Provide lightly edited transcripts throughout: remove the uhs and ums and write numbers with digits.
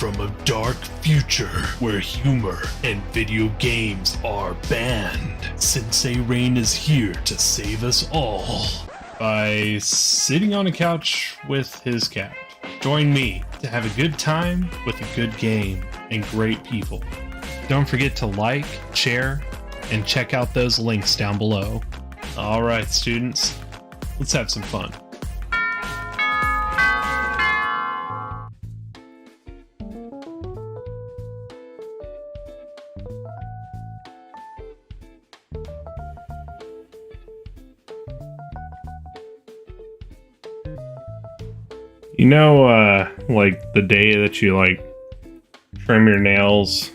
from a dark future where humor and video games are banned. Sensei Rain is here to save us all by sitting on a couch with his cat. Join me to have a good time with a good game and great people. Don't forget to like, share, and check out those links down below. Alright, students, let's have some fun. You know, like the day that you like trim your nails,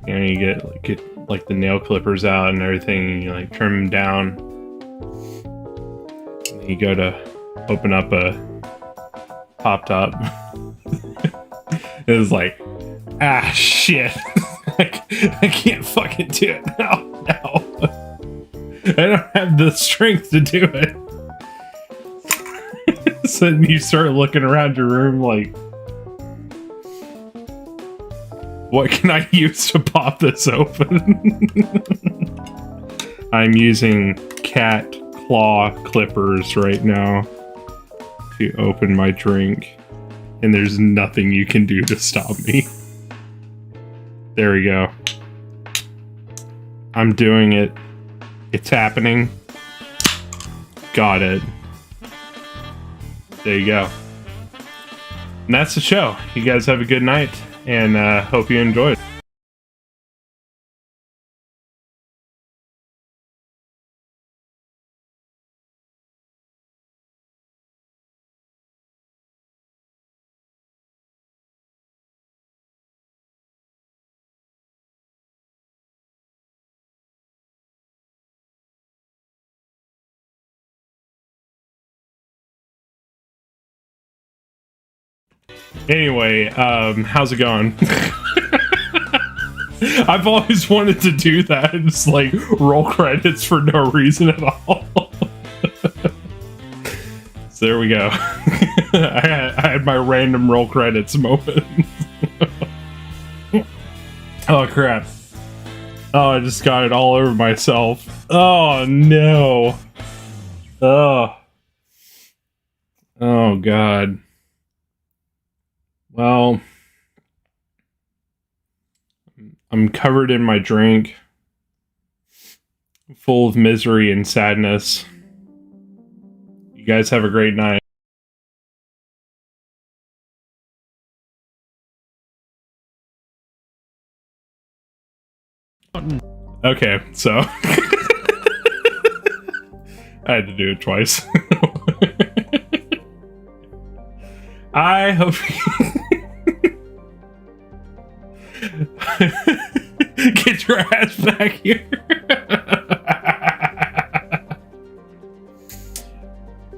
you know, you get like the nail clippers out and everything, and you like trim them down. And then you go to open up a pop top. It was like, ah, shit. I can't fucking do it now. No. I don't have the strength to do it. So you start looking around your room like, what can I use to pop this open? I'm using cat claw clippers right now to open my drink, and there's nothing you can do to stop me. There we go. I'm doing it. It's happening. Got it. There you go. And that's the show. You guys have a good night, and hope you enjoyed. Anyway, how's it going? I've always wanted to do that. Just like roll credits for no reason at all. So there we go. I had my random roll credits moment. Oh crap. Oh, I just got it all over myself. Oh no. Oh. Oh god. Well, I'm covered in my drink, full of misery and sadness. You guys have a great night. Okay, so I had to do it twice. I hope get your ass back here.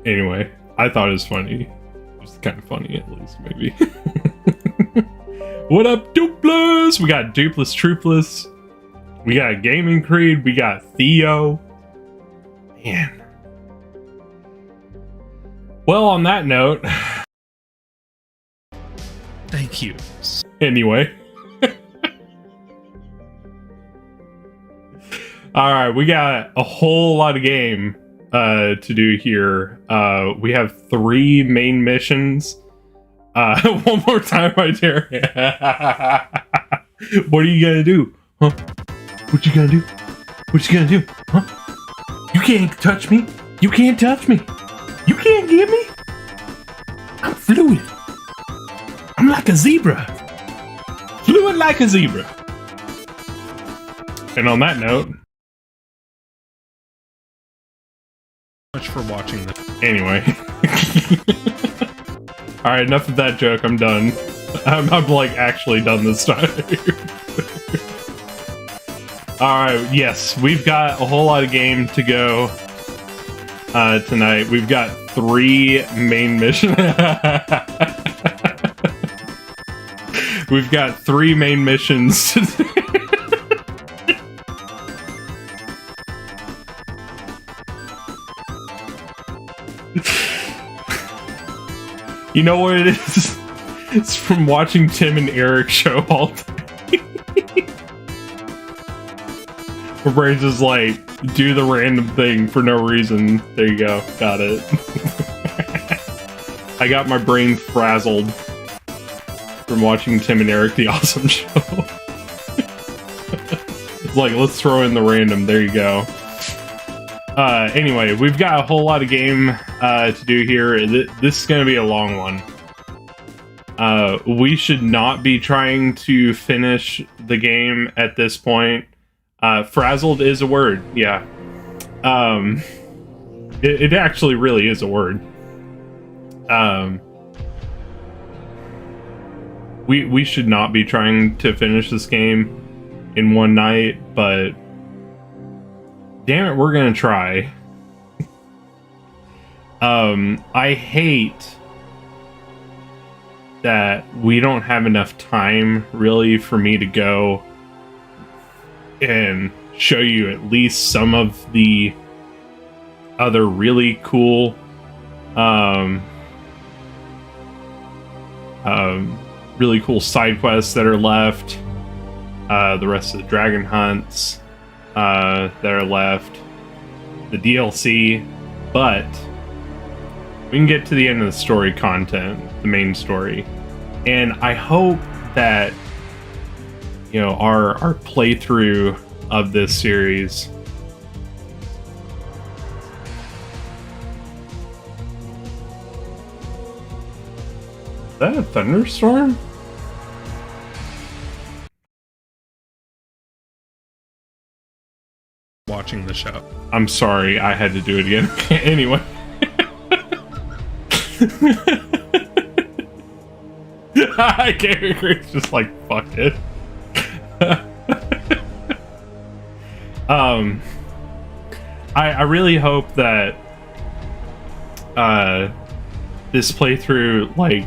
Anyway, I thought it was funny. It was kind of funny, at least, maybe. What up, Dupless? We got Dupless Troopless. We got Gaming Creed. We got Theo. Man. Well, on that note, thank you. Anyway. Alright, we got a whole lot of game to do here. We have 3 main missions. One more time, I dare. What are you gonna do? Huh? What you gonna do? What you gonna do? Huh? You can't touch me. You can't touch me. You can't get me. I'm fluid. I'm like a zebra. Fluid like a zebra. And on that note, much for watching this. Anyway. Alright, enough of that joke. I'm done. I'm like actually done this time. Alright, yes, we've got a whole lot of game to go tonight. We've got 3 main missions. We've got 3 main missions. You know what it is? It's from watching Tim and Eric show all day. My brain's just like, do the random thing for no reason. There you go. Got it. I got my brain frazzled from watching Tim and Eric, the awesome show. It's like, let's throw in the random. There you go. Anyway, we've got a whole lot of game to do here. This is going to be a long one. We should not be trying to finish the game at this point. Frazzled is a word, yeah. It actually really is a word. We should not be trying to finish this game in one night, but damn it, we're gonna try. I hate that we don't have enough time really for me to go and show you at least some of the other really cool really cool side quests that are left, the rest of the dragon hunts that are left, the DLC, but we can get to the end of the story content, the main story, and I hope that, you know, our playthrough of this series is that a thunderstorm? Watching the show. I'm sorry, I had to do it again. Anyway. I can't agree. It's just like, fuck it. I really hope that this playthrough like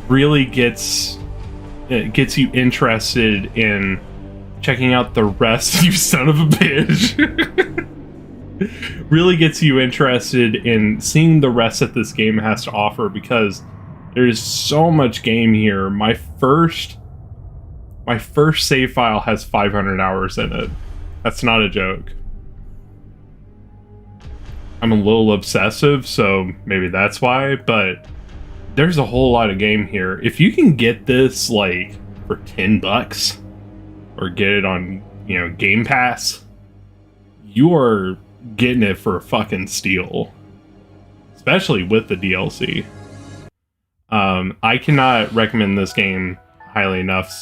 really gets you interested in checking out the rest. You son of a bitch. Really gets you interested in seeing the rest that this game has to offer, because there's so much game here. My first save file has 500 hours in it. That's not a joke. I'm a little obsessive, so maybe that's why, but there's a whole lot of game here. If you can get this like for $10 or get it on, you know, Game Pass, you are getting it for a fucking steal, especially with the DLC. I cannot recommend this game highly enough.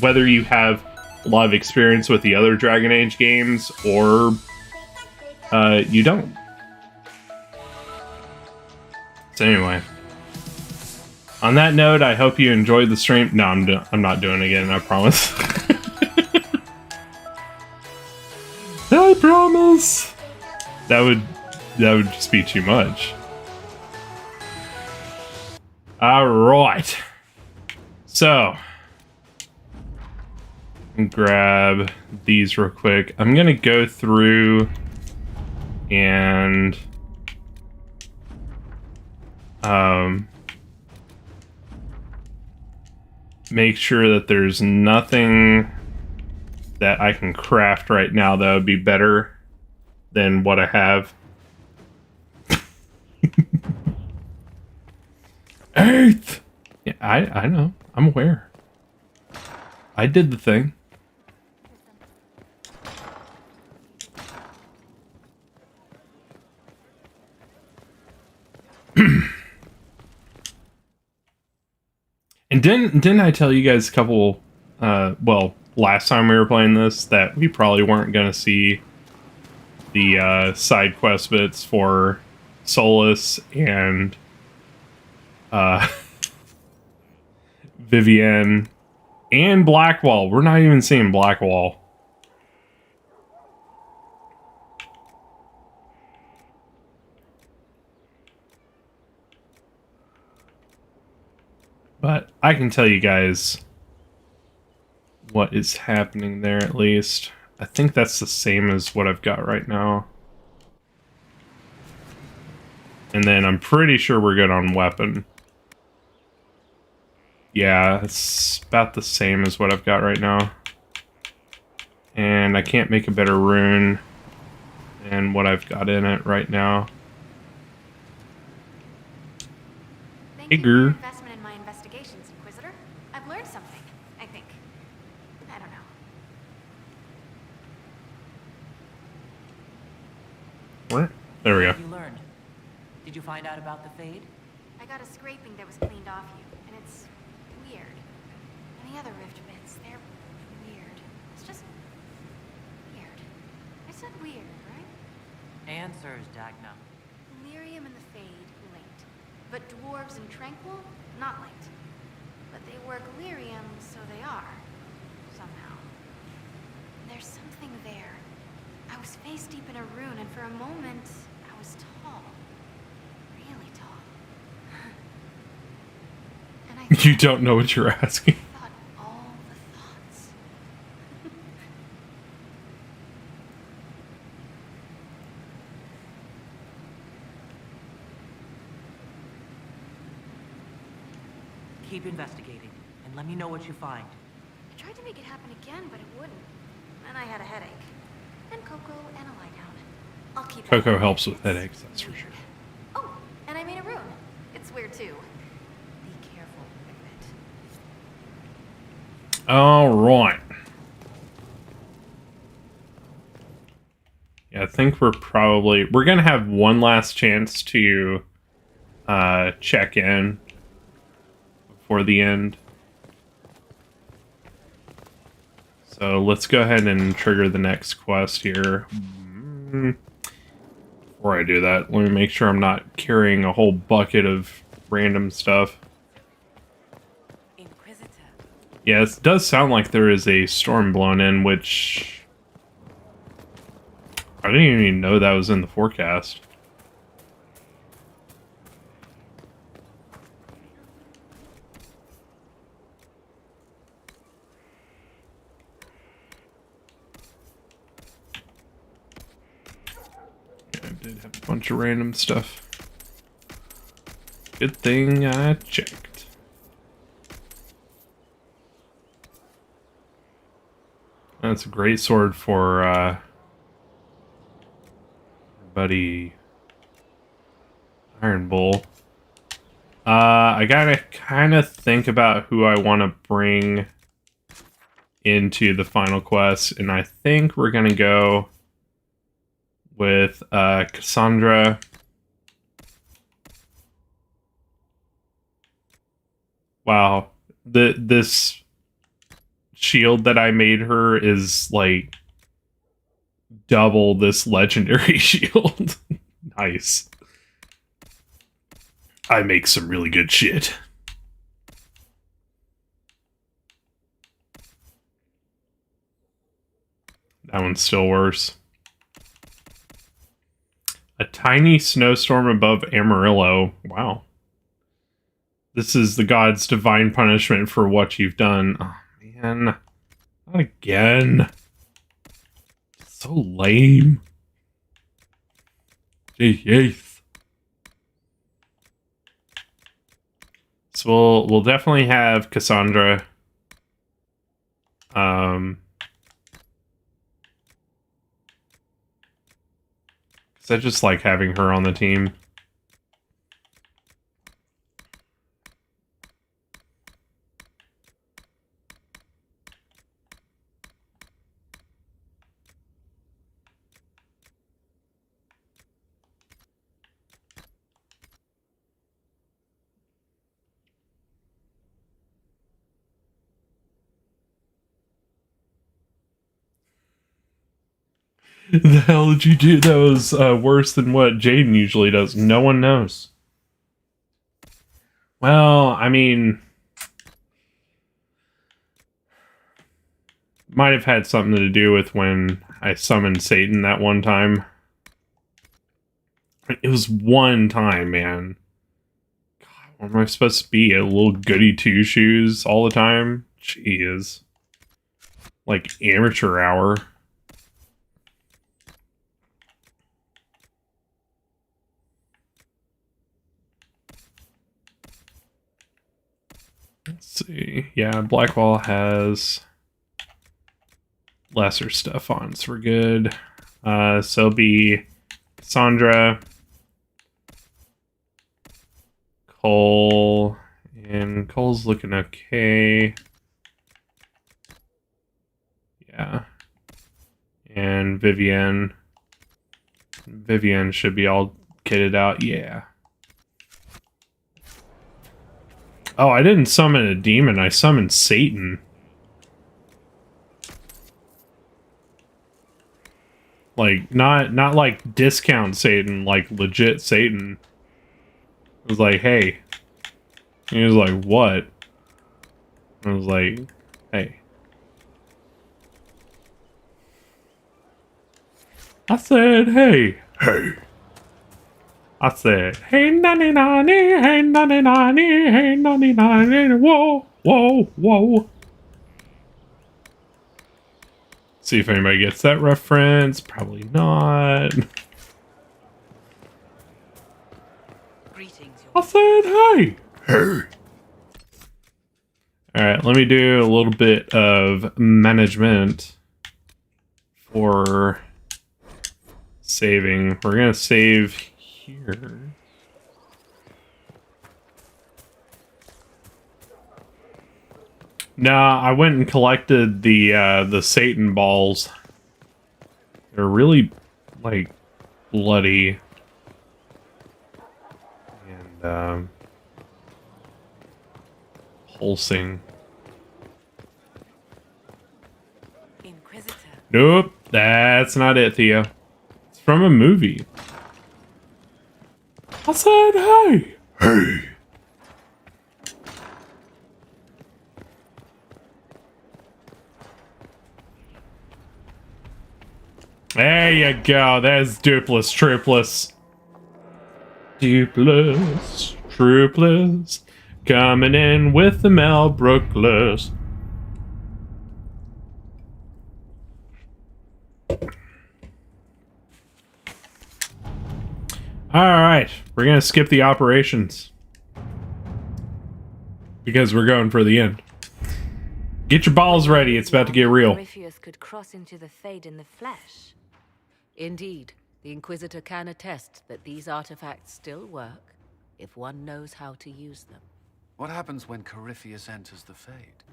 Whether you have a lot of experience with the other Dragon Age games or you don't. So anyway, on that note, I hope you enjoyed the stream. No, I'm not doing it again, I promise. I promise. That would just be too much. All right. So, grab these real quick. I'm gonna go through and make sure that there's nothing that I can craft right now that would be better than what I have. Eighth! Yeah, I know. I'm aware. I did the thing. And didn't I tell you guys a couple, well, last time we were playing this, that we probably weren't going to see the side quest bits for Solus and Vivienne and Blackwall. We're not even seeing Blackwall. But I can tell you guys what is happening there, at least. I think that's the same as what I've got right now. And then I'm pretty sure we're good on weapon. Yeah, it's about the same as what I've got right now. And I can't make a better rune than what I've got in it right now. Thank Hey, you for your Gur. investment in my investigations, Inquisitor. I've learned something, I think. I don't know. What? There we What go. have you learned? Did you find out about the Fade? I got a scraping that was cleaned off you, and it's weird. And the other rift bits, they're weird. It's just weird. I said weird, right? Answers, Dagna. Lyrium and the Fade linked. But dwarves and Tranquil, not linked. But they work Lyrium, so they are. Somehow. There's something there. I was face deep in a rune, and for a moment, I was tall. Really tall. And I You don't know what you're asking. thought all the thoughts. Keep investigating, and let me know what you find. I tried to make it happen again, but it wouldn't. And I had a headache. And Coco and a lighthound. I'll keep Coco it. helps with It's headaches, that's for weird. sure. Oh, and I made a rune. It's weird too. Be careful with it. Alright. Yeah, I think we're gonna have one last chance to check in before the end. So let's go ahead and trigger the next quest here. Before I do that, let me make sure I'm not carrying a whole bucket of random stuff. Inquisitor. Yeah, it does sound like there is a storm blown in, which I didn't even know that was in the forecast. I did have a bunch of random stuff. Good thing I checked. That's a great sword for buddy Iron Bull. I gotta kind of think about who I want to bring into the final quest, and I think we're gonna go with Cassandra. Wow, this shield that I made her is like double this legendary shield. Nice. I make some really good shit. That one's still worse. A tiny snowstorm above Amarillo. Wow. This is the god's divine punishment for what you've done. Oh, man. Not again. So lame. Jeez. So we'll definitely have Cassandra. Because I just like having her on the team. The hell did you do? That was worse than what Jaden usually does. No one knows. Well, I mean, might have had something to do with when I summoned Satan that one time. It was one time, man. God, what am I supposed to be? A little goody two shoes all the time? Jeez. Like amateur hour. Let's see. Yeah, Blackwall has lesser stuff on, so we're good. So it'll be Sandra, Cole, and Cole's looking okay. Yeah. And Vivienne. Vivienne should be all kitted out. Yeah. Oh, I didn't summon a demon. I summoned Satan. Like, not like discount Satan, like legit Satan. It was like, hey. He was like, what? I was like, hey. I said, hey. Hey. I said, hey, nanny, nanny, hey, nanny, nanny, hey, nanny, nanny, whoa, whoa, whoa. See if anybody gets that reference. Probably not. Greetings. I said, hey. Hey. Alright, let me do a little bit of management for saving. We're going to save here. Nah, I went and collected the Satan balls. They're really, like, bloody. And, pulsing. Inquisitor. Nope, that's not it, Theo. It's from a movie. I said, hey! Hey! There you go. There's Dupless, Trupless. Dupless, Trupless. Coming in with the Mel Brookless. Alright, we're gonna skip the operations. Because we're going for the end. Get your balls ready, it's about to get real. Courteous could cross into the Fade in the flesh. Indeed, the Inquisitor can attest that these artifacts still work if one knows how to use them. What happens when Courteous enters the Fade?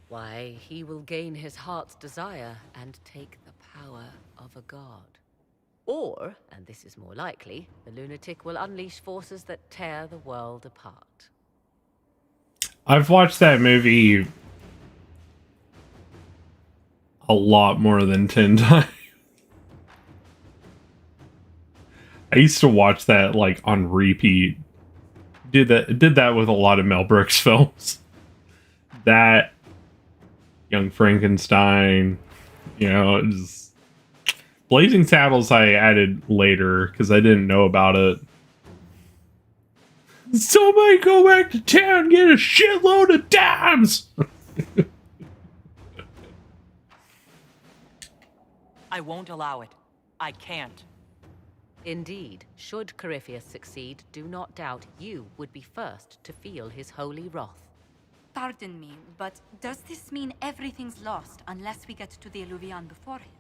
Why, he will gain his heart's desire and take the power of a god. Or, and this is more likely, the lunatic will unleash forces that tear the world apart. I've watched that movie a lot more than 10 times. I used to watch that like on repeat. Did that with a lot of Mel Brooks films. That, Young Frankenstein, you know, it was, Blazing Saddles I added later because I didn't know about it. Somebody go back to town and get a shitload of dimes! I won't allow it. I can't. Indeed, should Courteous succeed, do not doubt you would be first to feel his holy wrath. Pardon me, but does this mean everything's lost unless we get to the Illuvian before him?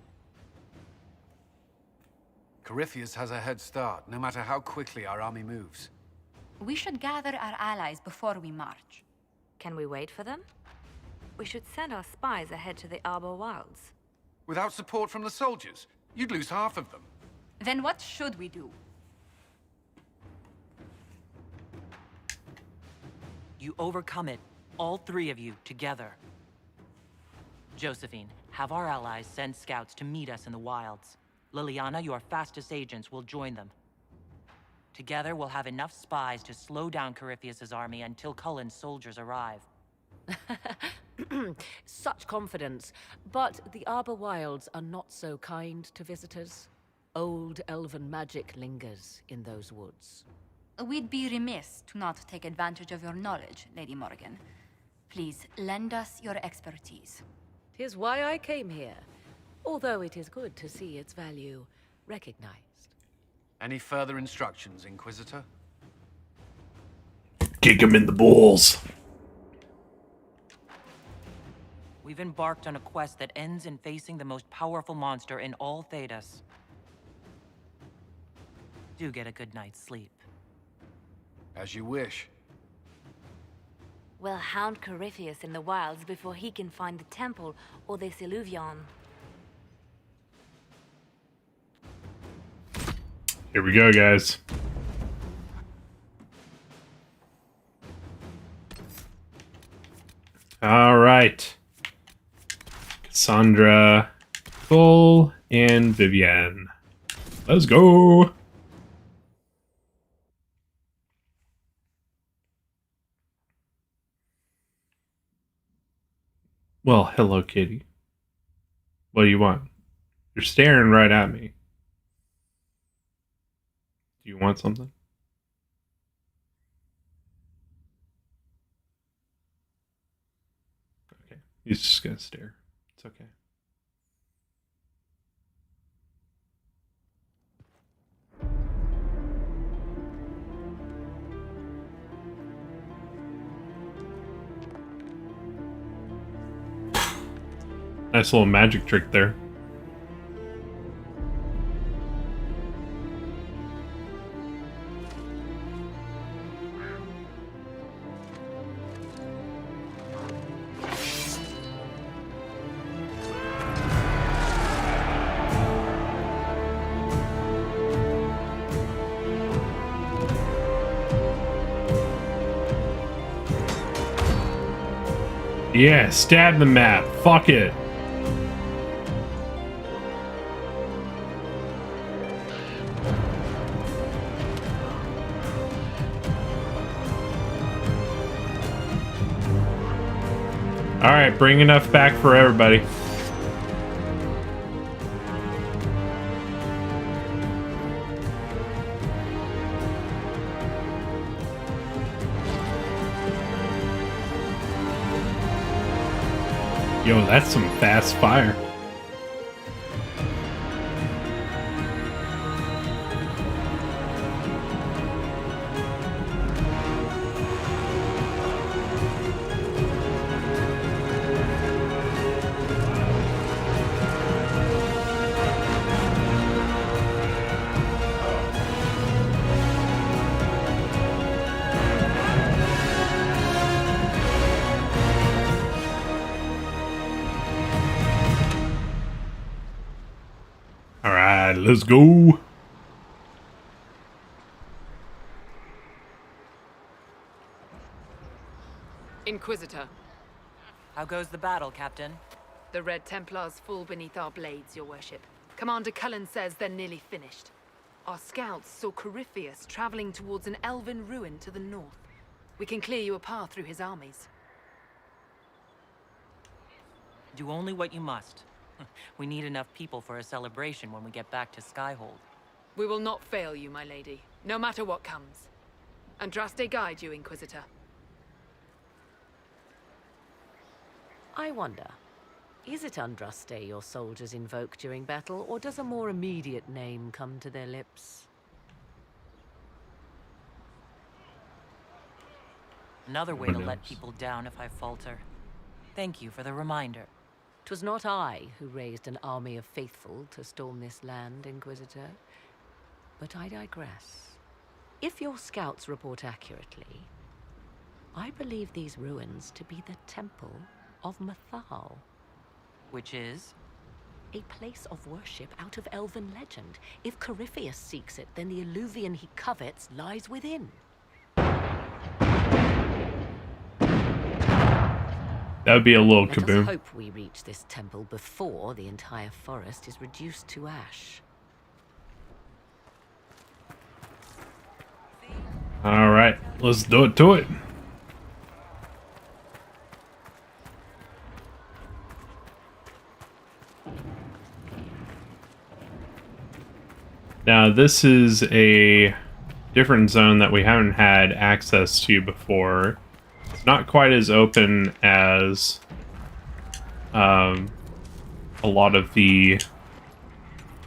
Courteous has a head start, no matter how quickly our army moves. We should gather our allies before we march. Can we wait for them? We should send our spies ahead to the Arbor Wilds. Without support from the soldiers, you'd lose half of them. Then what should we do? You overcome it, all three of you, together. Josephine, have our allies send scouts to meet us in the wilds. Leliana, your fastest agents, will join them. Together, we'll have enough spies to slow down Courteous' army until Cullen's soldiers arrive. Such confidence, but the Arbor Wilds are not so kind to visitors. Old elven magic lingers in those woods. We'd be remiss to not take advantage of your knowledge, Lady Morgan. Please, lend us your expertise. 'Tis why I came here, although it is good to see its value recognized. Any further instructions, Inquisitor? Kick him in the balls. We've embarked on a quest that ends in facing the most powerful monster in all Thedas. Do get a good night's sleep. As you wish. We'll hound Courteous in the wilds before he can find the temple or this illuvion. Here we go, guys. All right. Cassandra, Bull, and Vivienne. Let's go. Well, hello, kitty. What do you want? You're staring right at me. Do you want something? Okay. He's just gonna stare. It's okay. Nice little magic trick there. Yeah, stab the map. Fuck it. Alright, bring enough back for everybody. Yo, that's some fast fire. Alright, let's go. Inquisitor, How goes the battle, Captain? the Red Templars fall beneath our blades, your worship. Commander Cullen says they're nearly finished. Our scouts saw Courteous traveling towards an elven ruin to the north. We can clear you a path through his armies. Do only what you must. We need enough people for a celebration when we get back to Skyhold. We will not fail you, my lady, no matter what comes. Andraste guide you, Inquisitor. I wonder, is it Andraste your soldiers invoke during battle, or does a more immediate name come to their lips? Another way Who to let knows? people down if I falter. Thank you for the reminder. 'Twas not I who raised an army of faithful to storm this land, Inquisitor. But I digress. If your scouts report accurately, I believe these ruins to be the Temple of Mythal. Which is? A place of worship out of elven legend. If Courteous seeks it, then the illuvion he covets lies within. That would be a little Let us kaboom. hope we reach this temple before the entire forest is reduced to ash. Alright, let's do it to it. Now, this is a different zone that we haven't had access to before. It's not quite as open as a lot of the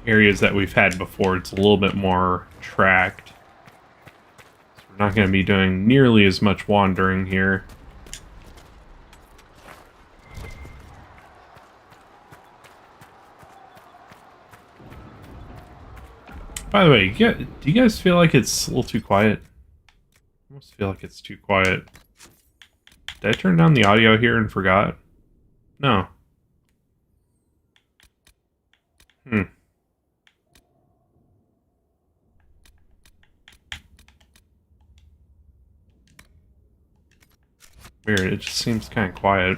areas that we've had before. It's a little bit more tracked. So we're not going to be doing nearly as much wandering here. By the way, do you guys feel like it's a little too quiet? I almost feel like it's too quiet. Did I turn down the audio here and forgot? No. Weird, it just seems kind of quiet.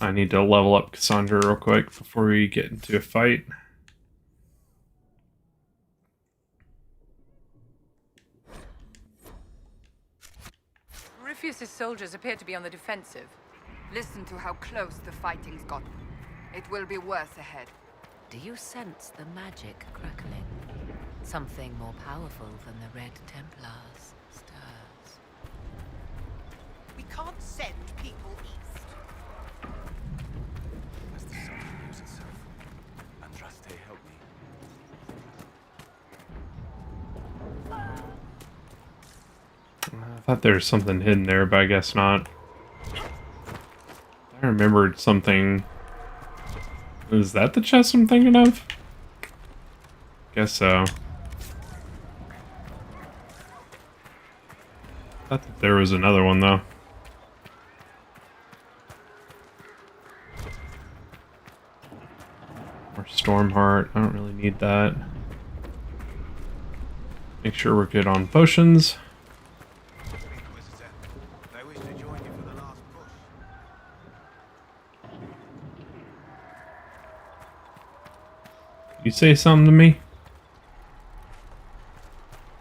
I need to level up Cassandra real quick before we get into a fight. Courteous' soldiers appear to be on the defensive. Listen to how close the fighting's gotten. It will be worse ahead. Do you sense the magic crackling? Something more powerful than the Red Templars stirs. We can't send people east. As the sun renews itself, Andraste, help me. I thought there was something hidden there, but I guess not. I remembered something. Is that the chest I'm thinking of? Guess so. Thought that there was another one though. More Stormheart. I don't really need that. Make sure we're good on potions. They wish to join you for the last push. You say something to me?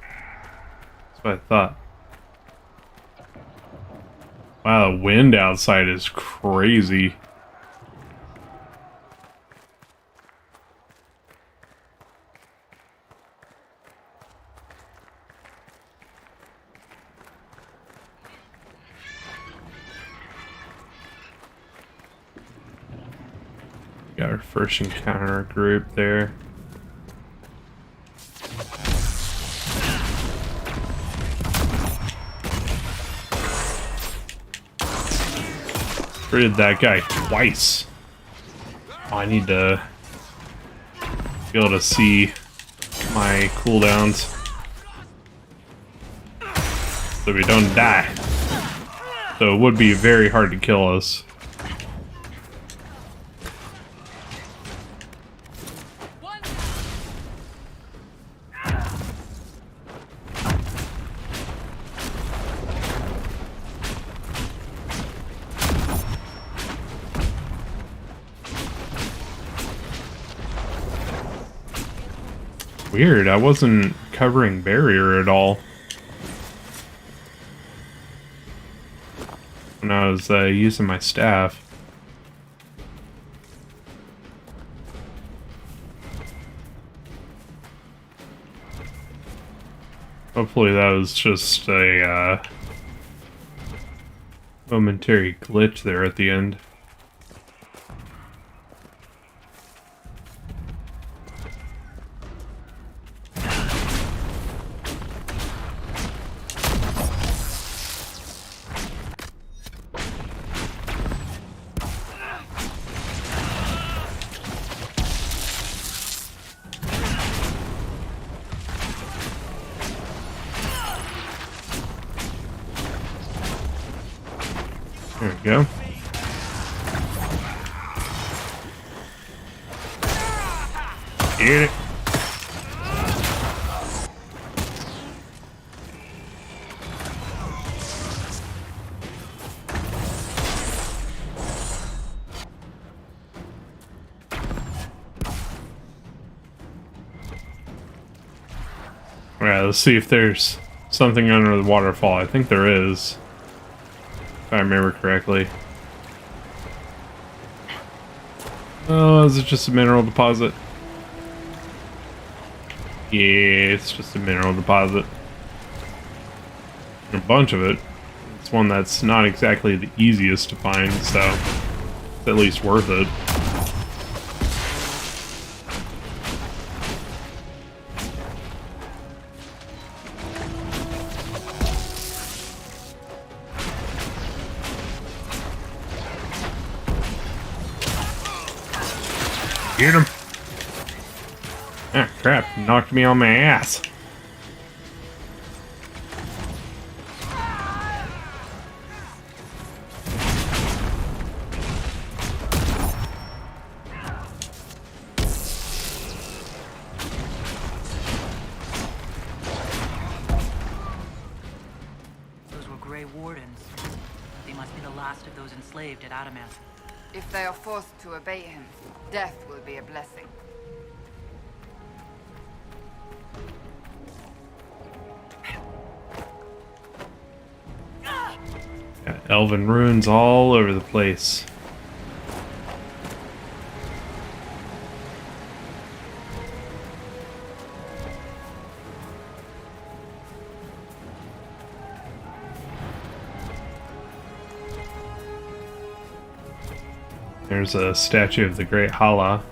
That's what I thought. Wow, the wind outside is crazy. Got our first encounter group there. Critted that guy twice. Oh, I need to be able to see my cooldowns so we don't die. So it would be very hard to kill us. Weird, I wasn't covering barrier at all when I was using my staff. Hopefully that was just a momentary glitch there at the end. There we go. Get it. Alright, let's see if there's something under the waterfall. I think there is. If I remember correctly. Oh, is it just a mineral deposit? Yeah, it's just a mineral deposit. And a bunch of it. It's one that's not exactly the easiest to find, so it's at least worth it. Get him. Ah, crap. Knocked me on my ass. Those were Grey Wardens. They must be the last of those enslaved at Adamant. If they are forced to obey him, death will be a blessing. Got elven runes all over the place. There's a statue of the Great Hala.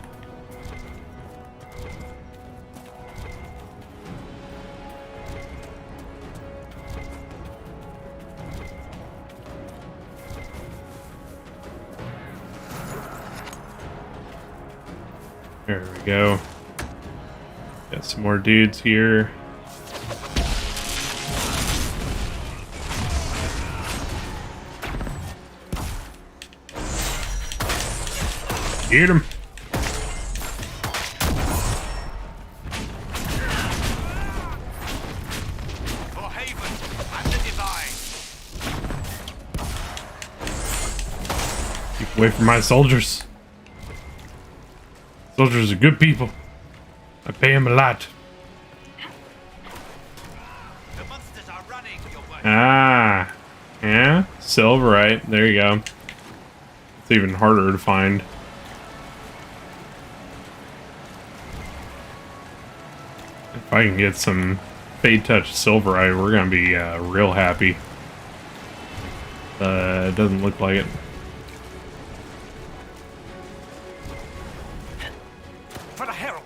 There we go. Got some more dudes here. Get him. For Haven and the Divine. Keep away from my soldiers. Soldiers are good people. I pay them a lot. The monsters are running, your worship. Ah. Yeah? Silverite. There you go. It's even harder to find. If I can get some Fade Touch Silverite, we're gonna be real happy. It doesn't look like it. For the Herald.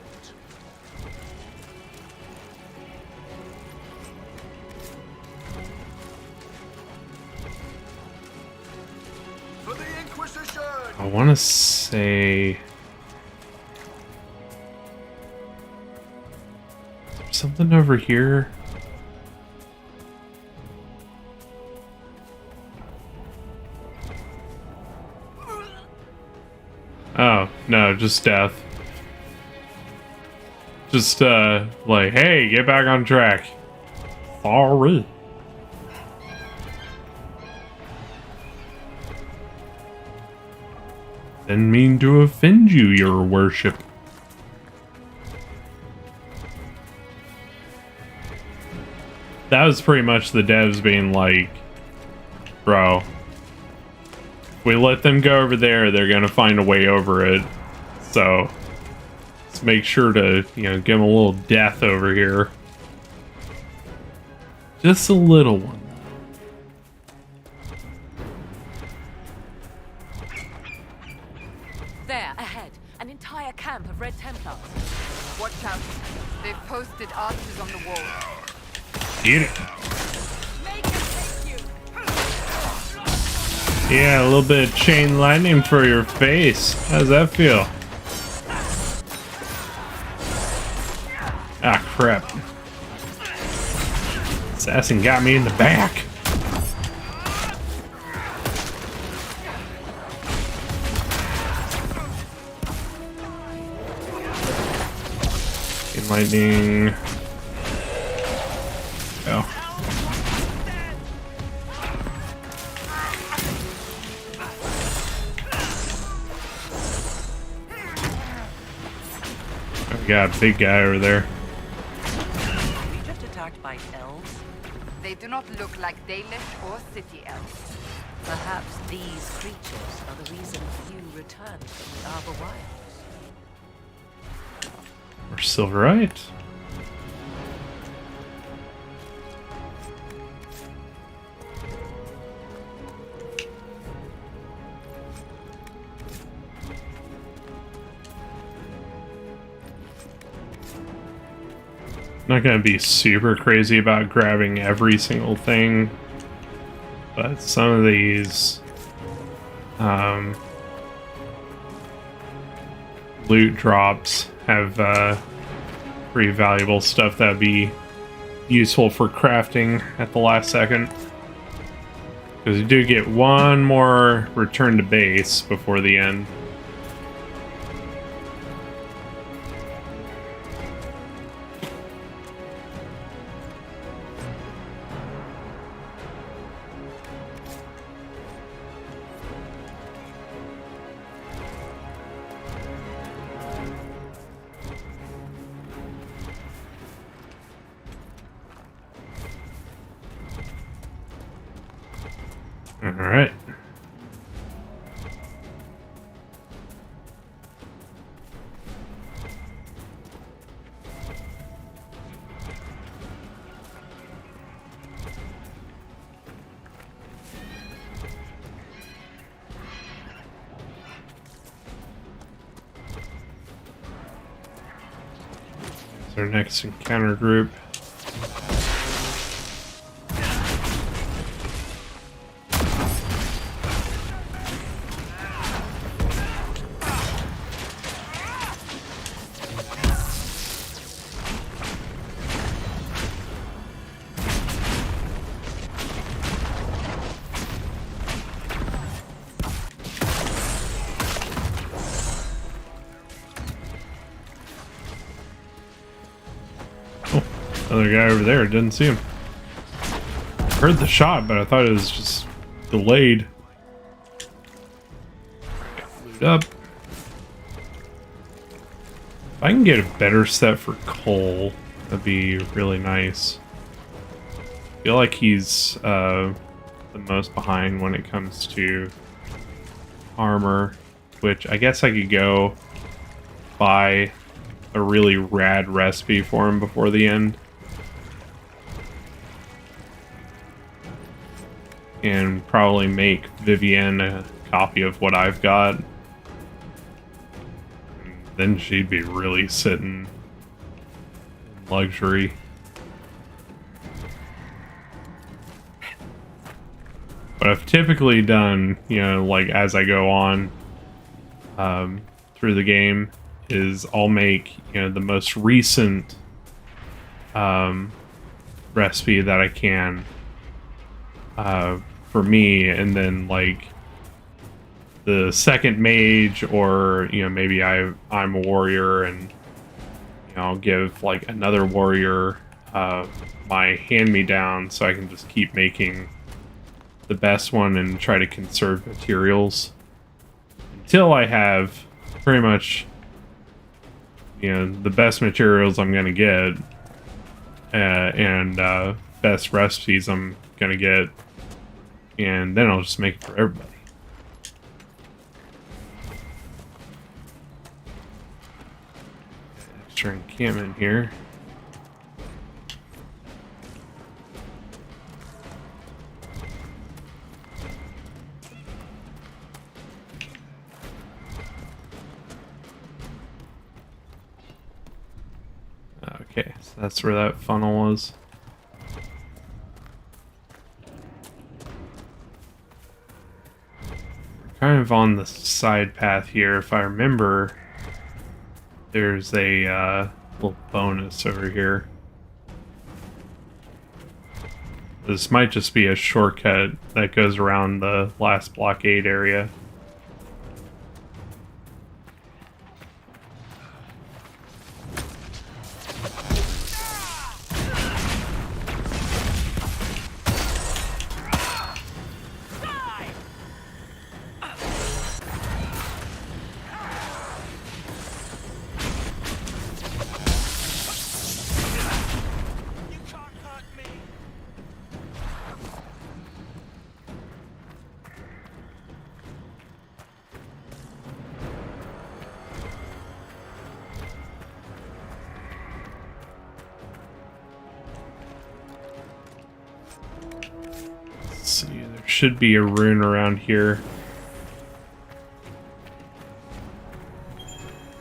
For the Inquisition. I want to say... something over here. Oh, no, just death. Just, like, hey, get back on track. Sorry. Didn't mean to offend you, your worship. That was pretty much the devs being like, bro, if we let them go over there, they're gonna find a way over it. So let's make sure to, you know, give them a little death over here. Just a little one. There, ahead, an entire camp of Red Templars. Watch out. They've posted archers on the wall. Get it. Yeah, a little bit of chain lightning for your face. How does that feel? Ah, crap. Assassin got me in the back. Chain lightning. Go. We got a big guy over there. Were we just attacked by elves? They do not look like Dalish or city elves. Perhaps these creatures are the reason few return from the Arbor Wilds. Or Silverite. Not gonna be super crazy about grabbing every single thing, but some of these loot drops have pretty valuable stuff that'd be useful for crafting at the last second. Because you do get one more return to base before the end. All right. It's our next encounter group. Another guy over there, didn't see him. Heard the shot, but I thought it was just delayed. Loot up. If I can get a better set for Cole, that'd be really nice. I feel like he's the most behind when it comes to armor, which I guess I could go buy a really rad recipe for him before the end. And probably make Vivienne a copy of what I've got. And then she'd be really sitting in luxury. But I've typically done, you know, like as I go on through the game, is I'll make, you know, the most recent recipe that I can for me, and then like the second mage, or you know, maybe I'm a warrior, and you know, I'll give like another warrior my hand-me-down, so I can just keep making the best one and try to conserve materials until I have pretty much, you know, the best materials I'm gonna get, and best recipes I'm gonna get, and then I'll just make it for everybody. Extra encampment here. Okay, so that's where that funnel was. Kind of on the side path here. If I remember, there's a little bonus over here. This might just be a shortcut that goes around the last blockade area. See, there should be a rune around here.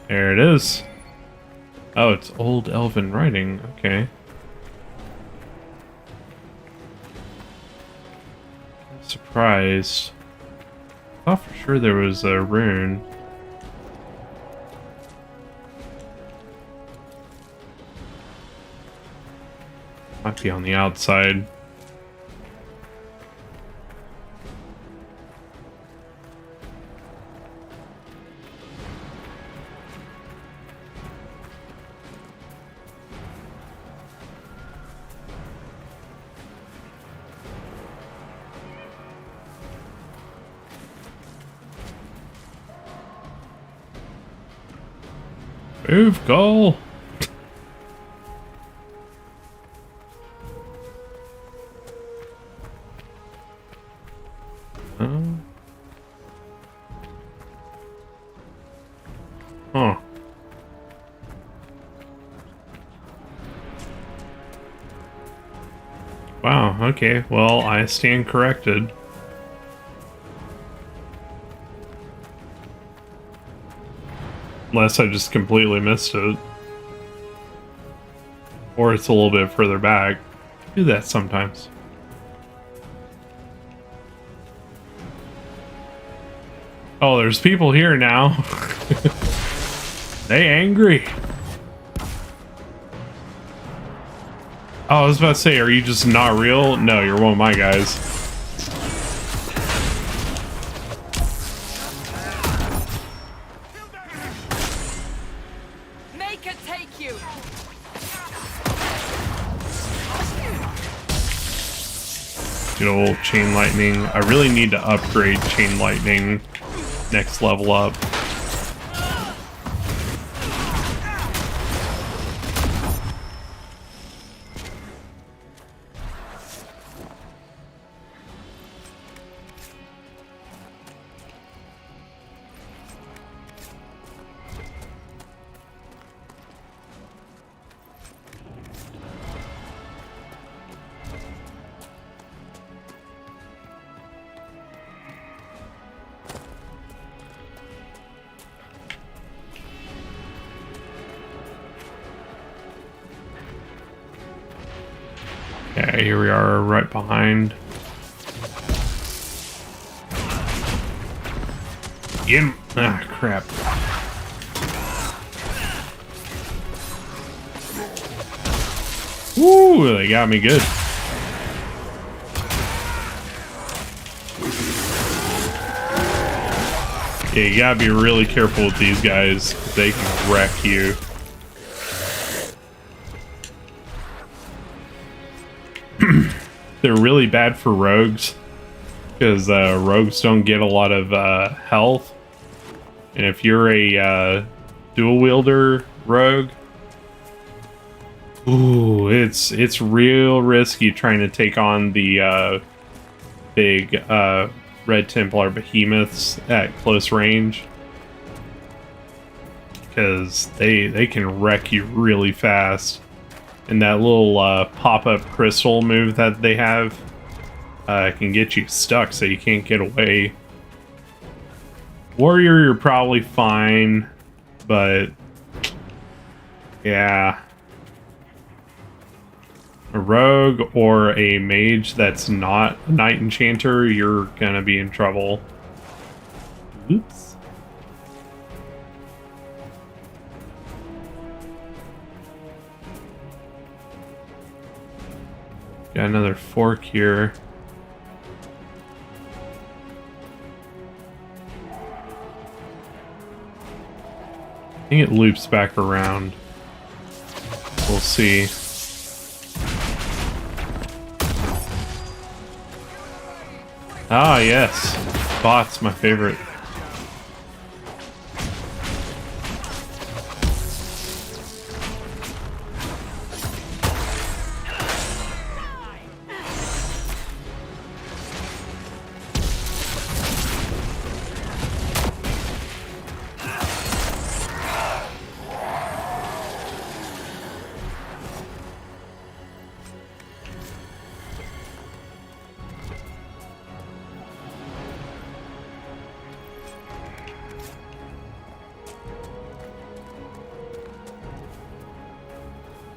There it is. Oh, it's old elven writing. Okay. I'm surprised. I thought for sure there was a rune. Might be on the outside. Move, goal. Huh. Wow, okay. Well, I stand corrected. Unless I just completely missed it. Or it's a little bit further back. I do that sometimes. Oh, there's people here now. They angry. Oh, I was about to say, are you just not real? No, you're one of my guys. Make it take you. Good old chain lightning. I really need to upgrade chain lightning next level up. Okay, here we are right behind. Ah, crap. Woo, they got me good. Yeah, you gotta be really careful with these guys. They can wreck you. They're really bad for rogues because rogues don't get a lot of health, and if you're a dual wielder rogue, ooh, it's real risky trying to take on the big Red Templar behemoths at close range, because they can wreck you really fast. And that little pop-up crystal move that they have can get you stuck so you can't get away. Warrior, you're probably fine, but yeah. A rogue or a mage that's not a knight enchanter, you're gonna be in trouble. Oops. Got another fork here. I think it loops back around. We'll see. Ah, yes. Bot's my favorite.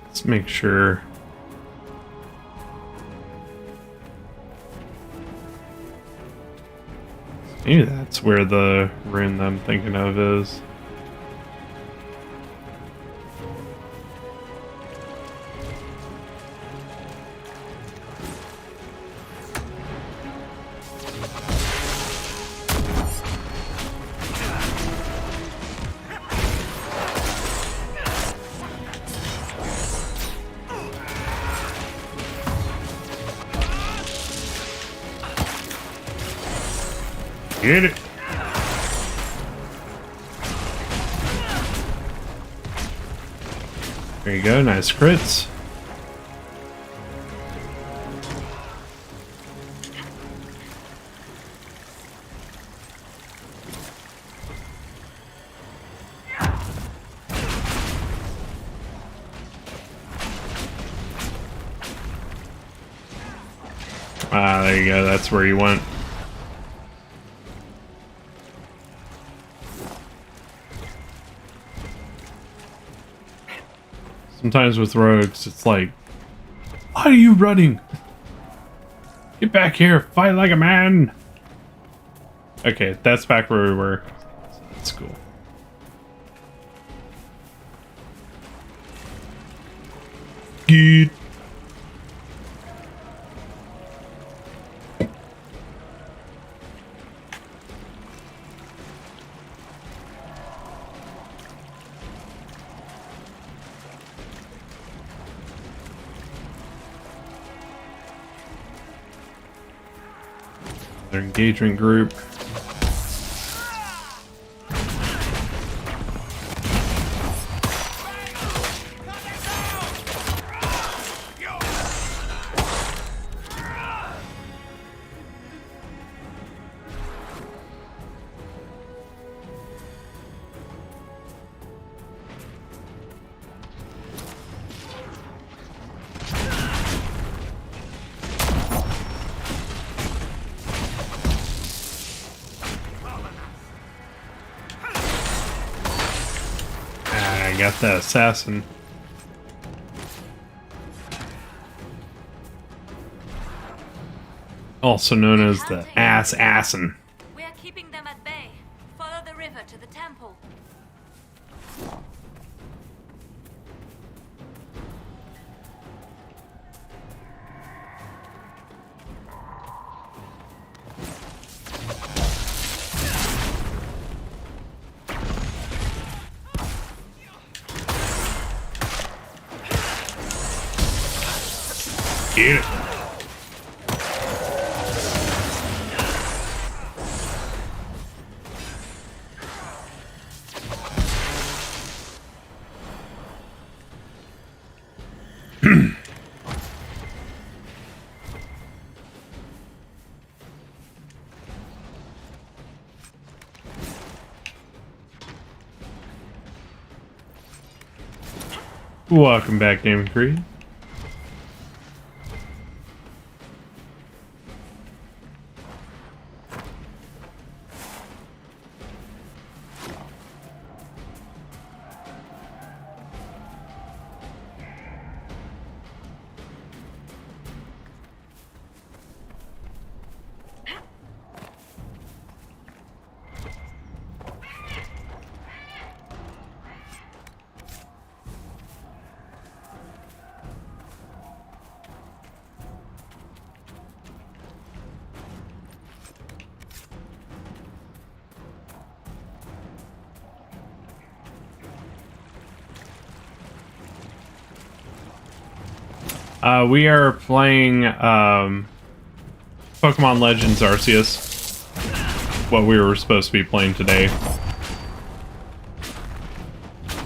Let's make sure. Maybe that's where the rune that I'm thinking of is. Get it. There you go, nice crits. Ah, there you go, that's where you went. Sometimes with rogues, it's like, why are you running? Get back here, fight like a man. Okay, that's back where we were. So that's cool. Good. Their engagement group. I got that assassin. Also known as the assassin. We are keeping them at bay. Follow the river to the temple. Get it. Welcome back, Game Creed. We are playing Pokemon Legends Arceus. What we were supposed to be playing today.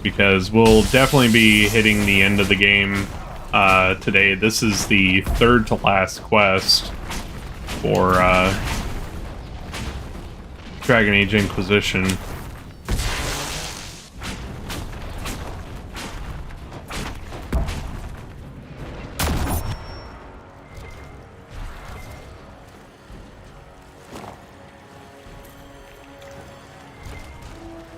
Because we'll definitely be hitting the end of the game today. This is the third to last quest for Dragon Age Inquisition.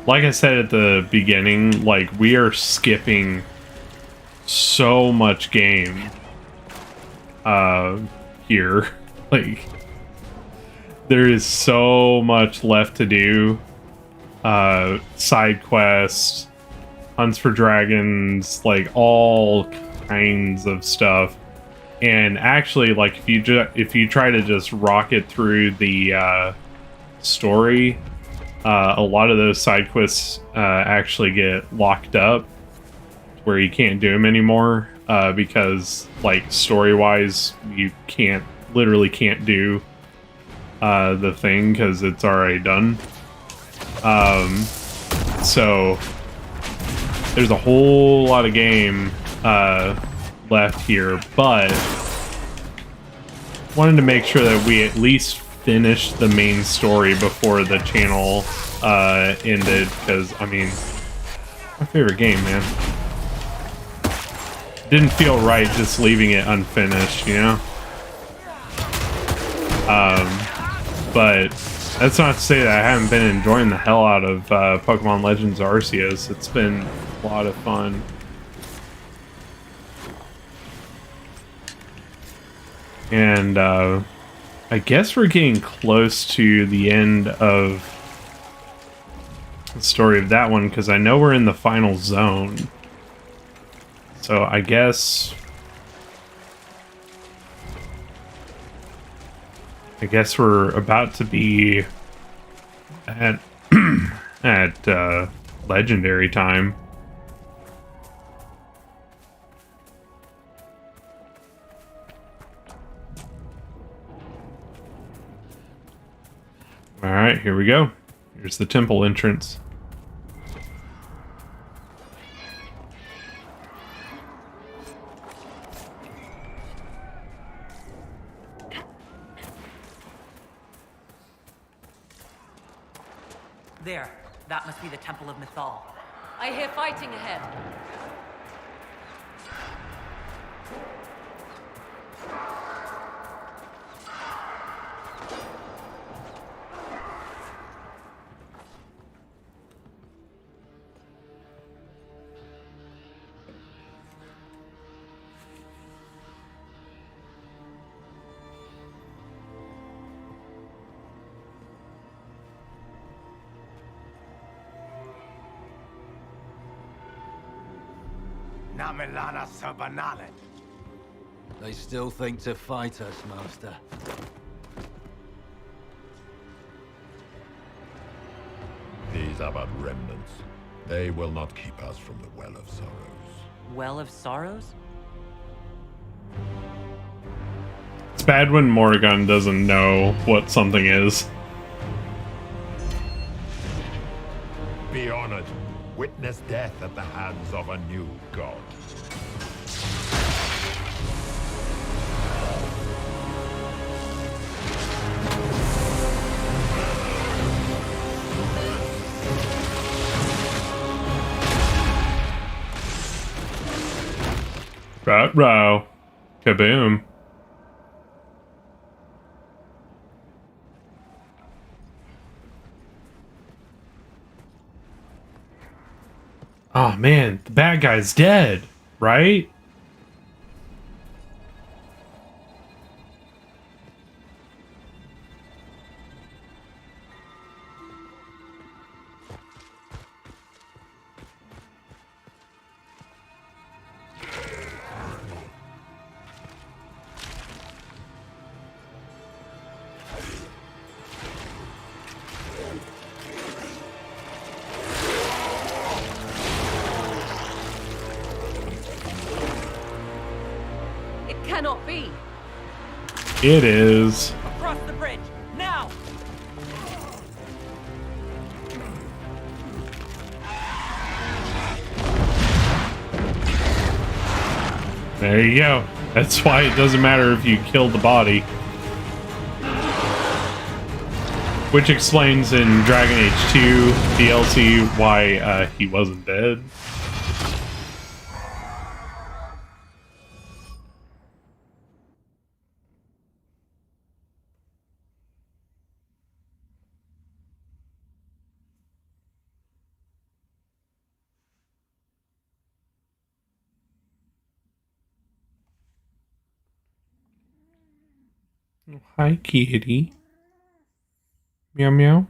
Like I said at the beginning, like, we are skipping so much game here. Like, there is so much left to do. Side quests, hunts for dragons, like all kinds of stuff. And actually, like, if you try to just rocket through the story, a lot of those side quests actually get locked up where you can't do them anymore because, like, story-wise, you literally can't do the thing because it's already done. So there's a whole lot of game left here, but wanted to make sure that we at least finished the main story before the channel ended, because I mean, my favorite game, man. Didn't feel right just leaving it unfinished, you know? But that's not to say that I haven't been enjoying the hell out of Pokemon Legends Arceus. It's been a lot of fun. And I guess we're getting close to the end of the story of that one, because I know we're in the final zone. So I guess we're about to be at at legendary time. All right, here we go. Here's the temple entrance. There. That must be the Temple of Mythal. I hear fighting ahead. Leliana Sabanalet. They still think to fight us, Master. These are but remnants. They will not keep us from the Well of Sorrows. Well of Sorrows? It's bad when Morrigan doesn't know what something is. Be honored. Witness death at the hands of a new god. Row. Kaboom. Oh man, the bad guy's dead, right? Cannot be. It is. Across the bridge, now! There you go. That's why it doesn't matter if you kill the body. Which explains in Dragon Age 2 DLC why he wasn't dead. Hi, kitty. Meow meow.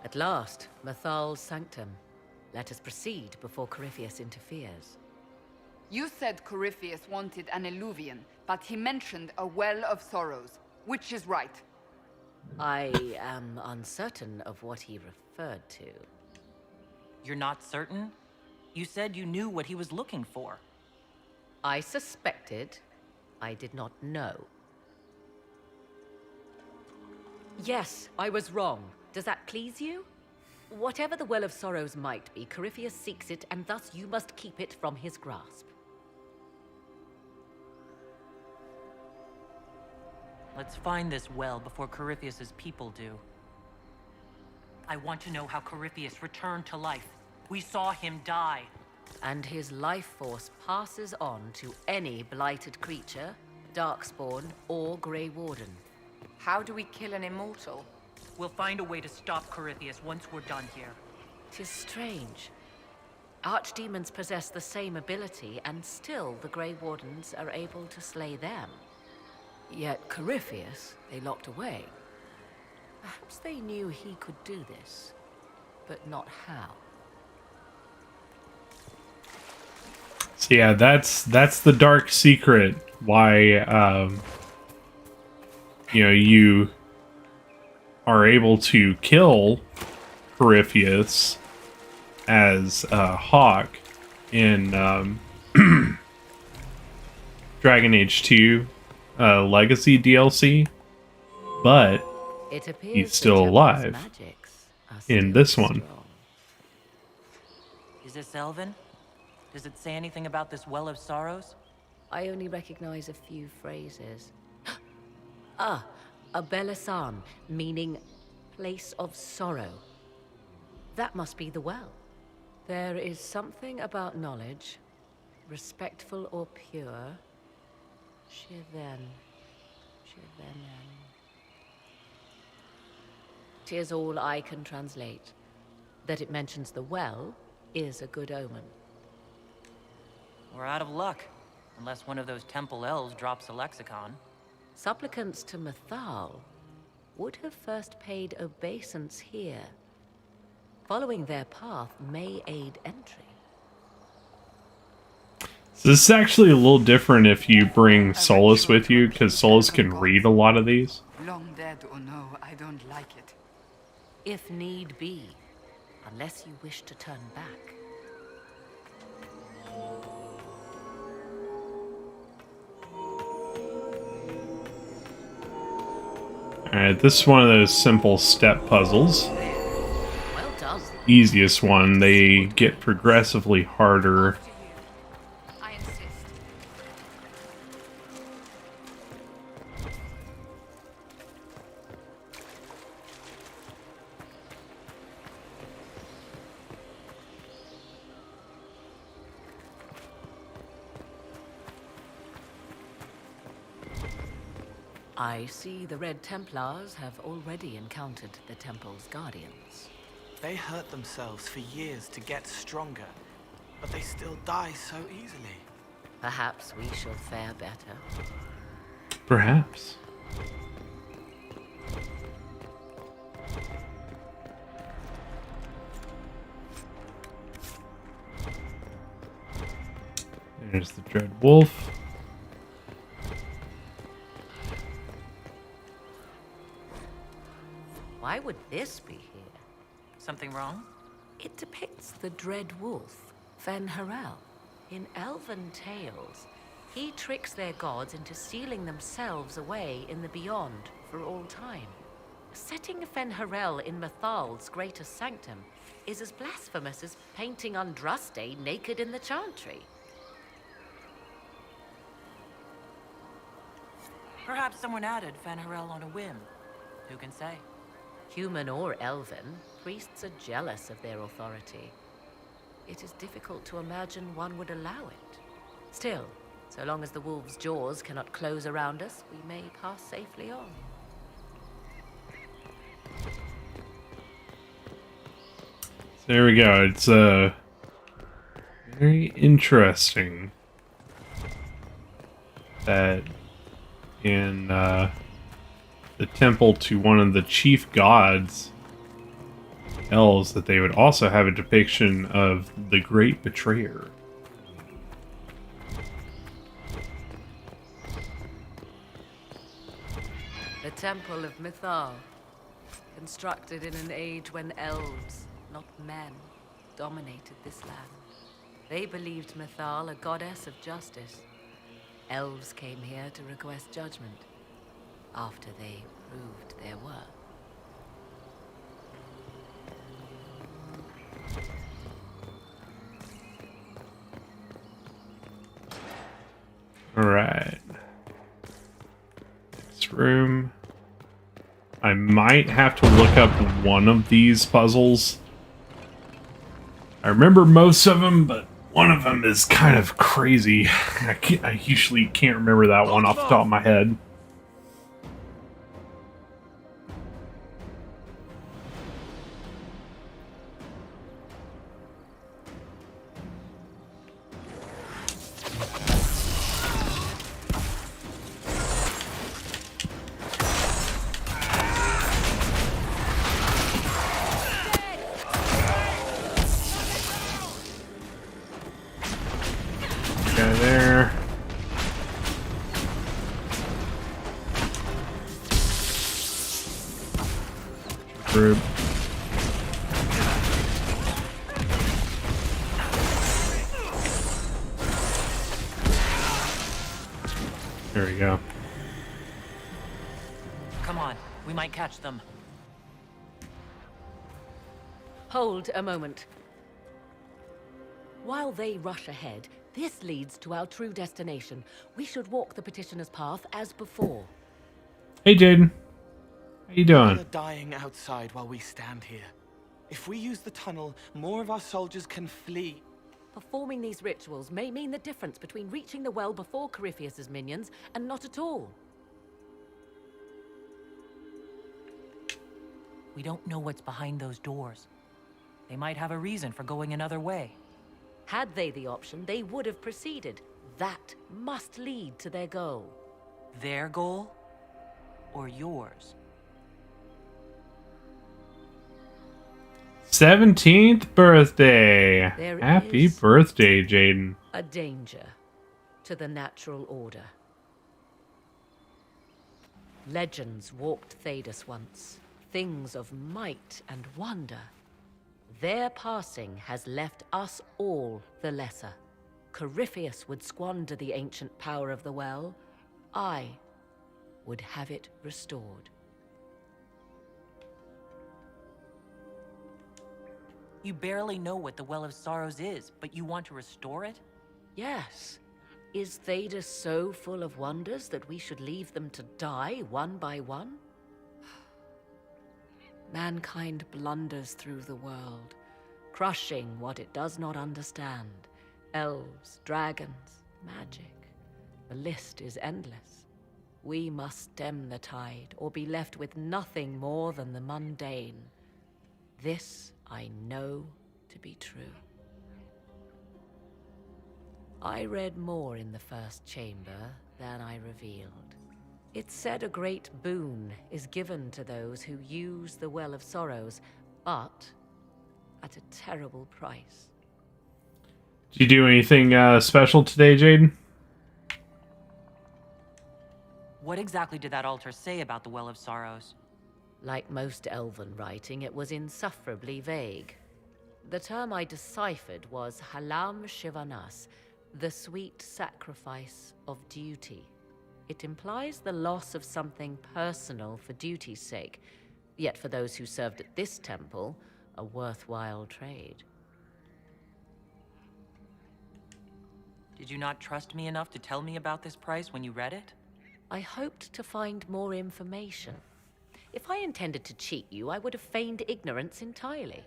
At last, Mythal's sanctum. Let us proceed before Courteous interferes. You said Courteous wanted an Eluvian, but he mentioned a Well of Sorrows. Which is right? I am uncertain of what he referred to. You're not certain? You said you knew what he was looking for. I suspected. I did not know. Yes, I was wrong. Does that please you? Whatever the Well of Sorrows might be, Corypheus seeks it, and thus you must keep it from his grasp. Let's find this well before Corypheus's people do. I want to know how Corypheus returned to life. We saw him die. And his life force passes on to any blighted creature, Darkspawn, or Grey Warden. How do we kill an immortal? We'll find a way to stop Corypheus once we're done here. 'Tis strange. Archdemons possess the same ability, and still the Grey Wardens are able to slay them. Yet Corypheus, they locked away. Perhaps they knew he could do this, but not how. So yeah, that's the dark secret why you are able to kill Corypheus as Hawk in Dragon Age 2 Legacy DLC, but It appears he's the still temple's alive magics are in still this one. strong. Is this Elven? Does it say anything about this Well of Sorrows? I only recognize a few phrases. Ah, a Belisan, meaning place of sorrow. That must be the well. There is something about knowledge, respectful or pure. Shiven. 'Tis all I can translate. That it mentions the well is a good omen. We're out of luck. Unless one of those temple elves drops a lexicon. Supplicants to Mythal would have first paid obeisance here. Following their path may aid entry. So this is actually a little different if you bring Solus with you, because Solus can read a lot of these. Long dead or no, I don't like it. If need be, unless you wish to turn back. Alright, this is one of those simple step puzzles. Well done. Easiest one, they get progressively harder. I insist. I see the Red Templars have already encountered the temple's guardians. They hurt themselves for years to get stronger, but they still die so easily. Perhaps we shall fare better. Perhaps. There's the Dread Wolf. Why would this be here? Something wrong? It depicts the Dread Wolf, Fen-Harel. In elven tales, he tricks their gods into sealing themselves away in the beyond for all time. Setting Fen-Harel in Mythal's greatest sanctum is as blasphemous as painting Andraste naked in the chantry. Perhaps someone added Fen-Harel on a whim. Who can say? Human or elven, priests are jealous of their authority. It is difficult to imagine one would allow it. Still, so long as the wolf's jaws cannot close around us, we may pass safely on. There we go. It's very interesting that in the temple to one of the chief gods, elves, that they would also have a depiction of the Great Betrayer. The Temple of Mythal. constructed in an age when elves, not men, dominated this land. They believed Mythal a goddess of justice. Elves came here to request judgment after they proved their worth. Alright. Next room. I might have to look up one of these puzzles. I remember most of them, but one of them is kind of crazy. I usually can't remember that one off the top of my head. There. Group. There we go. Come on, we might catch them. Hold a moment. While they rush ahead, this leads to our true destination. We should walk the petitioner's path as before. Hey, Jaden. How you doing? They're dying outside while we stand here. If we use the tunnel, more of our soldiers can flee. Performing these rituals may mean the difference between reaching the well before Courteous' minions and not at all. We don't know what's behind those doors. They might have a reason for going another way. Had they the option, they would have proceeded. That must lead to their goal. Their goal? Or yours? 17th birthday. There Happy is birthday, Jaden. a danger to the natural order. Legends walked Thedas once, things of might and wonder. Their passing has left us all the lesser. Courteous would squander the ancient power of the well. I would have it restored. You barely know what the Well of Sorrows is, but you want to restore it? Yes. Is Thedas so full of wonders that we should leave them to die one by one? Mankind blunders through the world, crushing what it does not understand. Elves, dragons, magic. The list is endless. We must stem the tide, or be left with nothing more than the mundane. This I know to be true. I read more in the first chamber than I revealed. It said a great boon is given to those who use the Well of Sorrows, but at a terrible price. Did you do anything special today, Jaden? What exactly did that altar say about the Well of Sorrows? Like most elven writing, it was insufferably vague. The term I deciphered was Halam Shivanas, the sweet sacrifice of duty. It implies the loss of something personal for duty's sake, yet for those who served at this temple, a worthwhile trade. Did you not trust me enough to tell me about this price when you read it? I hoped to find more information. If I intended to cheat you, I would have feigned ignorance entirely.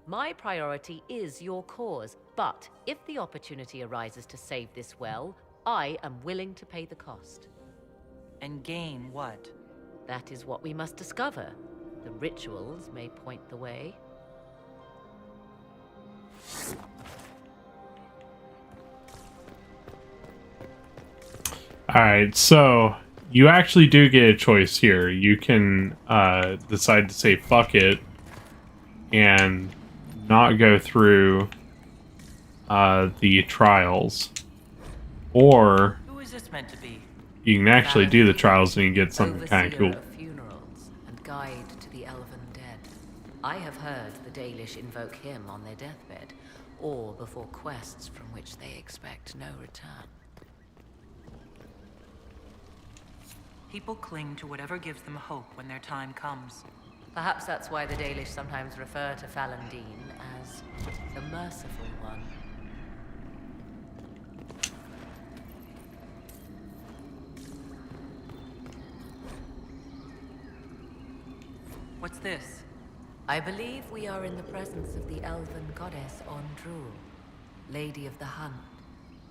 My priority is your cause, but if the opportunity arises to save this well, I am willing to pay the cost. And gain what? That is what we must discover. The rituals may point the way. Alright, so you actually do get a choice here. You can decide to say fuck it and not go through the trials. Or Who is this meant to be? you can actually do the trials and you get something kind of cool. Overseer of funerals and guide to the elven I have heard the Dalish invoke him on their deathbed, or before quests from which they expect no return. People cling to whatever gives them hope when their time comes. Perhaps that's why the Dalish sometimes refer to Falandine as the Merciful One. What's this? I believe we are in the presence of the elven goddess Ondrul, Lady of the Hunt.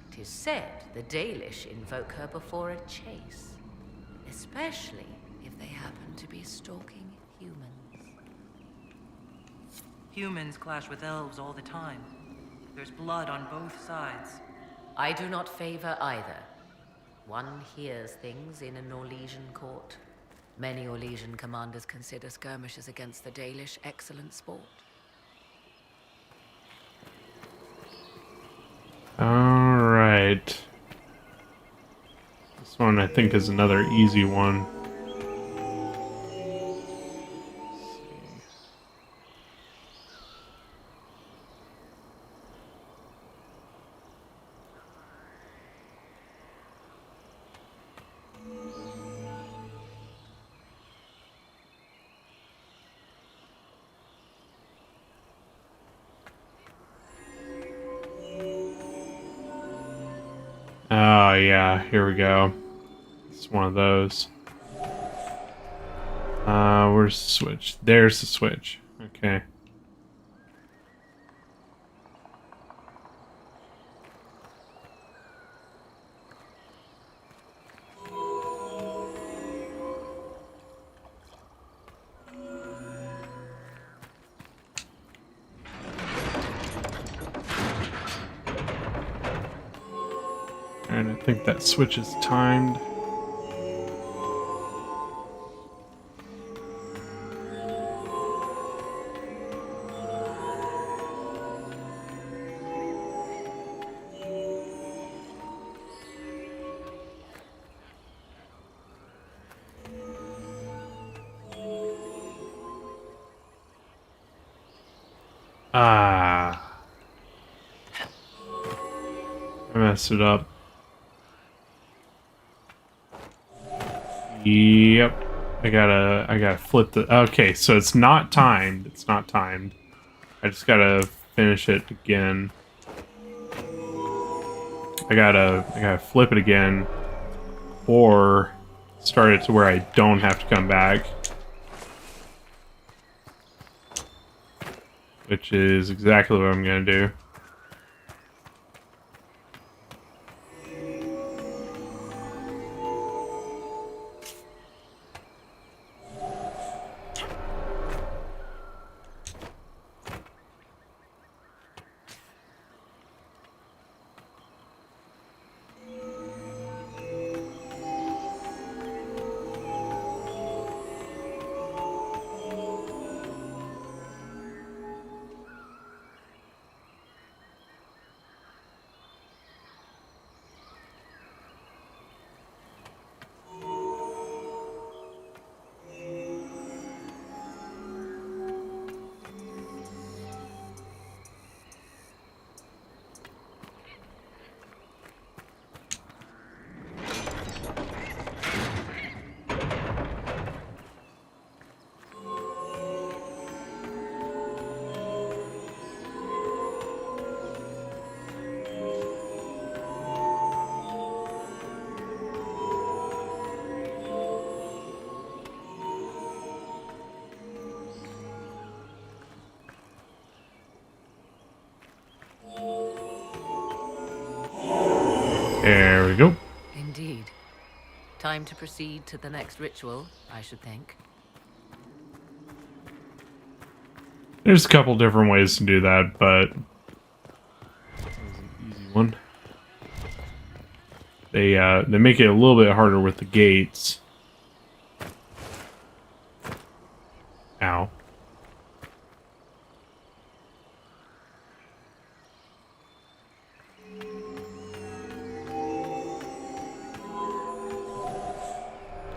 'Tis said the Dalish invoke her before a chase, especially if they happen to be stalking humans. Humans clash with elves all the time. There's blood on both sides. I do not favor either. One hears things in an Orlesian court. Many Orlesian commanders consider skirmishes against the Dalish excellent sport. Alright. This one I think is another easy one. Oh yeah, here we go. It's one of those. Where's the switch? There's the switch. Okay. And I think that switch is timed. Ah. I messed it up. Yep. I gotta flip the... Okay, so it's not timed. It's not timed. I just gotta finish it again. I gotta flip it again. Or start it to where I don't have to come back. Which is exactly what I'm gonna do. There we go. Indeed. Time to proceed to the next ritual, I should think. There's a couple different ways to do that, but that was an easy one. They make it a little bit harder with the gates. Ow.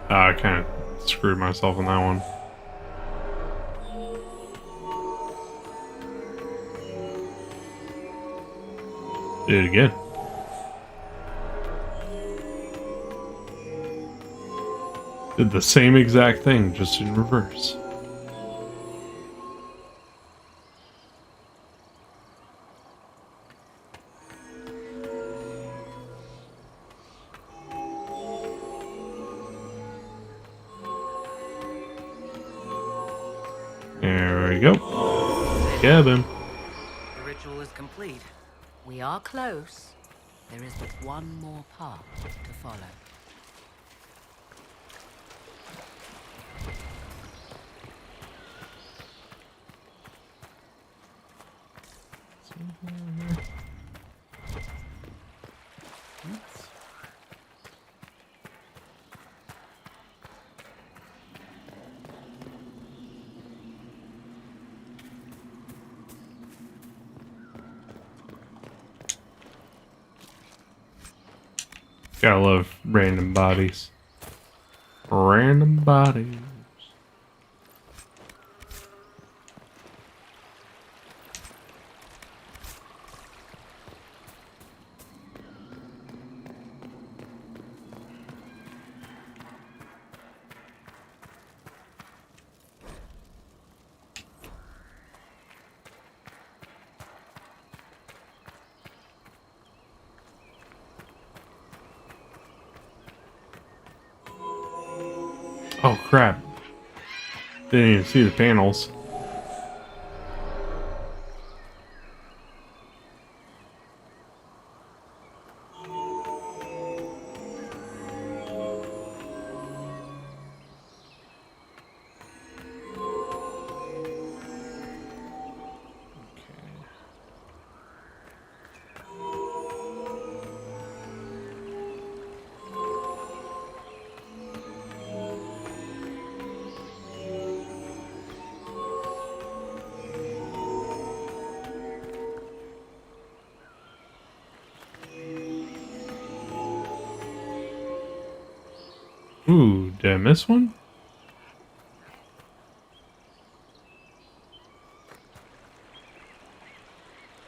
I kind of screwed myself on that one. Did it again. Did the same exact thing, just in reverse. There we go. Cabin. The ritual is complete. We are close. There is but one more path to follow. Gotta love random bodies. Random bodies. Oh crap. Didn't even see the panels. Ooh, did I miss one?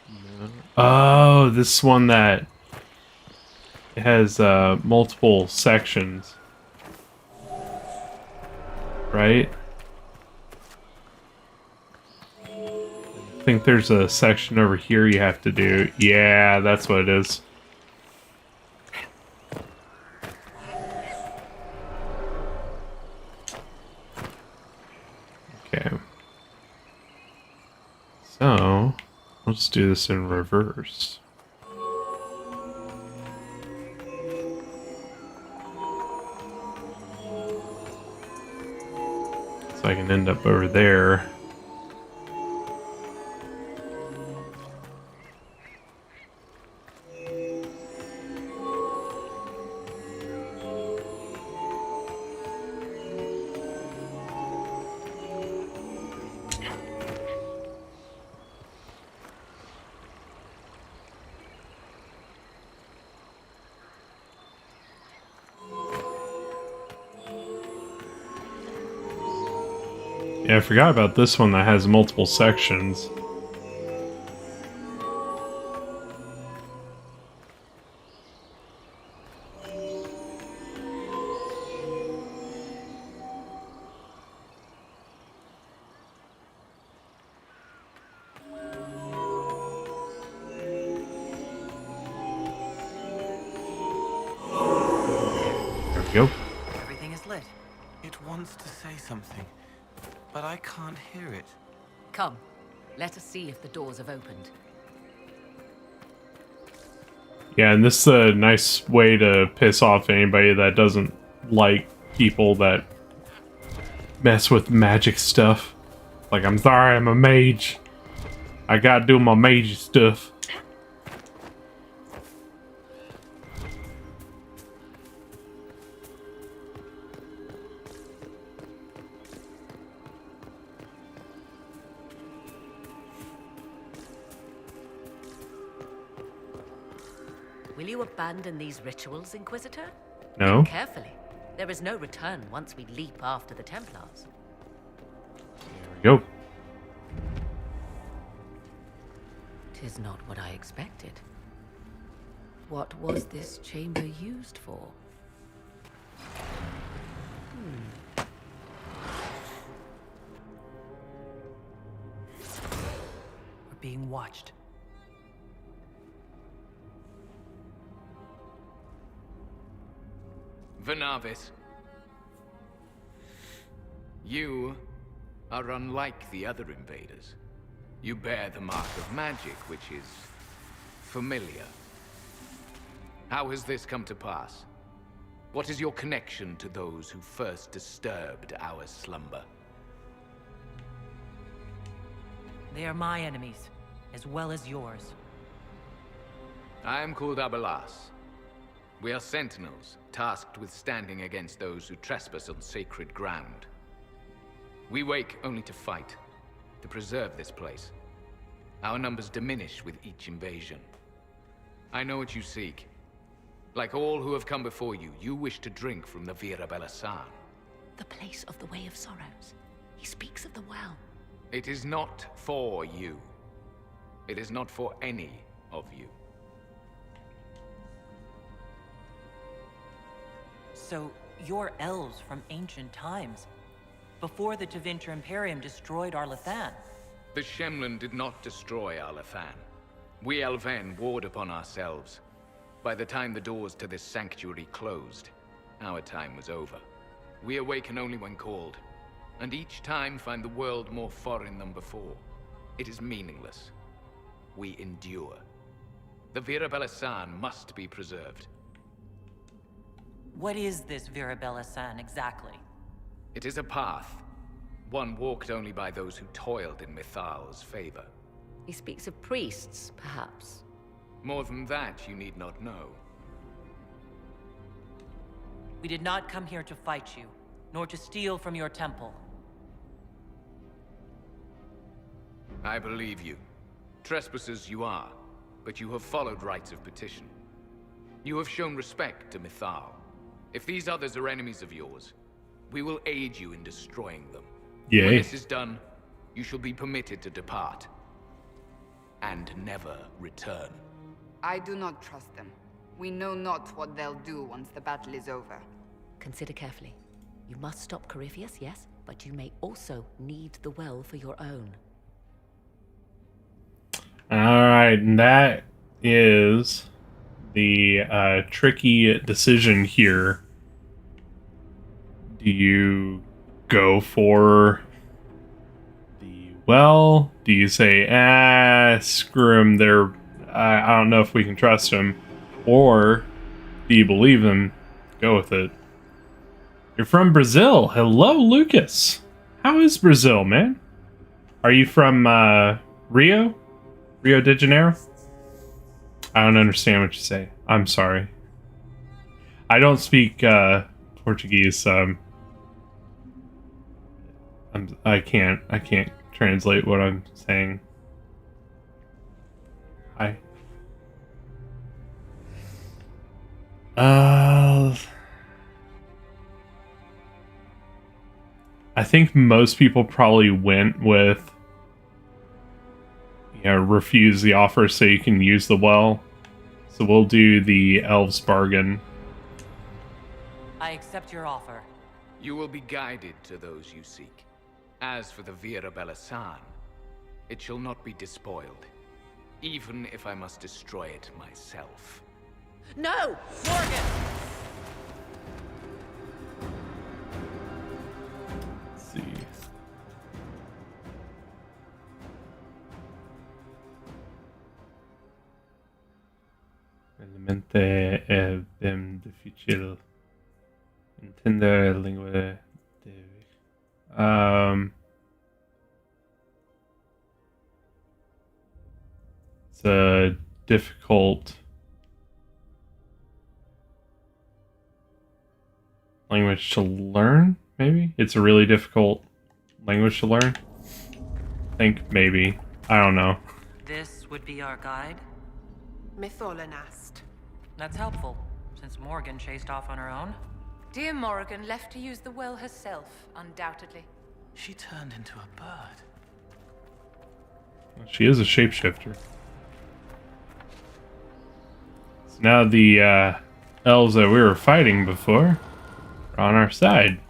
No. Oh, this one that has multiple sections. Right? I think there's a section over here you have to do. Yeah, that's what it is. Okay. So, let's do this in reverse. So I can end up over there. Yeah, I forgot about this one that has multiple sections. There we go. Everything is lit. It wants to say something, but I can't hear it. Come, let us see if the doors have opened. Yeah, and this is a nice way to piss off anybody that doesn't like people that mess with magic stuff. Like, I'm sorry, I'm a mage. I gotta do my mage stuff. Will you abandon these rituals, Inquisitor? No. Think carefully. There is no return once we leap after the Templars. There we go. 'Tis not what I expected. What was this chamber used for? We're being watched. Vernavis, you are unlike the other invaders. You bear the mark of magic, which is familiar. How has this come to pass? What is your connection to those who first disturbed our slumber? They are my enemies, as well as yours. I am called Abelas. We are sentinels, tasked with standing against those who trespass on sacred ground. We wake only to fight, to preserve this place. Our numbers diminish with each invasion. I know what you seek. Like all who have come before you, you wish to drink from the Vira Belasan. The place of the Way of Sorrows. He speaks of the well. It is not for you. It is not for any of you. So, you're elves from ancient times, before the Tevinter Imperium destroyed Arlathan. The Shemlin did not destroy Arlathan. We Elven warred upon ourselves. By the time the doors to this sanctuary closed, our time was over. We awaken only when called, and each time find the world more foreign than before. It is meaningless. We endure. The Vira Belasan must be preserved. What is this Vira Belasan exactly? It is a path, one walked only by those who toiled in Mythal's favor. He speaks of priests, perhaps. More than that, you need not know. We did not come here to fight you, nor to steal from your temple. I believe you. Trespassers you are, but you have followed rites of petition. You have shown respect to Mythal. If these others are enemies of yours, we will aid you in destroying them. Yay. When this is done, you shall be permitted to depart. And never return. I do not trust them. We know not what they'll do once the battle is over. Consider carefully. You must stop Courteous, yes, but you may also need the well for your own. Alright, and that is the tricky decision here. Do you go for the well? Do you say, screw him, I don't know if we can trust him? Or do you believe them? Go with it. You're from Brazil. Hello, Lucas. How is Brazil, man? Are you from Rio? Rio de Janeiro? I don't understand what you say. I'm sorry. I don't speak Portuguese. I can't translate what I'm saying. Hi. I think most people probably went with, refuse the offer so you can use the well. So we'll do the elves bargain. I accept your offer. You will be guided to those you seek. As for the Vira Belasan, it shall not be despoiled, even if I must destroy it myself. No! Morgan! Let's see. Realmente è ben difficile entender lingue it's a difficult language to learn, maybe? It's a really difficult language to learn? I think maybe. I don't know. This would be our guide? Mythalanast. That's helpful, since Morgan chased off on her own. Dear Morgan left to use the well herself, undoubtedly. She turned into a bird. She is a shapeshifter. Now the elves that we were fighting before are on our side.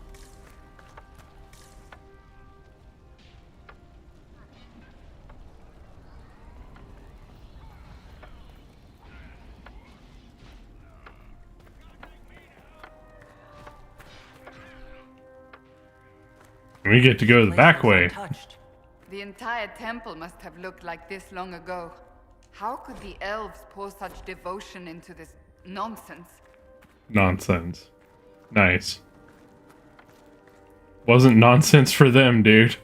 We get to go the back way. The entire temple must have looked like this long ago. How could the elves pour such devotion into this nonsense? Nonsense. Nice. Wasn't nonsense for them, dude.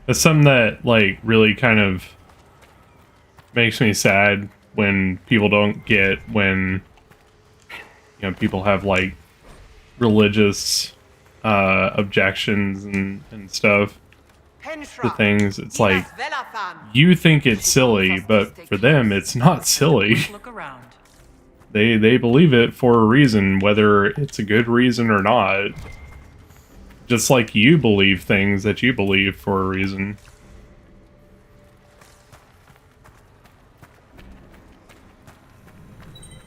That's something that, like, really kind of makes me sad when people don't get when, you know, people have, like, religious objections and stuff to things. It's like, you think it's silly, but for them, it's not silly. They believe it for a reason, whether it's a good reason or not. Just like you believe things that you believe for a reason.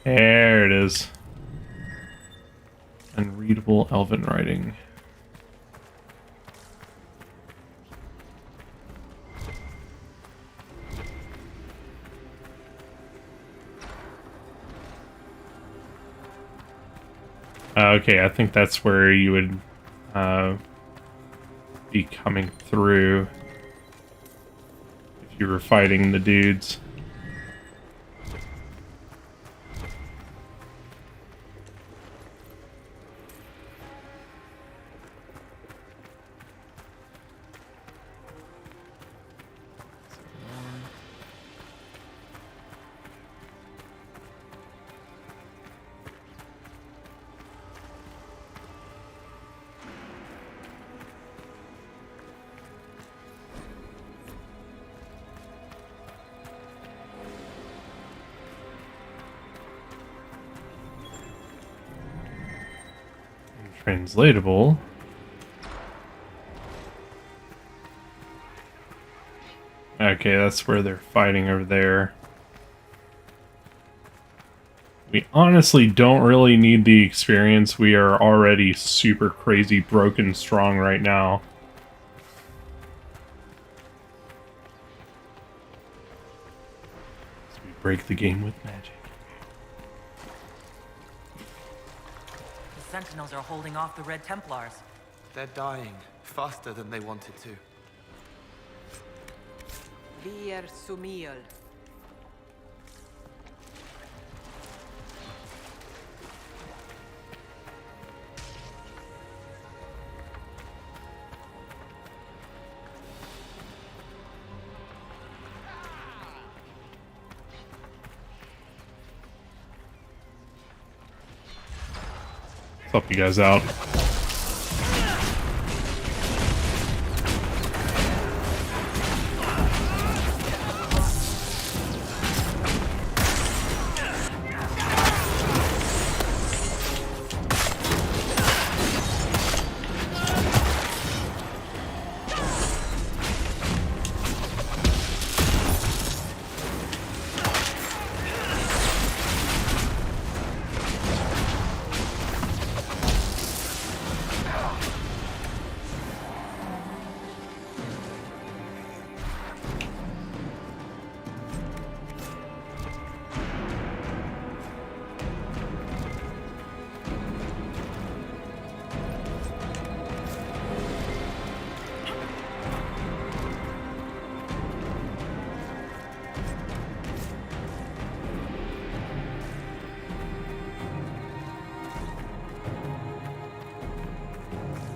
There it is. Unreadable elven writing. Okay, I think that's where you would be coming through if you were fighting the dudes. Translatable. Okay, that's where they're fighting over there. We honestly don't really need the experience. We are already super crazy broken strong right now. So we break the game with magic. Sentinels are holding off the Red Templars. They're dying faster than they wanted to. Vir Sumiel. Help you guys out.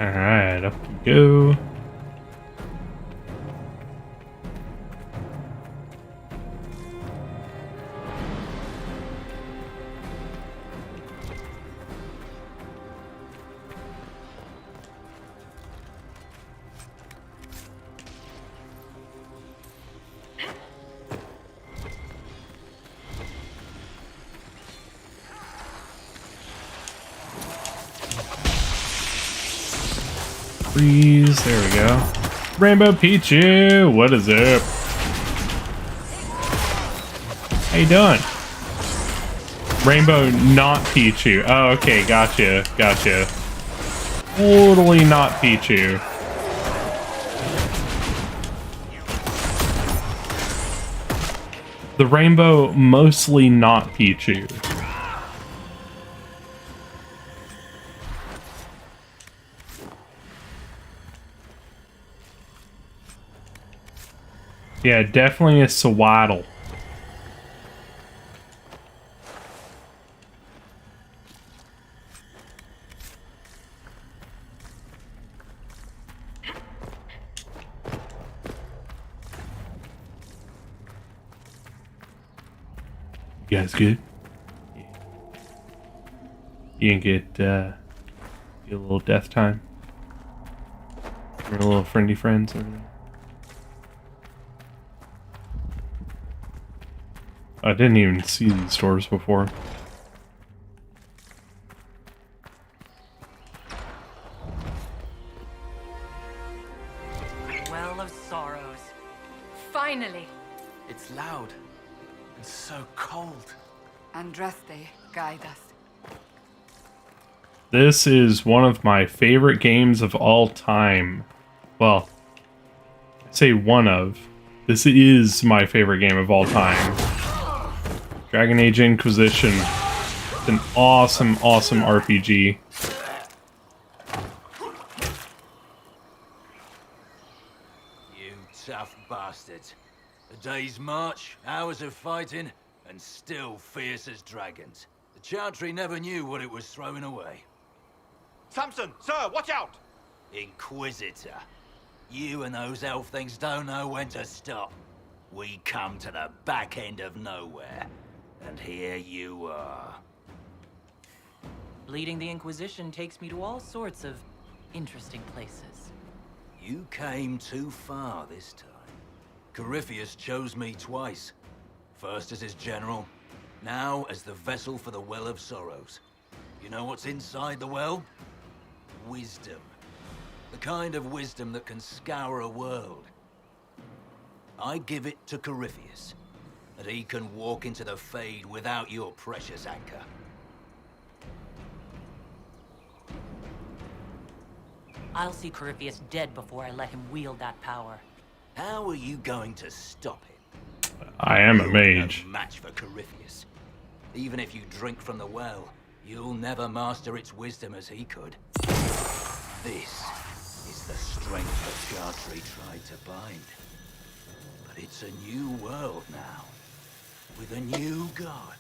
Alright, up we go. Freeze. There we go. Rainbow Pichu, what is up? How you doing? Rainbow not Pichu. Oh, okay, gotcha. Totally not Pichu. The rainbow mostly not Pichu. Yeah, definitely a swaddle. You guys good? You can get a little death time. We're a little friendly friends over there. I didn't even see these doors before. Well of Sorrows. Finally! It's loud and so cold. Andraste, guide us. This is one of my favorite games of all time. Well, I say one of. This is my favorite game of all time. Dragon Age Inquisition. It's an awesome, awesome RPG. You tough bastards. A day's march, hours of fighting, and still fierce as dragons. The Chantry never knew what it was throwing away. Samson, sir, watch out! Inquisitor. You and those elf things don't know when to stop. We come to the back end of nowhere. And here you are. Leading the Inquisition takes me to all sorts of interesting places. You came too far this time. Courteous chose me twice. First as his general, now as the vessel for the Well of Sorrows. You know what's inside the well? Wisdom. The kind of wisdom that can scour a world. I give it to Courteous, that he can walk into the Fade without your precious anchor. I'll see Courteous dead before I let him wield that power. How are you going to stop him? I am a You're mage. no match for Courteous. Even if you drink from the well, you'll never master its wisdom as he could. This is the strength that Chantry tried to bind. But it's a new world now, with a new god.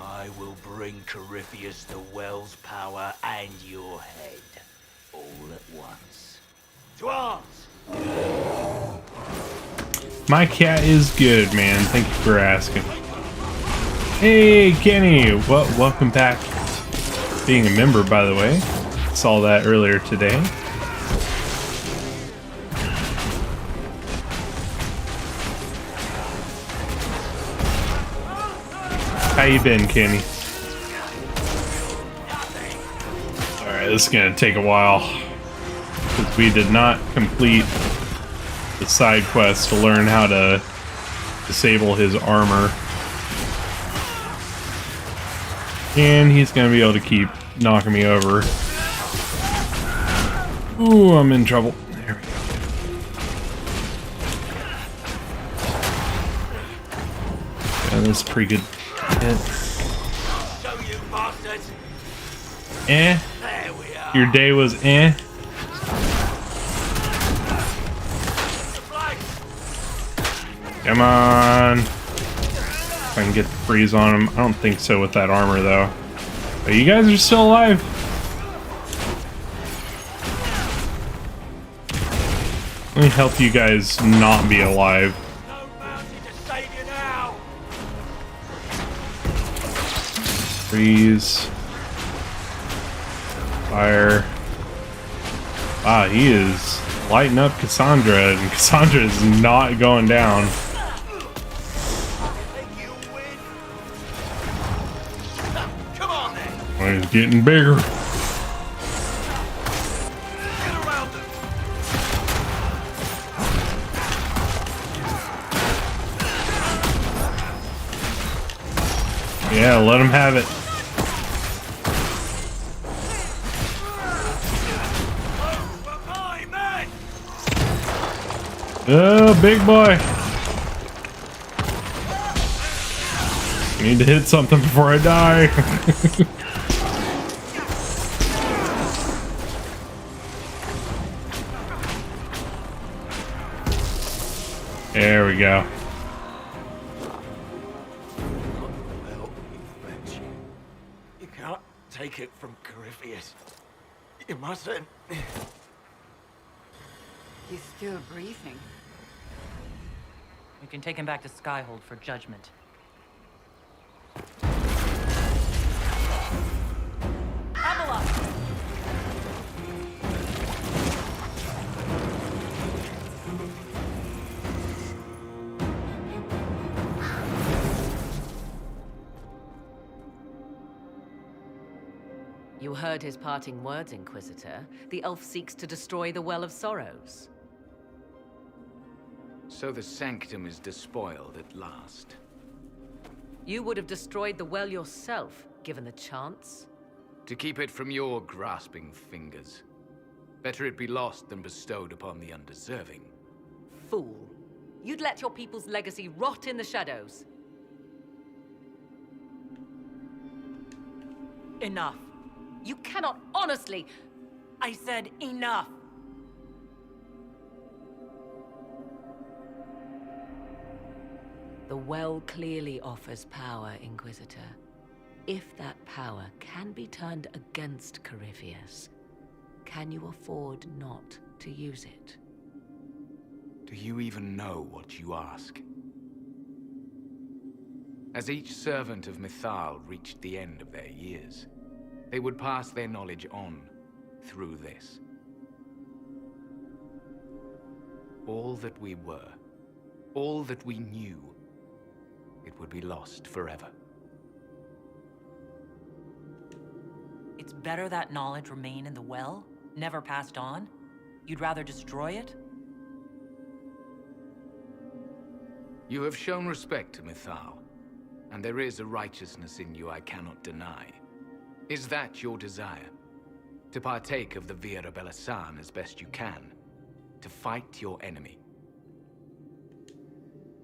I will bring Courteous the well's power and your head, all at once. To arms! My cat is good, man. Thank you for asking. Hey, Kenny! Welcome back. Being a member, by the way. Saw that earlier today. How you been, Kenny? Alright, this is gonna take a while. Because we did not complete the side quest to learn how to disable his armor. And he's gonna be able to keep knocking me over. Ooh, I'm in trouble. There we go. Yeah, that's pretty good hit. Eh? Your day was eh? Come on. If I can get the freeze on him. I don't think so with that armor, though. But you guys are still alive. Let me help you guys not be alive. Freeze. Fire. Wow, he is lighting up Cassandra, and Cassandra is not going down. Oh, he's getting bigger. Get around them. Yeah, let him have it. Oh, big boy. I need to hit something before I die. There we go. You can't take it from Courteous. You mustn't. He's still breathing. We can take him back to Skyhold for judgment. You heard his parting words, Inquisitor. The elf seeks to destroy the Well of Sorrows. So the Sanctum is despoiled at last. You would have destroyed the well yourself, given the chance. To keep it from your grasping fingers. Better it be lost than bestowed upon the undeserving. Fool. You'd let your people's legacy rot in the shadows. Enough. You cannot honestly... I said enough. The well clearly offers power, Inquisitor. If that power can be turned against Courteous, can you afford not to use it? Do you even know what you ask? As each servant of Mythal reached the end of their years, they would pass their knowledge on through this. All that we were, all that we knew, it would be lost forever. It's better that knowledge remain in the well, never passed on? You'd rather destroy it? You have shown respect to Mythal, and there is a righteousness in you I cannot deny. Is that your desire? To partake of the Vira Belasan as best you can? To fight your enemy?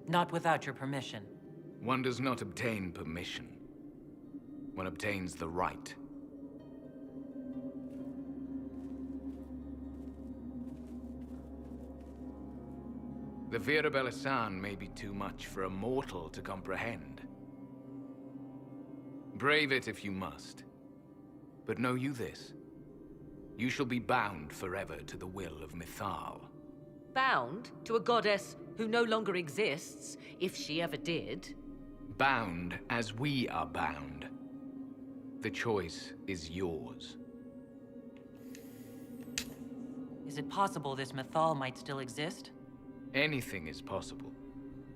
Not without your permission. One does not obtain permission. One obtains the right. The Vira Belasan may be too much for a mortal to comprehend. Brave it if you must. But know you this. You shall be bound forever to the will of Mythal. Bound to a goddess who no longer exists, if she ever did. Bound as we are bound. The choice is yours. Is it possible this Mythal might still exist? Anything is possible.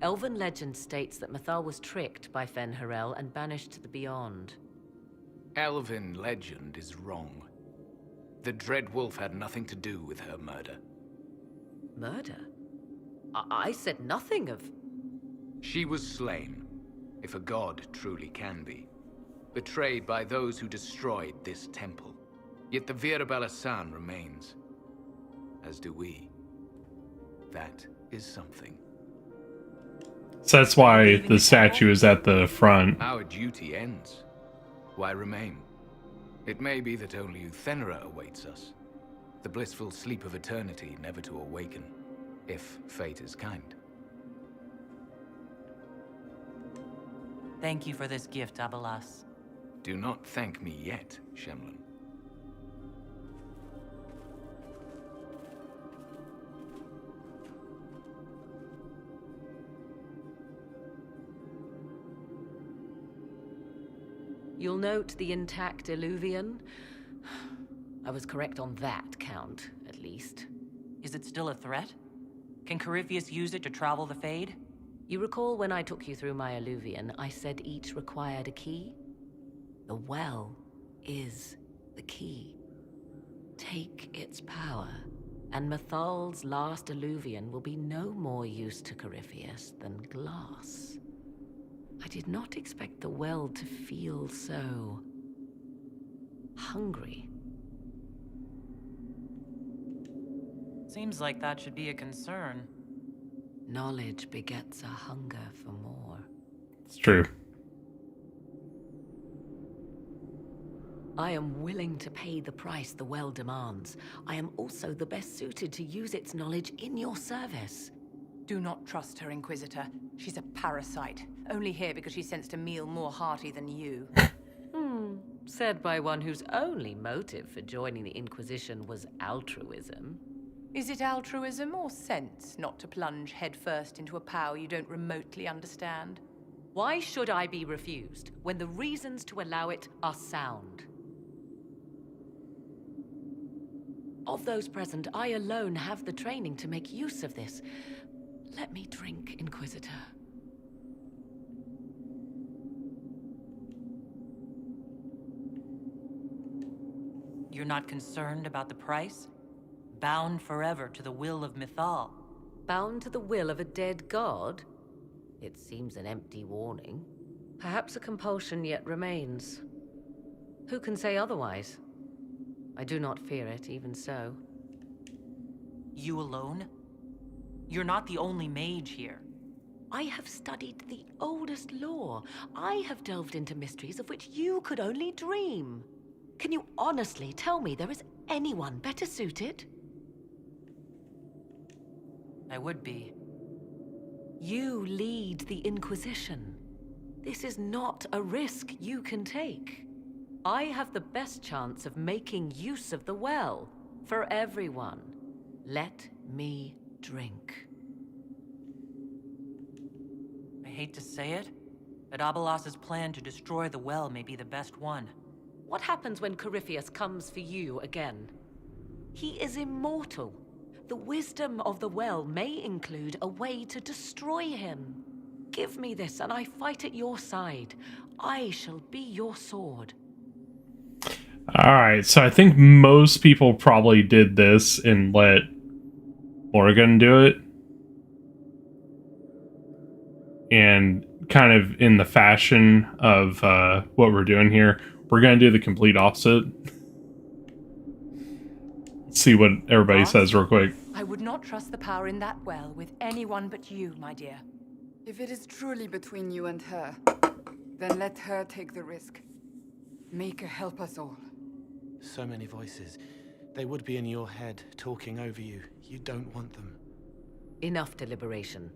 Elven legend states that Mythal was tricked by Fen-Harel and banished to the Beyond. Elven legend is wrong. The Dread Wolf had nothing to do with her murder. Murder? I said nothing of... She was slain, if a god truly can be. Betrayed by those who destroyed this temple. Yet the Vira Belasan remains. As do we. That is something. So that's why the statue is at the front. Our duty ends. Why remain? It may be that only Uthenera awaits us. The blissful sleep of eternity never to awaken, if fate is kind. Thank you for this gift, Abelas. Do not thank me yet, Shemlin. You'll note the intact Illuvian. I was correct on that count, at least. Is it still a threat? Can Courteous use it to travel the Fade? You recall when I took you through my Illuvian, I said each required a key? The well is the key. Take its power, and Mythal's last Illuvian will be no more use to Courteous than glass. I did not expect the well to feel so hungry. Seems like that should be a concern. Knowledge begets a hunger for more. It's true. I am willing to pay the price the well demands. I am also the best suited to use its knowledge in your service. Do not trust her, Inquisitor. She's a parasite. Only here because she sensed a meal more hearty than you. Said by one whose only motive for joining the Inquisition was altruism. Is it altruism or sense not to plunge headfirst into a power you don't remotely understand? Why should I be refused when the reasons to allow it are sound? Of those present, I alone have the training to make use of this. Let me drink, Inquisitor. You're not concerned about the price? Bound forever to the will of Mythal. Bound to the will of a dead god? It seems an empty warning. Perhaps a compulsion yet remains. Who can say otherwise? I do not fear it, even so. You alone? You're not the only mage here. I have studied the oldest lore. I have delved into mysteries of which you could only dream. Can you honestly tell me there is anyone better suited? I would be. You lead the Inquisition. This is not a risk you can take. I have the best chance of making use of the well for everyone. Let me drink. I hate to say it, but Abelas's plan to destroy the well may be the best one. What happens when Courteous comes for you again? He is immortal. The wisdom of the well may include a way to destroy him. Give me this and I fight at your side. I shall be your sword. Alright, so I think most people probably did this and let Morgan do it. And kind of in the fashion of what we're doing here, we're going to do the complete opposite. See what everybody says real quick. I would not trust the power in that well with anyone but you, my dear. If it is truly between you and her, then let her take the risk. Make her help us all. So many voices. They would be in your head, talking over you. You don't want them. Enough deliberation.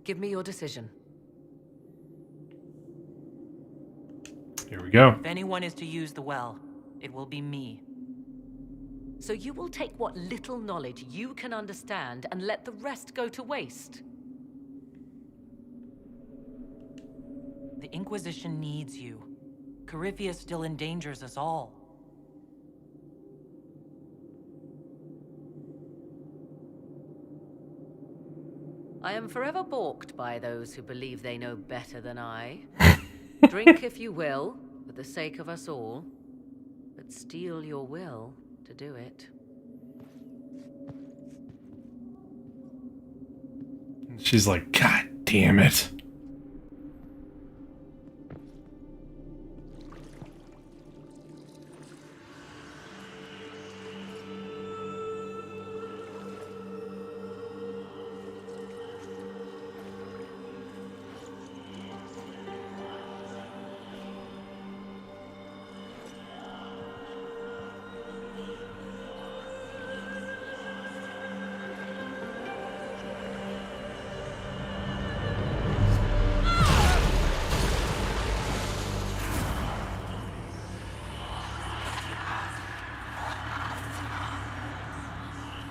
Give me your decision. Here we go. If anyone is to use the well, it will be me. So you will take what little knowledge you can understand and let the rest go to waste? The Inquisition needs you. Courteous still endangers us all. I am forever balked by those who believe they know better than I. Drink if you will, for the sake of us all, but steel your will to do it. She's like, God damn it.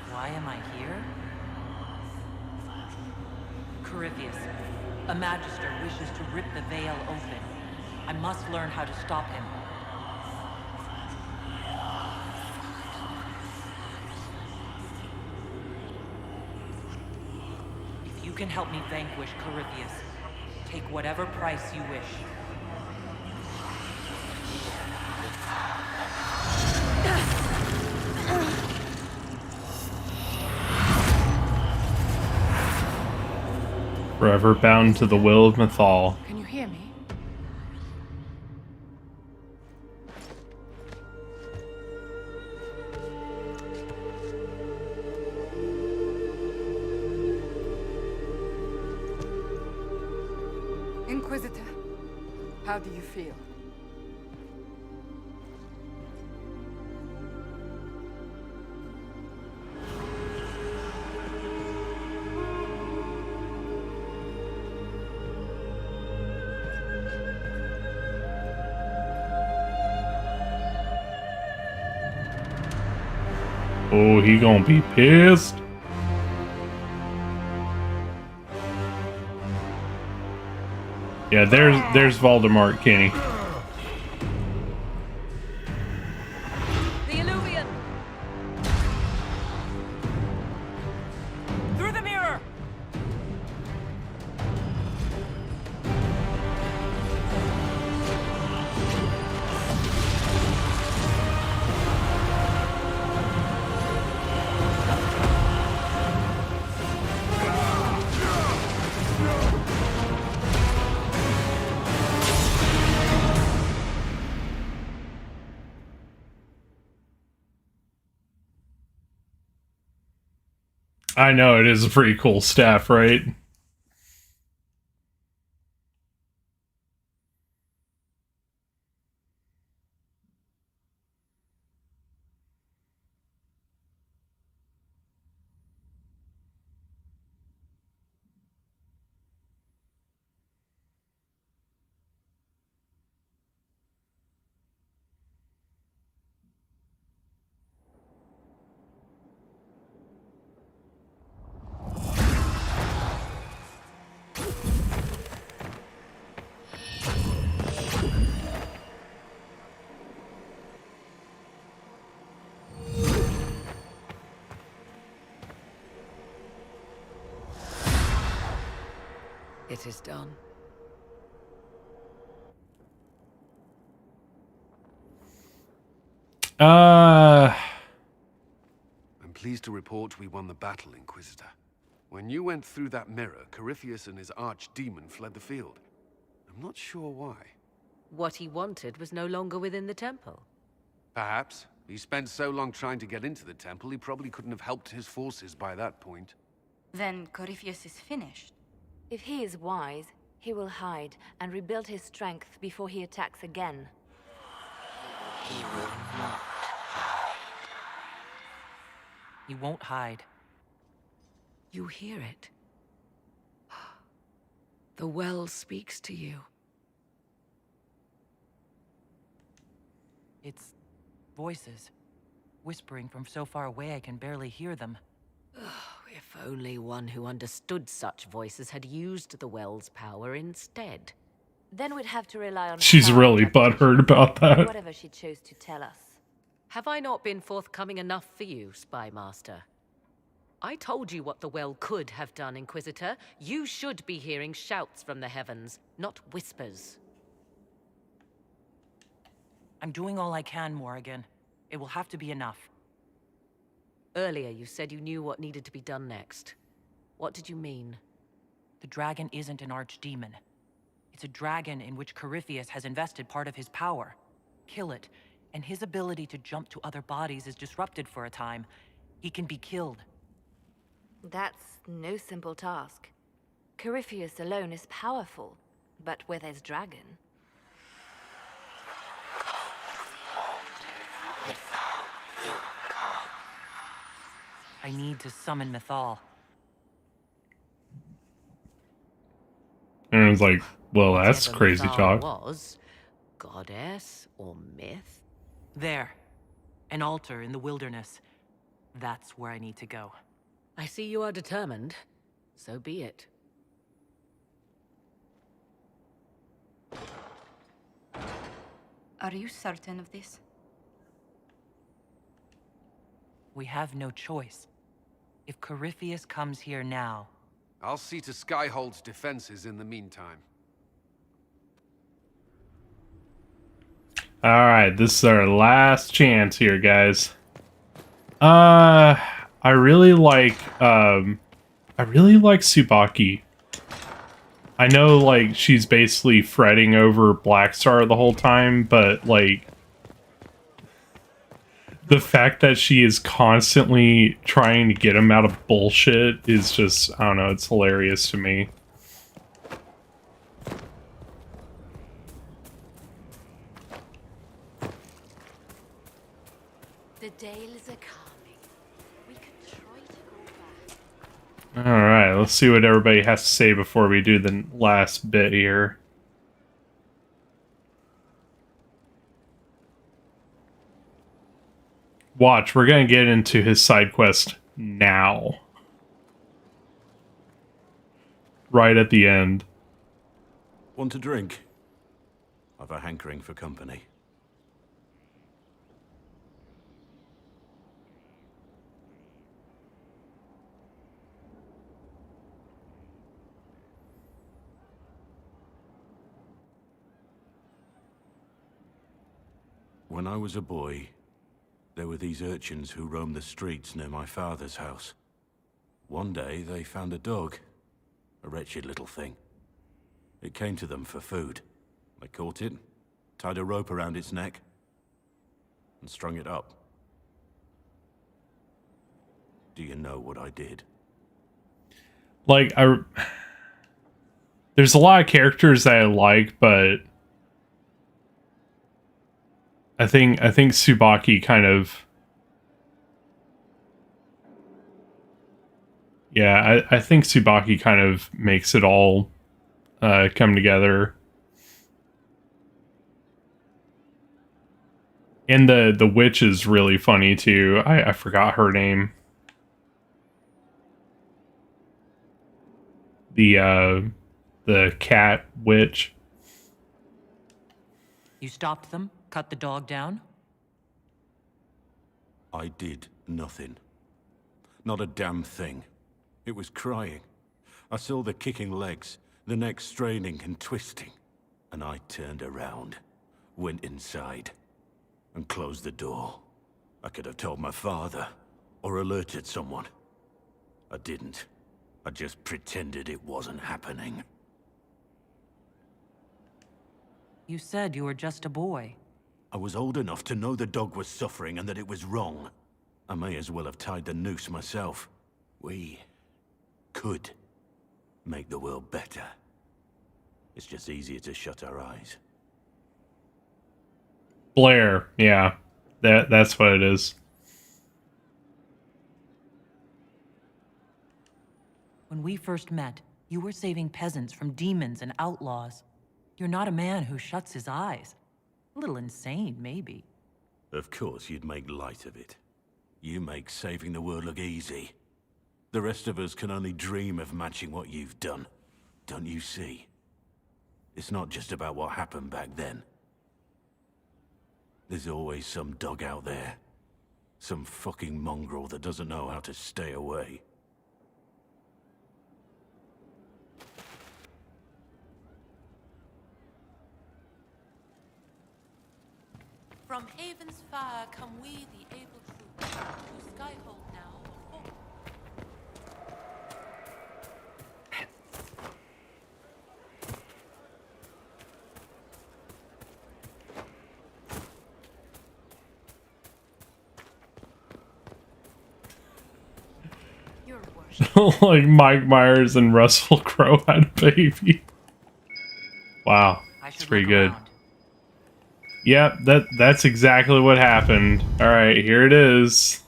Why am I here? Courteous, a magister wishes to rip the veil open. I must learn how to stop him. If you can help me vanquish Courteous, take whatever price you wish. Forever bound to the will of Mythal. Can you hear me? Inquisitor, how do you feel? Oh, he gonna be pissed. Yeah, there's Voldemort, Kenny. The Illuvian! Through the mirror! I know, it is a pretty cool staff, right? It is done. I'm pleased to report we won the battle, Inquisitor. When you went through that mirror, Courteous and his archdemon fled the field. I'm not sure why. What he wanted was no longer within the temple. Perhaps. He spent so long trying to get into the temple, he probably couldn't have helped his forces by that point. Then Courteous is finished. If he is wise, he will hide and rebuild his strength before he attacks again. He will not. He won't hide. You hear it. The well speaks to you. It's voices. Whispering from so far away I can barely hear them. If only one who understood such voices had used the well's power instead. Then we'd have to rely on She's really butthurt about that. whatever she chose to tell us. Have I not been forthcoming enough for you, Spy Master? I told you what the well could have done, Inquisitor. You should be hearing shouts from the heavens, not whispers. I'm doing all I can, Morrigan. It will have to be enough. Earlier you said you knew what needed to be done next. What did you mean? The dragon isn't an archdemon. It's a dragon in which Courteous has invested part of his power. Kill it, and his ability to jump to other bodies is disrupted for a time. He can be killed. That's no simple task. Courteous alone is powerful, but with his dragon... I need to summon Mythal. And it's like, well, that's Whatever crazy Mythal talk. Was, goddess or myth? There. An altar in the wilderness. That's where I need to go. I see you are determined. So be it. Are you certain of this? We have no choice. If Courteous comes here now... I'll see to Skyhold's defenses in the meantime. Alright, this is our last chance here, guys. I really like Tsubaki. I know, like, she's basically fretting over Blackstar the whole time, but, like, the fact that she is constantly trying to get him out of bullshit is just, I don't know, it's hilarious to me. sails are calming. We could try to go back. Alright, let's see what everybody has to say before we do the last bit here. Watch, we're gonna get into his side quest now. Right at the end. Want a drink? I've a hankering for company. When I was a boy, there were these urchins who roamed the streets near my father's house. One day, they found a dog. A wretched little thing. It came to them for food. They caught it, tied a rope around its neck, and strung it up. Do you know what I did? Like, there's a lot of characters that I like, but I think Tsubaki kind of... Yeah, I think Tsubaki kind of makes it all come together. And the witch is really funny too. I forgot her name. The cat witch. You stopped them? Cut the dog down? I did nothing. Not a damn thing. It was crying. I saw the kicking legs, the neck straining and twisting. And I turned around, went inside, and closed the door. I could have told my father, or alerted someone. I didn't. I just pretended it wasn't happening. You said you were just a boy. I was old enough to know the dog was suffering and that it was wrong. I may as well have tied the noose myself. We could make the world better. It's just easier to shut our eyes. Blair, yeah. That's what it is. When we first met, you were saving peasants from demons and outlaws. You're not a man who shuts his eyes. A little insane, maybe. Of course you'd make light of it. You make saving the world look easy. The rest of us can only dream of matching what you've done. Don't you see? It's not just about what happened back then. There's always some dog out there. Some fucking mongrel that doesn't know how to stay away. From Haven's fire come we, the able troops, to Skyhold now. Like Mike Myers and Russell Crowe had a baby. Wow, that's pretty good. Yep, that's exactly what happened. Alright, here it is.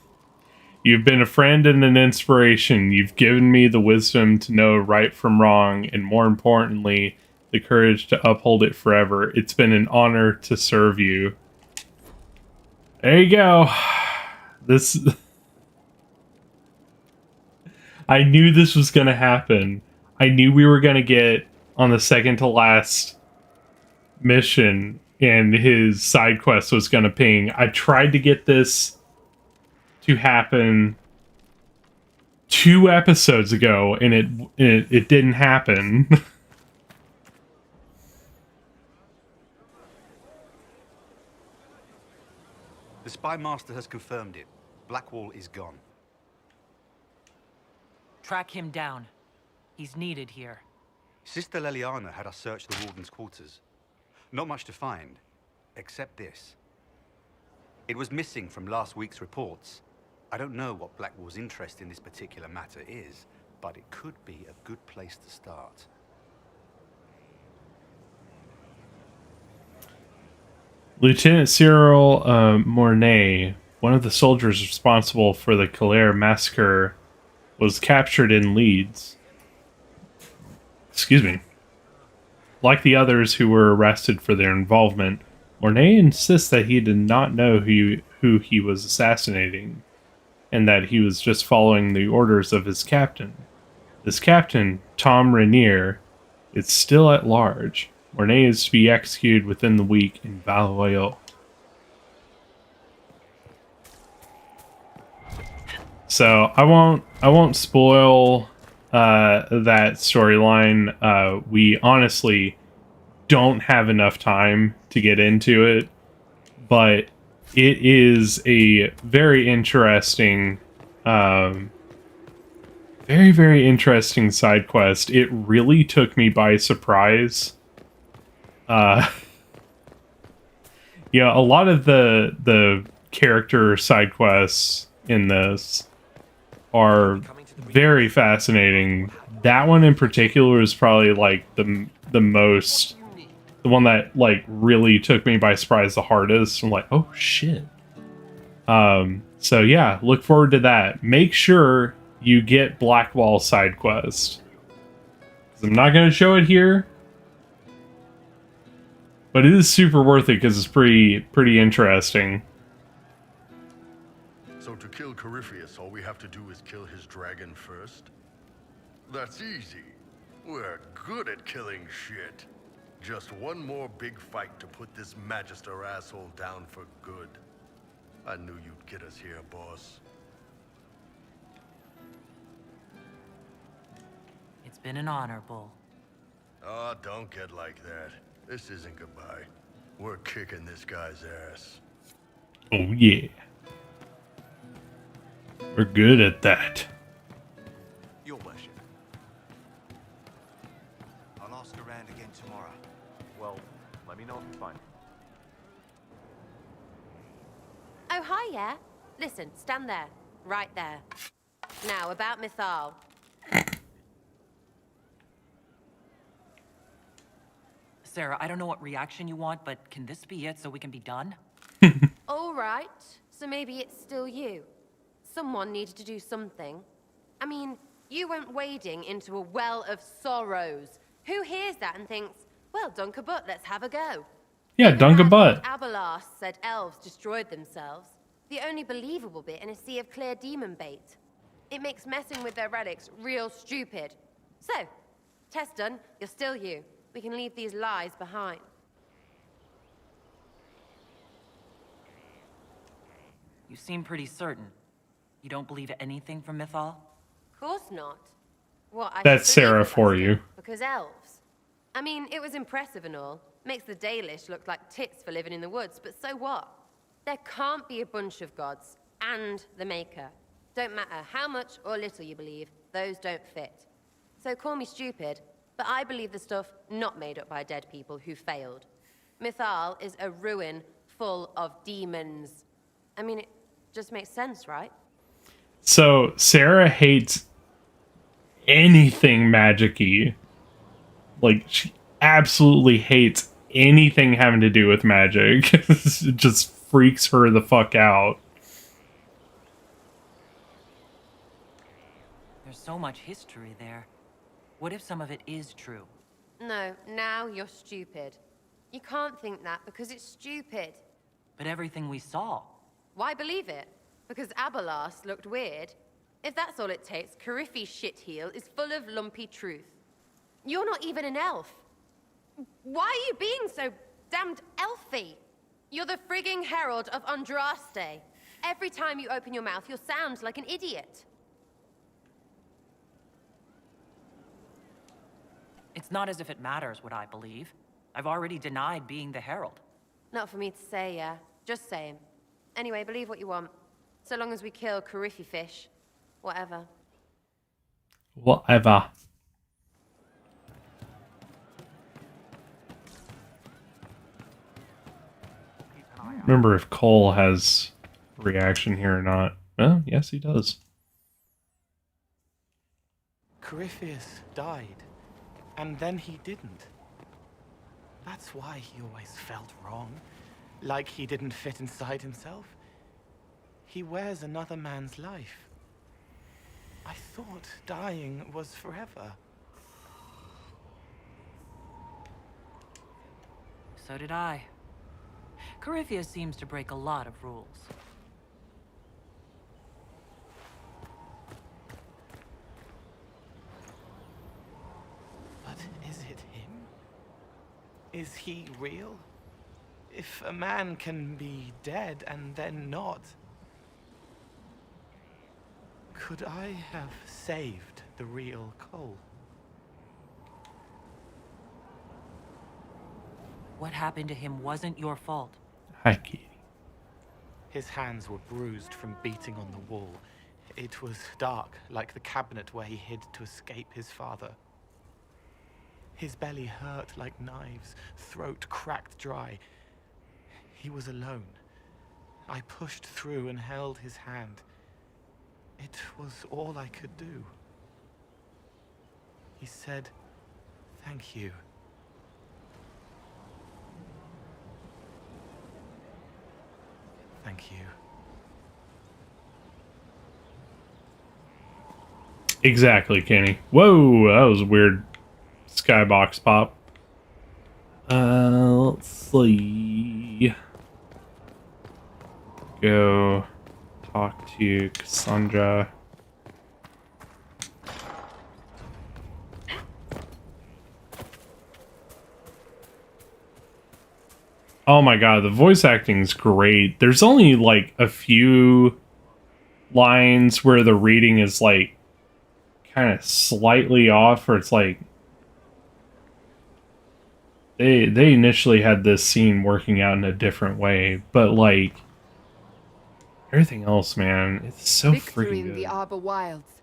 You've been a friend and an inspiration. You've given me the wisdom to know right from wrong, and more importantly, the courage to uphold it forever. It's been an honor to serve you. There you go. This... I knew this was going to happen. I knew we were going to get on the second to last mission and his side quest was going to ping. I tried to get this to happen 2 episodes ago and it didn't happen. The Spy Master has confirmed it. Blackwall is gone. Track him down. He's needed here. Sister Leliana had us search the Warden's quarters. Not much to find, except this. It was missing from last week's reports. I don't know what Blackwall's interest in this particular matter is, but it could be a good place to start. Lieutenant Cyril Mornay one of the soldiers responsible for the Calais massacre was captured in Leeds. Excuse me. Like the others who were arrested for their involvement, Mornay insists that he did not know who he was assassinating, and that he was just following the orders of his captain. This captain, Tom Rainier, is still at large. Mornay is to be executed within the week in Val-Royal. So I won't spoil that storyline. We honestly don't have enough time to get into it, but it is a very interesting, very, very interesting side quest. It really took me by surprise. Yeah, a lot of the character side quests in this are very fascinating. That one in particular is probably like the one that like really took me by surprise the hardest. I'm like, oh shit. So yeah, look forward to that. Make sure you get Blackwall side quest. I'm not going to show it here, but it is super worth it because it's pretty interesting. So to kill Courteous, all we have to do is kill his dragon first? That's easy. We're good at killing shit. Just one more big fight to put this Magister asshole down for good. I knew you'd get us here, boss. It's been an honor, Bull. Oh, don't get like that. This isn't goodbye. We're kicking this guy's ass. Oh yeah. We're good at that. Your worship. I'll ask around again tomorrow. Well, let me know if you find it. Oh, hi, yeah. Listen, stand there. Right there. Now, about Mythal. Sarah, I don't know what reaction you want, but can this be it so we can be done? All right. So maybe it's still you. Someone needed to do something. I mean, you went wading into a well of sorrows. Who hears that and thinks, well, dunk a butt, let's have a go? Yeah, dunk a butt. Abelas said elves destroyed themselves. The only believable bit in a sea of clear demon bait. It makes messing with their relics real stupid. So, test done, you're still you. We can leave these lies behind. You seem pretty certain. You don't believe anything from Mythal? Of course not. What, I That's should believe Sarah it, for you. Because elves. I mean, it was impressive and all. Makes the Dalish look like tits for living in the woods, but so what? There can't be a bunch of gods and the Maker. Don't matter how much or little you believe, those don't fit. So call me stupid, but I believe the stuff not made up by dead people who failed. Mythal is a ruin full of demons. I mean, it just makes sense, right? So Sarah hates anything magic-y. Like, she absolutely hates anything having to do with magic. It just freaks her the fuck out. There's so much history there. What if some of it is true? No, now you're stupid. You can't think that because it's stupid. But everything we saw. Why believe it? Because Abelas looked weird? If that's all it takes, Courteous' shitheel is full of lumpy truth. You're not even an elf. Why are you being so damned elfy? You're the frigging herald of Andraste. Every time you open your mouth, you'll sound like an idiot. It's not as if it matters what I believe. I've already denied being the herald. Not for me to say, yeah. Just saying. Anyway, believe what you want. So long as we kill Courteous fish. Whatever. Whatever. Remember if Cole has reaction here or not. Well, yes, he does. Courteous died, and then he didn't. That's why he always felt wrong, like he didn't fit inside himself. He wears another man's life. I thought dying was forever. So did I. Corypheus seems to break a lot of rules. But is it him? Is he real? If a man can be dead and then not, could I have saved the real Cole? What happened to him wasn't your fault. Hi, Katie. His hands were bruised from beating on the wall. It was dark, like the cabinet where he hid to escape his father. His belly hurt like knives, throat cracked dry. He was alone. I pushed through and held his hand. It was all I could do. He said, "Thank you." Thank you. Exactly, Kenny. Whoa, that was a weird skybox pop. Let's see. Go talk to Cassandra. Oh my god, the voice acting's great. There's only like a few lines where the reading is like kind of slightly off, or it's like they initially had this scene working out in a different way, but like everything else, man, it's so Victory freaking in good. the Arbor Wilds.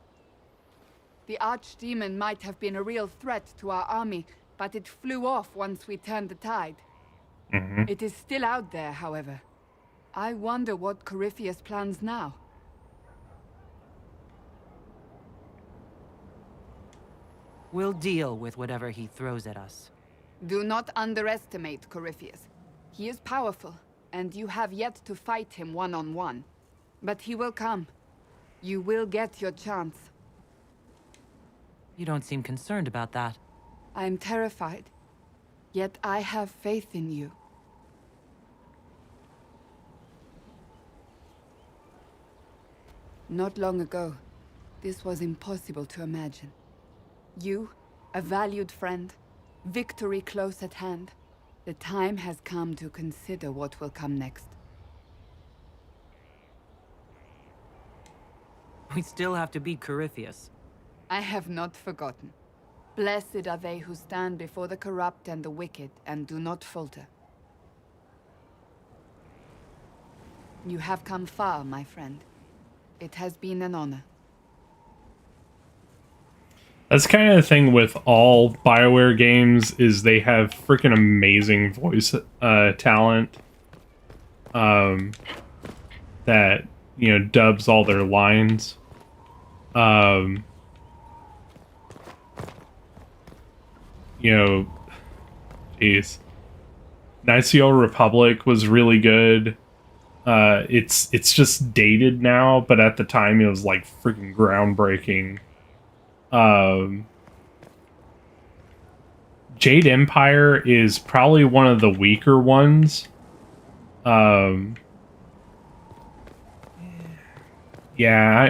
The Archdemon might have been a real threat to our army, but it flew off once we turned the tide. It is still out there, however. I wonder what Corypheus plans now. We'll deal with whatever he throws at us. Do not underestimate Corypheus. He is powerful, and you have yet to fight him one-on-one. But he will come. You will get your chance. You don't seem concerned about that. I am terrified. Yet I have faith in you. Not long ago, this was impossible to imagine. You, a valued friend, victory close at hand. The time has come to consider what will come next. We still have to beat Corypheus. I have not forgotten. Blessed are they who stand before the corrupt and the wicked and do not falter. You have come far, my friend. It has been an honor. That's kind of the thing with all BioWare games, is they have freaking amazing voice talent that, you know, dubs all their lines. You know, geez. Knights of the Old Republic was really good. It's just dated now, but at the time it was like freaking groundbreaking. Jade Empire is probably one of the weaker ones. Yeah,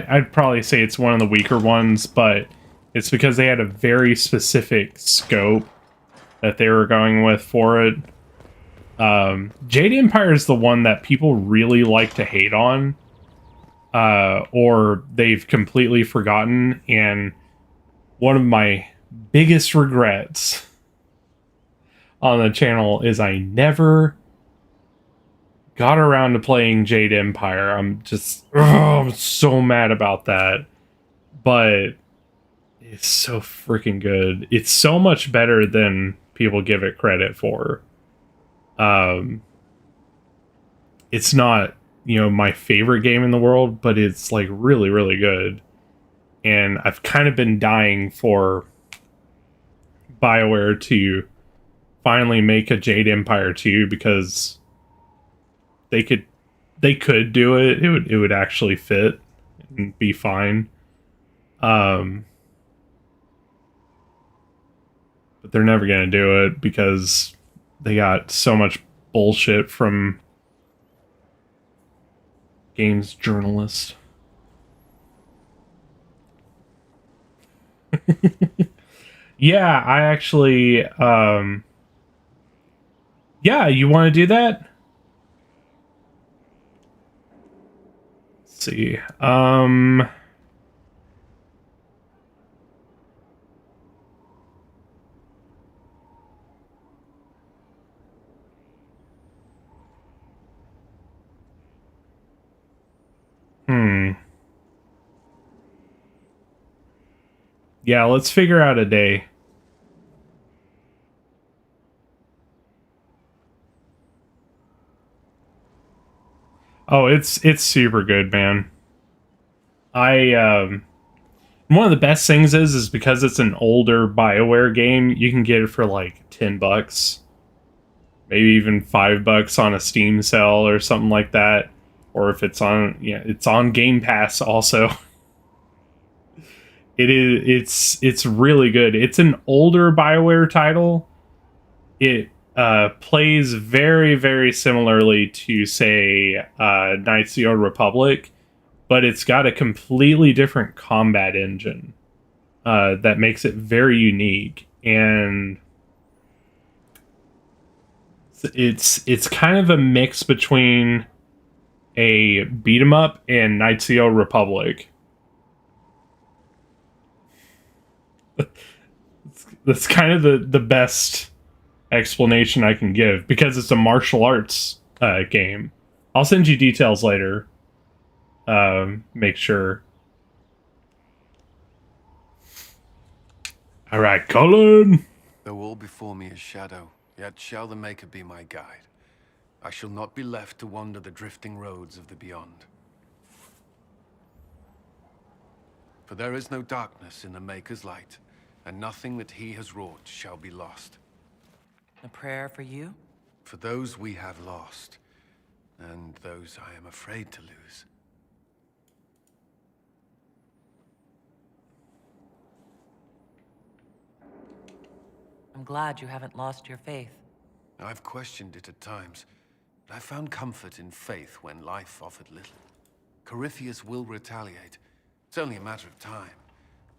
I'd probably say it's one of the weaker ones, but it's because they had a very specific scope that they were going with for it. Jade Empire is the one that people really like to hate on, or they've completely forgotten, and one of my biggest regrets on the channel is I never got around to playing Jade Empire. I'm so mad about that. But it's so freaking good. It's so much better than people give it credit for. It's not, you know, my favorite game in the world, but it's like really, really good. And I've kind of been dying for BioWare to finally make a Jade Empire 2, because they could they could do it. It would actually fit and be fine. But they're never gonna do it because they got so much bullshit from games journalists. Yeah, I actually yeah, you want to do that? Let's see. Yeah, let's figure out a day. Oh, it's super good, man. One of the best things is because it's an older BioWare game, you can get it for like $10, maybe even $5 on a Steam sale or something like that. Or if it's on, it's on Game Pass also. It's really good. It's an older BioWare title. It plays very, very similarly to, say, Knights of the Old Republic, but it's got a completely different combat engine that makes it very unique, and it's kind of a mix between a beat 'em up and Knights of the Old Republic. That's kind of the best explanation I can give, because it's a martial arts game. I'll send you details later. Make sure. All right, Cullen. Though all before me is shadow, yet shall the Maker be my guide. I shall not be left to wander the drifting roads of the beyond. For there is no darkness in the Maker's light, and nothing that he has wrought shall be lost. A prayer for you? For those we have lost, and those I am afraid to lose. I'm glad you haven't lost your faith. I've questioned it at times, but I found comfort in faith when life offered little. Courteous will retaliate. It's only a matter of time.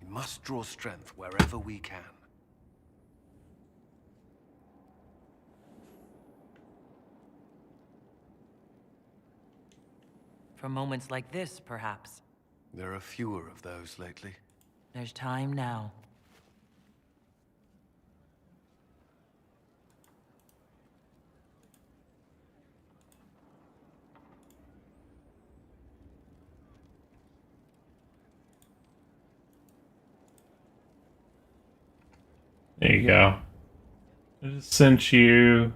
We must draw strength wherever we can. For moments like this, perhaps. There are fewer of those lately. There's time now. There you go. I just sent you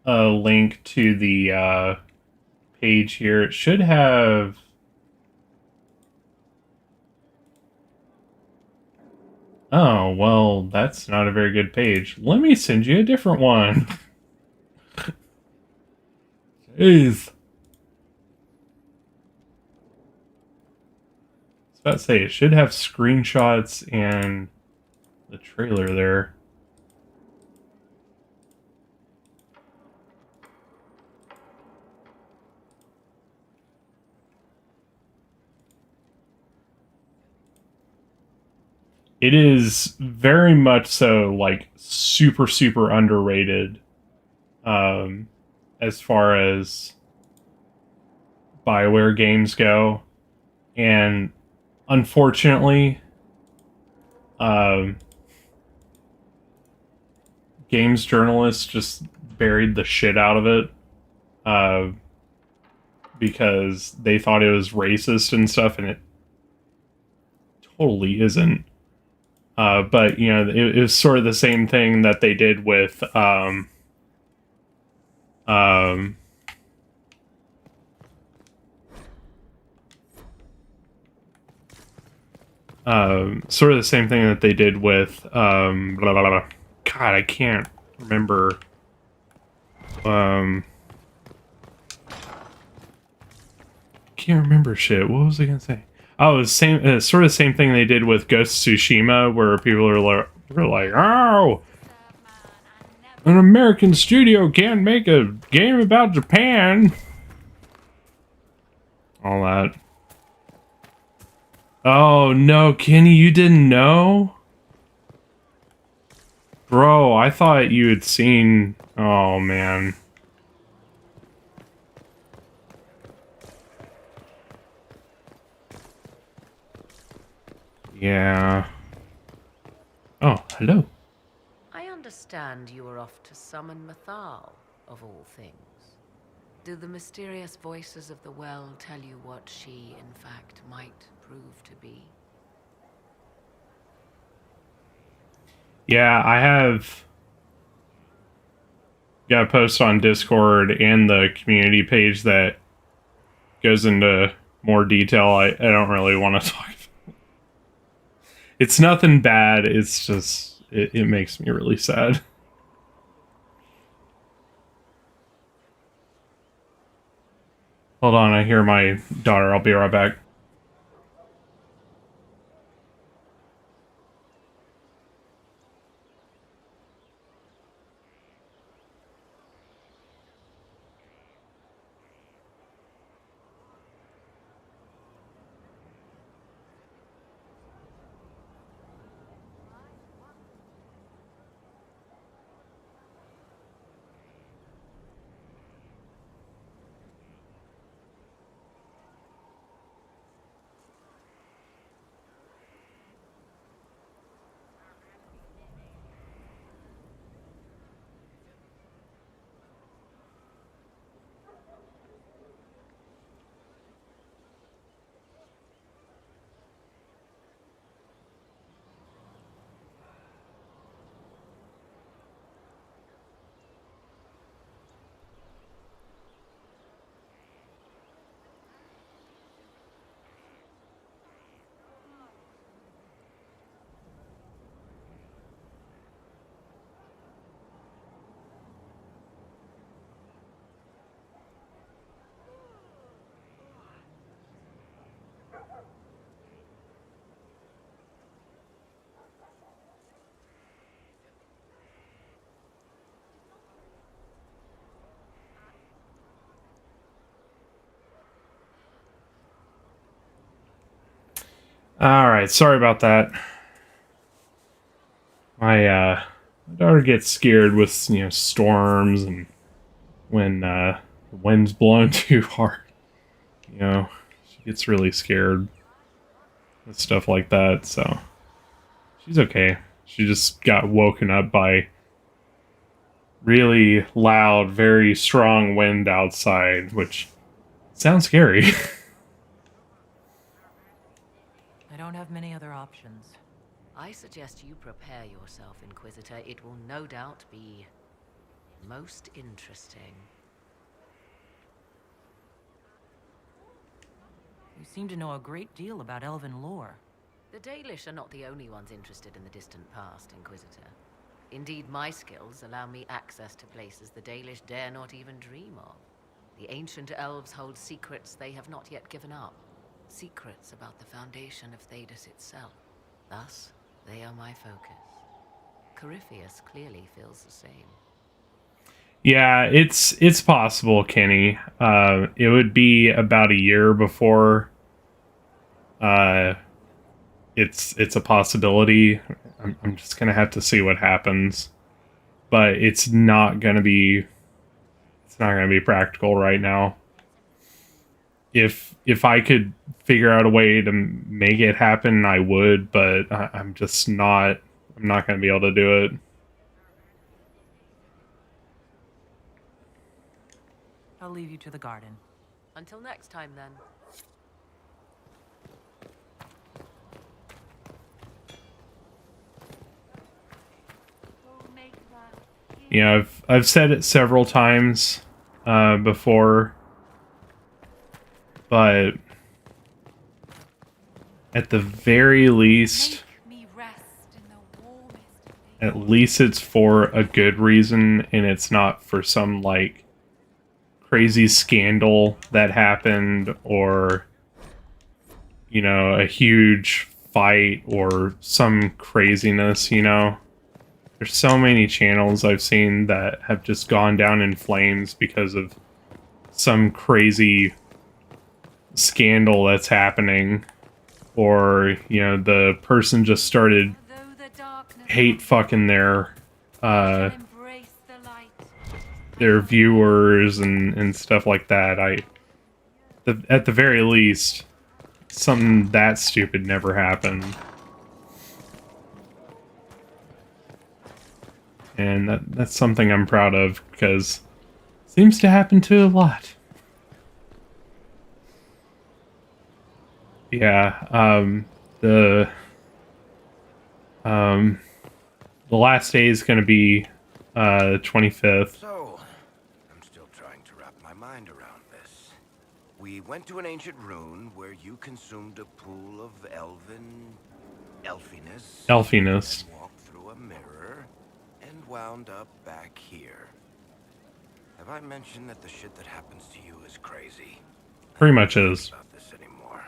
a link to the page here. It should have oh, well, that's not a very good page. Let me send you a different one. Jeez. I was about to say, it should have screenshots and the trailer there. It is very much so, like, super, super underrated as far as BioWare games go. And unfortunately, games journalists just buried the shit out of it because they thought it was racist and stuff, and it totally isn't. But, you know, it was sort of the same thing that they did with sort of the same thing that they did with blah, blah, blah. God, I can't remember Can't remember shit. What was I gonna say? Oh, it's same, sort of the same thing they did with Ghost of Tsushima, where people were like, oh, an American studio can't make a game about Japan. All that. Oh no, Kenny, you didn't know? Bro, I thought you had seen... Oh, man. Yeah. Oh, hello. I understand you were off to summon Mythal, of all things. Do the mysterious voices of the well tell you what she, in fact, might prove to be? Yeah, I have got a post on Discord and the community page that goes into more detail. I don't really want to talk about. It's nothing bad, it's just, it makes me really sad. Hold on, I hear my daughter. I'll be right back. Alright, sorry about that. My daughter gets scared with, you know, storms and when the wind's blowing too hard. You know, she gets really scared with stuff like that, so she's okay. She just got woken up by really loud, very strong wind outside, which sounds scary. I don't have many other options. I suggest you prepare yourself, Inquisitor. It will no doubt be most interesting. You seem to know a great deal about elven lore. The Dalish are not the only ones interested in the distant past, Inquisitor. Indeed, my skills allow me access to places the Dalish dare not even dream of. The ancient elves hold secrets they have not yet given up. Secrets about the foundation of Thedas itself. Thus, they are my focus. Corypheus clearly feels the same. Yeah, it's possible, Kenny. It would be about a year before it's a possibility. I'm just gonna have to see what happens. But it's not gonna be practical right now. If I could figure out a way to make it happen, I would, but I'm not gonna be able to do it. I'll leave you to the garden. Until next time, then. Yeah, I've said it several times before, but at the very least, at least it's for a good reason, and it's not for some, like, crazy scandal that happened, or, you know, a huge fight, or some craziness, you know? There's so many channels I've seen that have just gone down in flames because of some crazy scandal that's happening, or, you know, the person just started hate fucking their viewers and stuff like that. At the very least, something that stupid never happened. And that's something I'm proud of, because it seems to happen to a lot. Yeah, the last day is going to be 25th. So, I'm still trying to wrap my mind around this. We went to an ancient rune where you consumed a pool of elfiness. Elfiness. And walked through a mirror and wound up back here. Have I mentioned that the shit that happens to you is crazy? Pretty much is. About this anymore.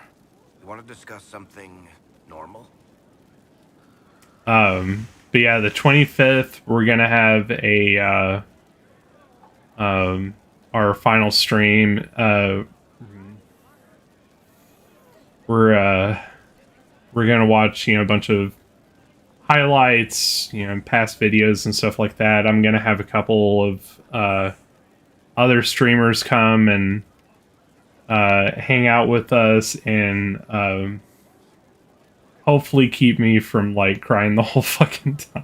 You want to discuss something normal? But yeah, the 25th, we're gonna have our final stream. We're gonna watch, you know, a bunch of highlights, you know, past videos and stuff like that. I'm gonna have a couple of other streamers come and hang out with us, and hopefully keep me from, like, crying the whole fucking time.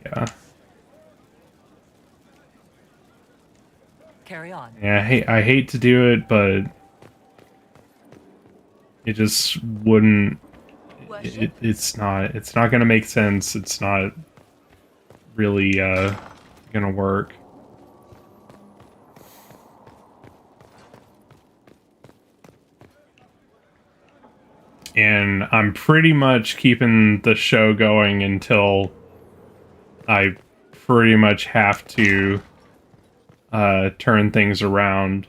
Yeah. Carry on. Yeah, I hate to do it, but it just wouldn't. It's not gonna make sense. It's not really gonna work. And I'm pretty much keeping the show going until I pretty much have to turn things around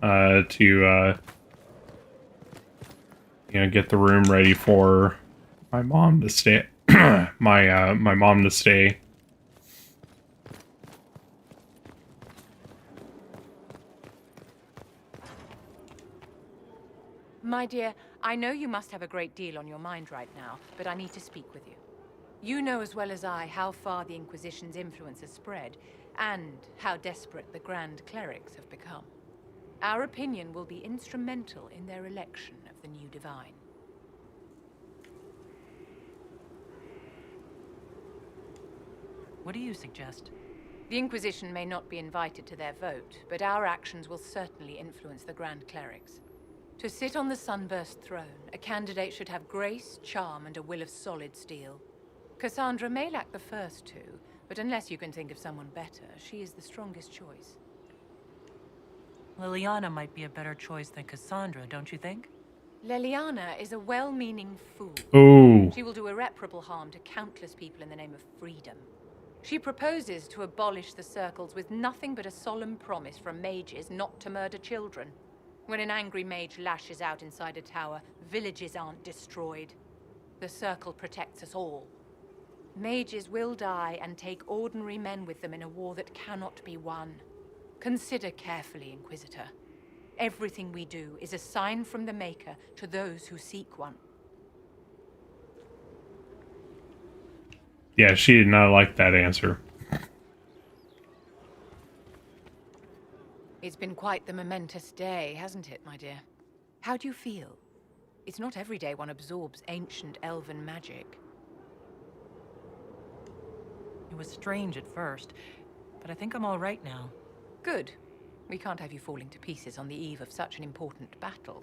to you know, get the room ready for my mom to stay. my mom to stay. My dear, I know you must have a great deal on your mind right now, but I need to speak with you. You know as well as I how far the Inquisition's influence has spread, and how desperate the Grand Clerics have become. Our opinion will be instrumental in their election of the new Divine. What do you suggest? The Inquisition may not be invited to their vote, but our actions will certainly influence the Grand Clerics. To sit on the Sunburst throne, a candidate should have grace, charm, and a will of solid steel. Cassandra may lack the first two, but unless you can think of someone better, she is the strongest choice. Leliana might be a better choice than Cassandra, don't you think? Leliana is a well-meaning fool. Ooh. She will do irreparable harm to countless people in the name of freedom. She proposes to abolish the circles with nothing but a solemn promise from mages not to murder children. When an angry mage lashes out inside a tower, villages aren't destroyed. The circle protects us all. Mages will die and take ordinary men with them in a war that cannot be won. Consider carefully, Inquisitor. Everything we do is a sign from the Maker to those who seek one. Yeah, she did not like that answer. It's been quite the momentous day, hasn't it, my dear? How do you feel? It's not every day one absorbs ancient elven magic. It was strange at first, but I think I'm all right now. Good. We can't have you falling to pieces on the eve of such an important battle.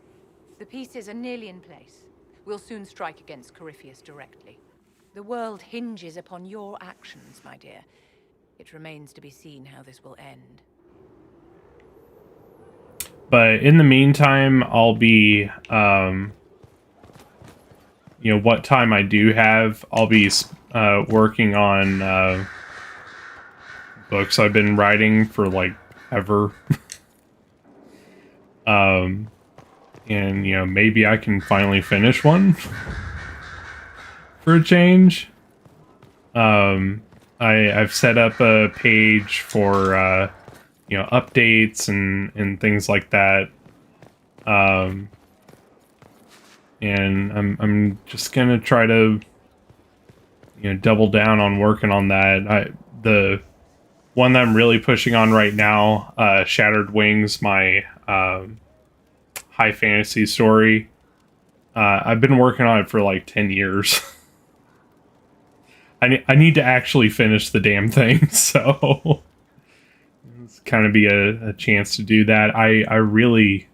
The pieces are nearly in place. We'll soon strike against Courteous directly. The world hinges upon your actions, my dear. It remains to be seen how this will end. But in the meantime, I'll be you know, what time I do have, I'll be working on books I've been writing for like ever. And you know, maybe I can finally finish one for a change. I've set up a page for you know, updates and things like that. And I'm just gonna try to, you know, double down on working on that. The one that I'm really pushing on right now, Shattered Wings, my high fantasy story. I've been working on it for like 10 years. I need to actually finish the damn thing, so it's kind of be a chance to do that. I really,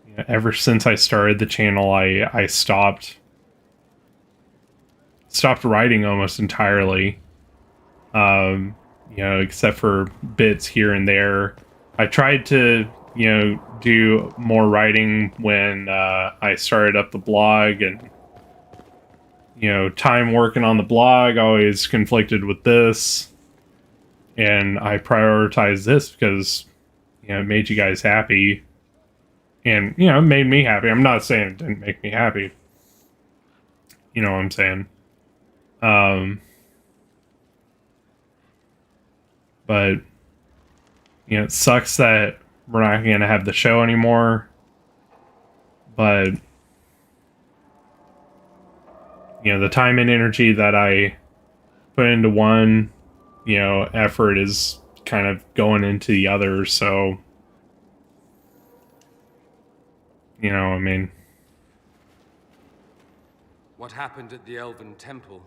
you know, ever since I started the channel, I stopped writing almost entirely. You know, except for bits here and there. I tried to, you know, do more writing when I started up the blog, and you know, time working on the blog always conflicted with this, and I prioritized this because, you know, it made you guys happy, and you know, it made me happy. I'm not saying it didn't make me happy, you know what I'm saying. But you know, it sucks that we're not gonna have the show anymore, but you know, the time and energy that I put into one, you know, effort is kind of going into the other, so, you know, I mean... What happened at the Elven Temple?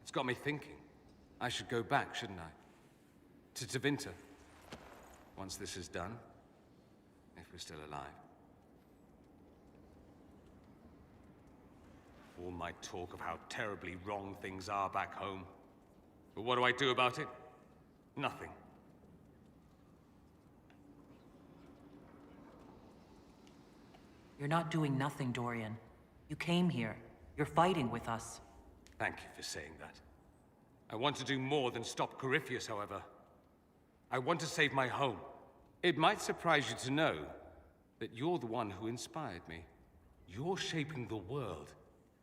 It's got me thinking. I should go back, shouldn't I? To Tevinter. Once this is done. If we're still alive. All my talk of how terribly wrong things are back home. But what do I do about it? Nothing. You're not doing nothing, Dorian. You came here. You're fighting with us. Thank you for saying that. I want to do more than stop Courteous, however. I want to save my home. It might surprise you to know that you're the one who inspired me. You're shaping the world.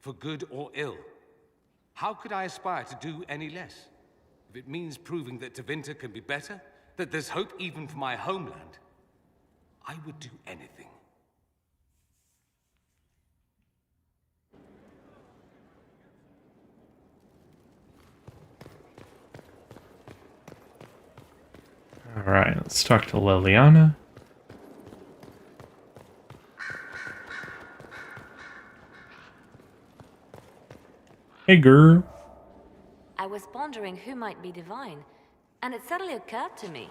For good or ill. How could I aspire to do any less? If it means proving that Tevinter can be better, that there's hope even for my homeland, I would do anything. Alright, let's talk to Leliana. Hey, girl. I was pondering who might be divine, and it suddenly occurred to me.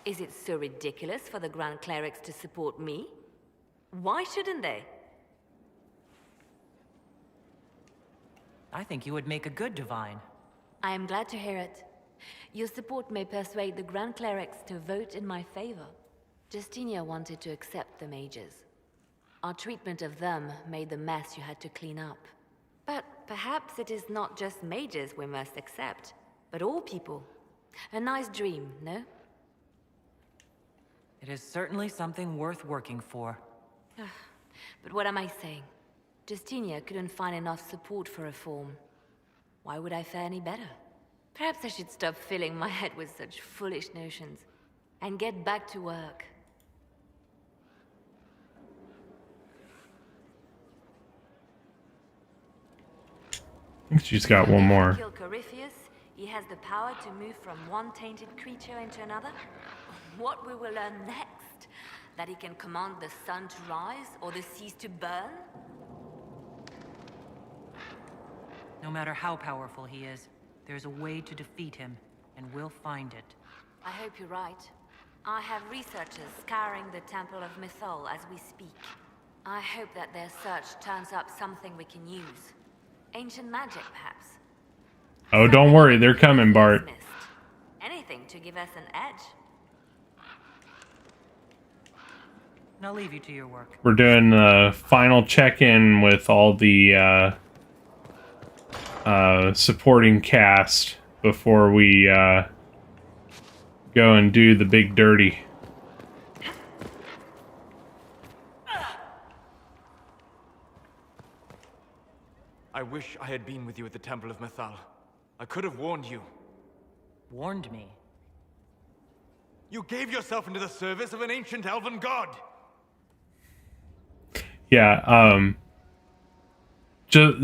Is it so ridiculous for the Grand Clerics to support me? Why shouldn't they? I think you would make a good divine. I am glad to hear it. Your support may persuade the Grand Clerics to vote in my favor. Justinia wanted to accept the mages. Our treatment of them made the mess you had to clean up. But perhaps it is not just mages we must accept, but all people. A nice dream, no? It is certainly something worth working for. But what am I saying? Justinia couldn't find enough support for reform. Why would I fare any better? Perhaps I should stop filling my head with such foolish notions and get back to work. I think she's got one more. Kill Courteous, he has the power to move from one tainted creature into another. What we will learn next? That he can command the sun to rise or the seas to burn? No matter how powerful he is, there's a way to defeat him, and we'll find it. I hope you're right. I have researchers scouring the Temple of Mythal as we speak. I hope that their search turns up something we can use. Ancient magic, perhaps. Oh, don't worry, they're coming, Bart. Anything to give us an edge. I'll leave you to your work. We're doing the final check-in with all the supporting cast before we go and do the big dirty. I wish I had been with you at the Temple of Mythal. I could have warned you. Warned me? You gave yourself into the service of an ancient elven god! Yeah, just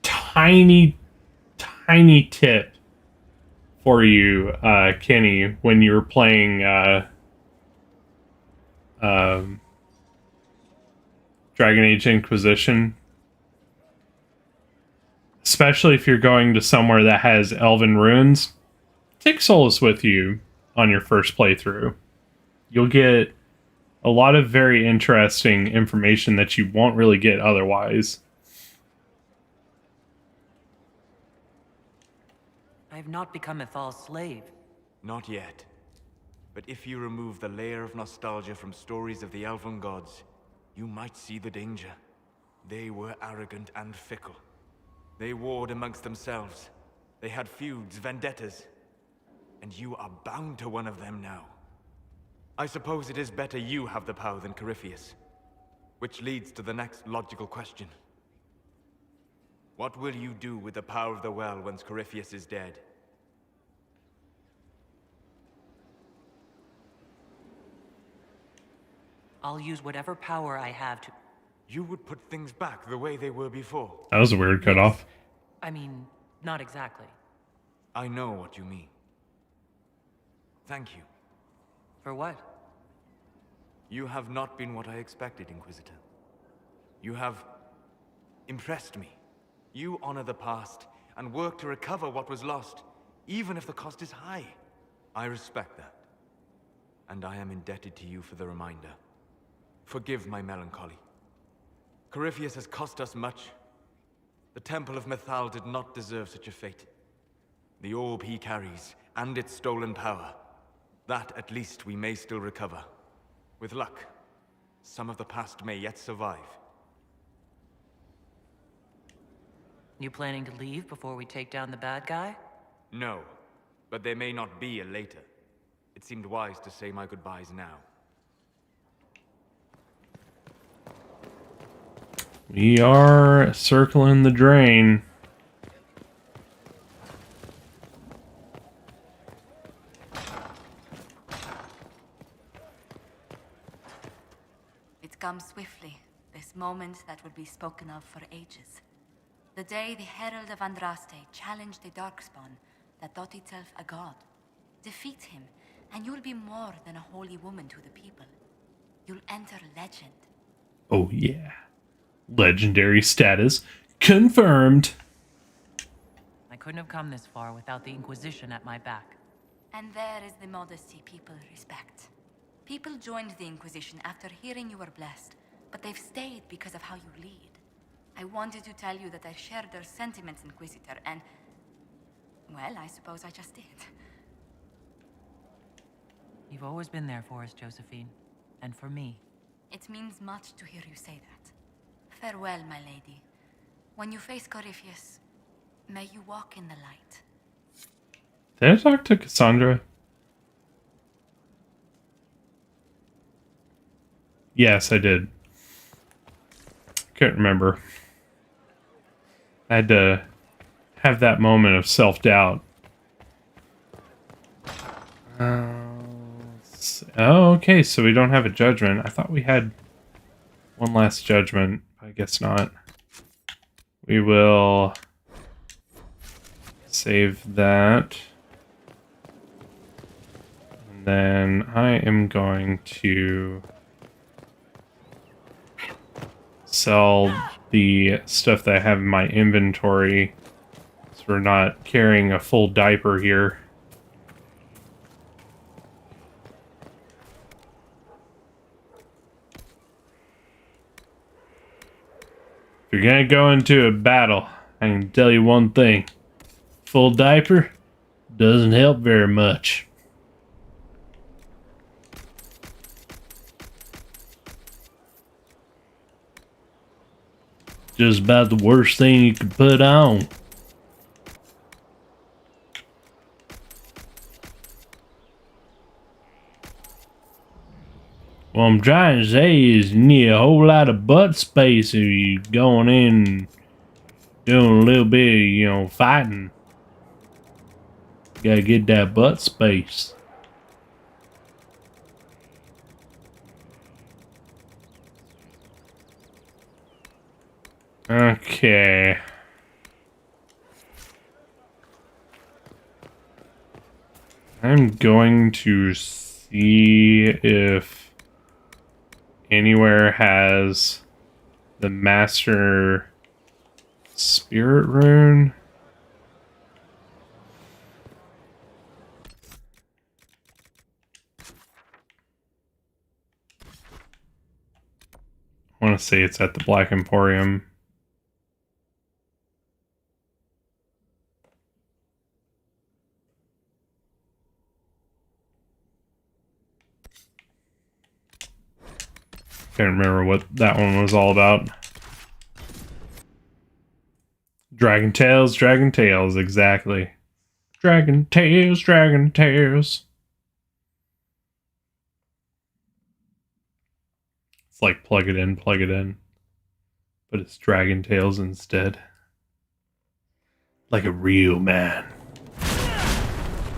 tiny tip for you, Kenny, when you were playing, Dragon Age Inquisition. Especially if you're going to somewhere that has elven runes, take Solus with you on your first playthrough. You'll get a lot of very interesting information that you won't really get otherwise. I have not become Mythal's slave. Not yet. But if you remove the layer of nostalgia from stories of the elven gods, you might see the danger. They were arrogant and fickle. They warred amongst themselves. They had feuds, vendettas. And you are bound to one of them now. I suppose it is better you have the power than Courteous. Which leads to the next logical question. What will you do with the power of the well once Courteous is dead? I'll use whatever power I have to... You would put things back the way they were before. That was a weird cutoff. I mean, not exactly. I know what you mean. Thank you. For what? You have not been what I expected, Inquisitor. You have impressed me. You honor the past and work to recover what was lost, even if the cost is high. I respect that. And I am indebted to you for the reminder. Forgive my melancholy. Courteous has cost us much. The Temple of Mythal did not deserve such a fate. The orb he carries, and its stolen power, that at least we may still recover. With luck, some of the past may yet survive. You planning to leave before we take down the bad guy? No, but there may not be a later. It seemed wise to say my goodbyes now. We are circling the drain. It comes swiftly, this moment that will be spoken of for ages. The day the Herald of Andraste challenged the Darkspawn that thought itself a god. Defeat him, and you'll be more than a holy woman to the people. You'll enter legend. Oh yeah. Legendary status confirmed. I couldn't have come this far without the Inquisition at my back. And there is the modesty people respect. People joined the Inquisition after hearing you were blessed, but they've stayed because of how you lead. I wanted to tell you that I shared their sentiments, Inquisitor, and... well, I suppose I just did. You've always been there for us, Josephine. And for me. It means much to hear you say that. Farewell, my lady. When you face Courteous, may you walk in the light. Did I talk to Cassandra? Yes, I did. Couldn't remember. I had to have that moment of self-doubt. Oh, okay, so we don't have a judgment. I thought we had one last judgment. I guess not. We will save that. And then I am going to sell the stuff that I have in my inventory, so we're not carrying a full diaper here. If you're gonna go into a battle, I can tell you one thing. Full diaper doesn't help very much. Just about the worst thing you could put on. What I'm trying to say is you need a whole lot of butt space if you going in and doing a little bit of, you know, fighting. Gotta get that butt space. Okay. I'm going to see if anywhere has the Master Spirit Rune. I want to say it's at the Black Emporium. Can't remember what that one was all about. Dragon Tales, exactly. Dragon Tales. It's like plug it in. But it's Dragon Tales instead. Like a real man.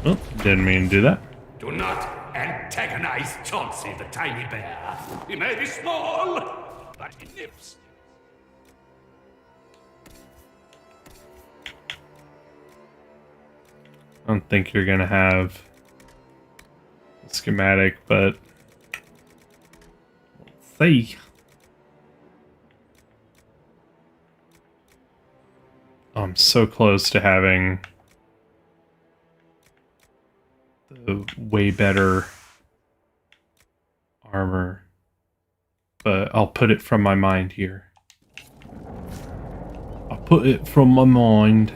Oh, didn't mean to do that. Do not antagonize Chauncey the tiny bear. He may be small, but he nips. I don't think you're gonna have a schematic, but let's see. Oh, I'm so close to having the way better armor, but I'll put it from my mind here. I'll put it from my mind.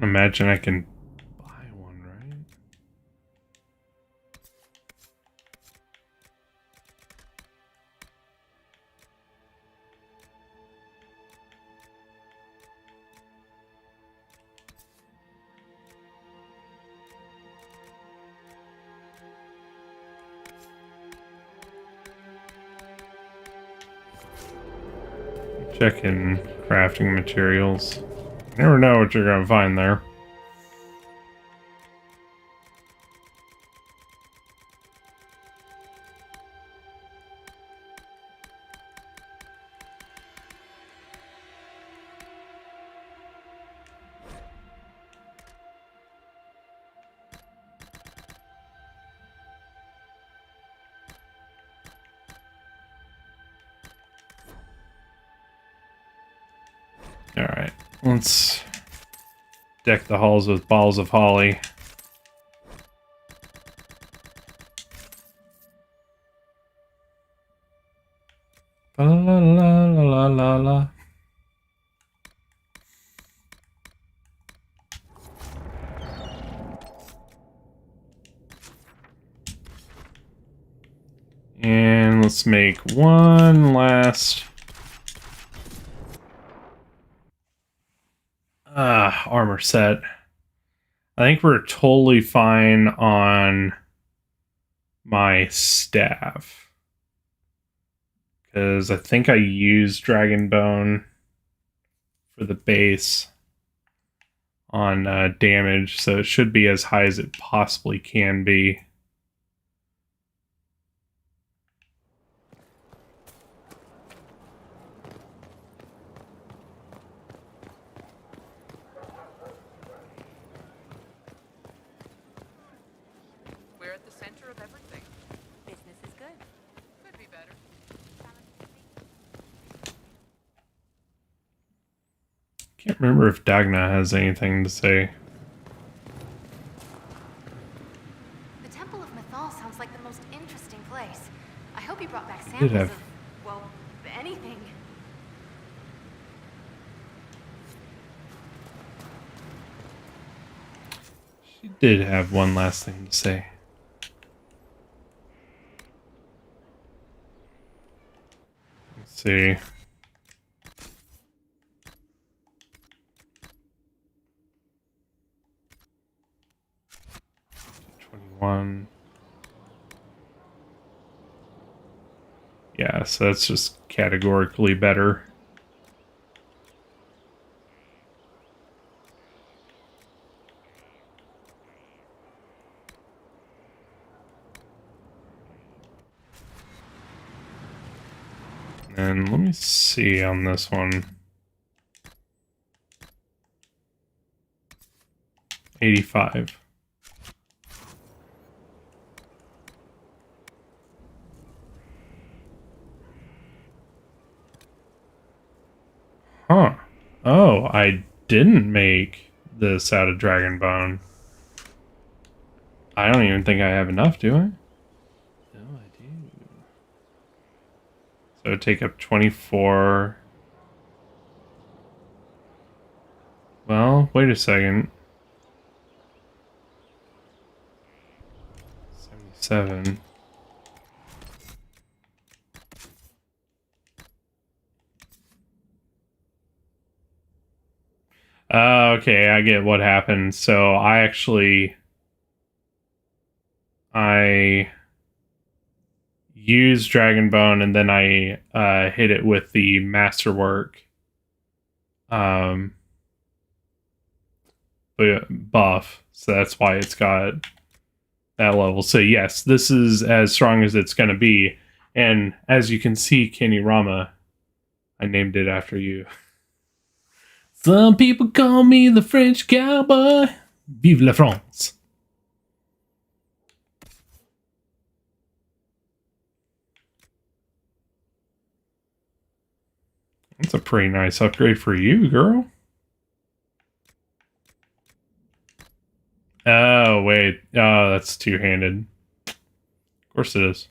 Imagine I can buy one, right? Checking crafting materials. You never know what you're gonna find there. Alright, let's deck the halls with balls of holly. La la la la la la. And let's make one last armor set. I think we're totally fine on my staff, because I think I used Dragon Bone for the base on damage, so it should be as high as it possibly can be. Can't remember if Dagna has anything to say. The Temple of Mythal sounds like the most interesting place. I hope you brought back Did samples have of, well, anything. He did have one last thing to say. Let's see. One. Yeah, so that's just categorically better. And let me see on this one. 85. Huh. Oh, I didn't make this out of dragon bone. I don't even think I have enough, do I? No, I do. So it'd take up 24. Well, wait a second. 77. Okay, I get what happened. So I used Dragon Bone and then I hit it with the Masterwork buff. So that's why it's got that level. So yes, this is as strong as it's going to be. And as you can see, Kenny Rama, I named it after you. Some people call me the French cowboy. Vive la France. That's a pretty nice upgrade for you, girl. Oh, wait. Oh, that's two-handed. Of course it is.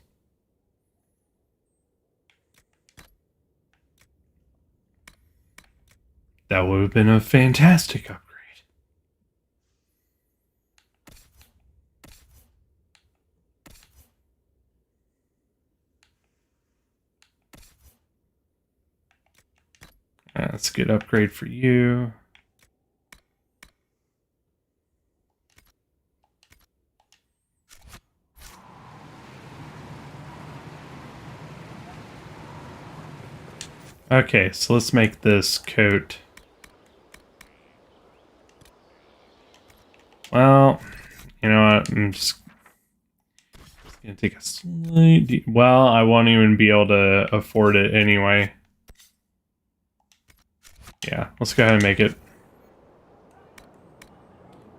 That would have been a fantastic upgrade. That's a good upgrade for you. Okay, so let's make this coat. Well, you know what? I'm just gonna take a slight... Well, I won't even be able to afford it anyway. Yeah, let's go ahead and make it.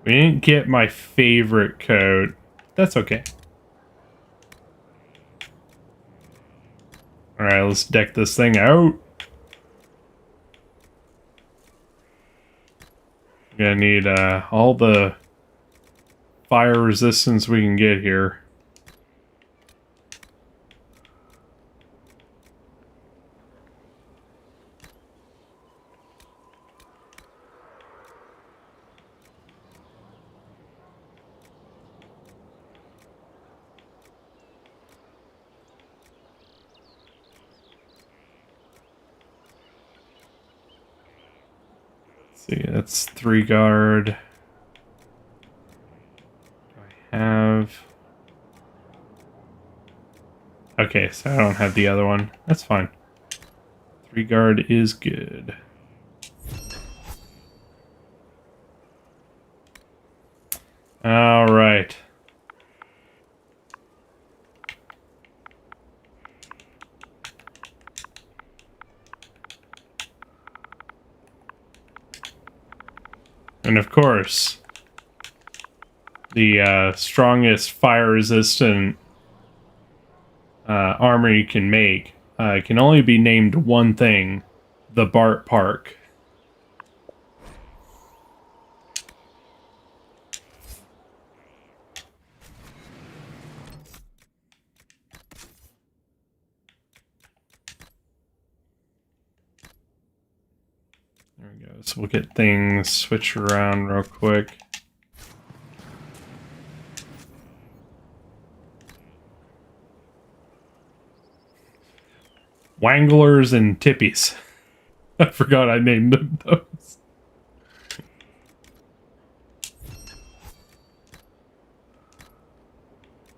We didn't get my favorite coat. That's okay. Alright, let's deck this thing out. We're gonna need all the fire resistance we can get here. See, that's 3 guard. Do I have... Okay, so I don't have the other one. That's fine. 3 guard is good. All right. And of course, the strongest fire-resistant armor you can make can only be named one thing: the Bart Park. There we go. So we'll get things switched around real quick. Wanglers and Tippies. I forgot I named them those.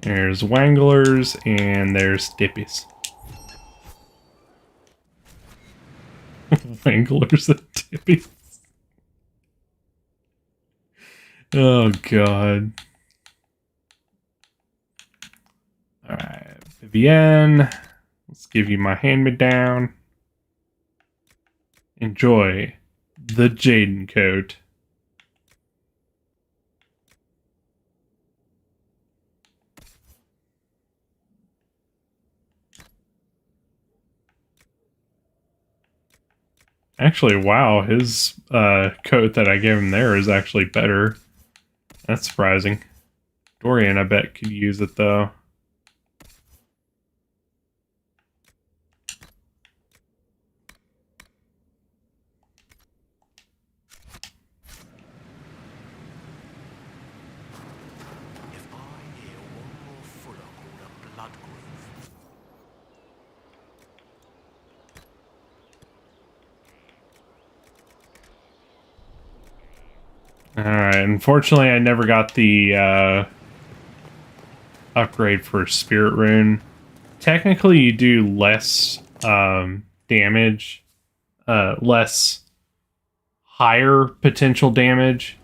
There's Wanglers and there's Tippies. Wanglers and Tippies. Oh, God. Alright, Vivienne. Let's give you my hand-me-down. Enjoy the Jaden coat. Actually, wow, his coat that I gave him there is actually better. That's surprising. Dorian, I bet, could use it, though. Alright, unfortunately I never got the upgrade for Spirit Rune. Technically you do less damage, less higher potential damage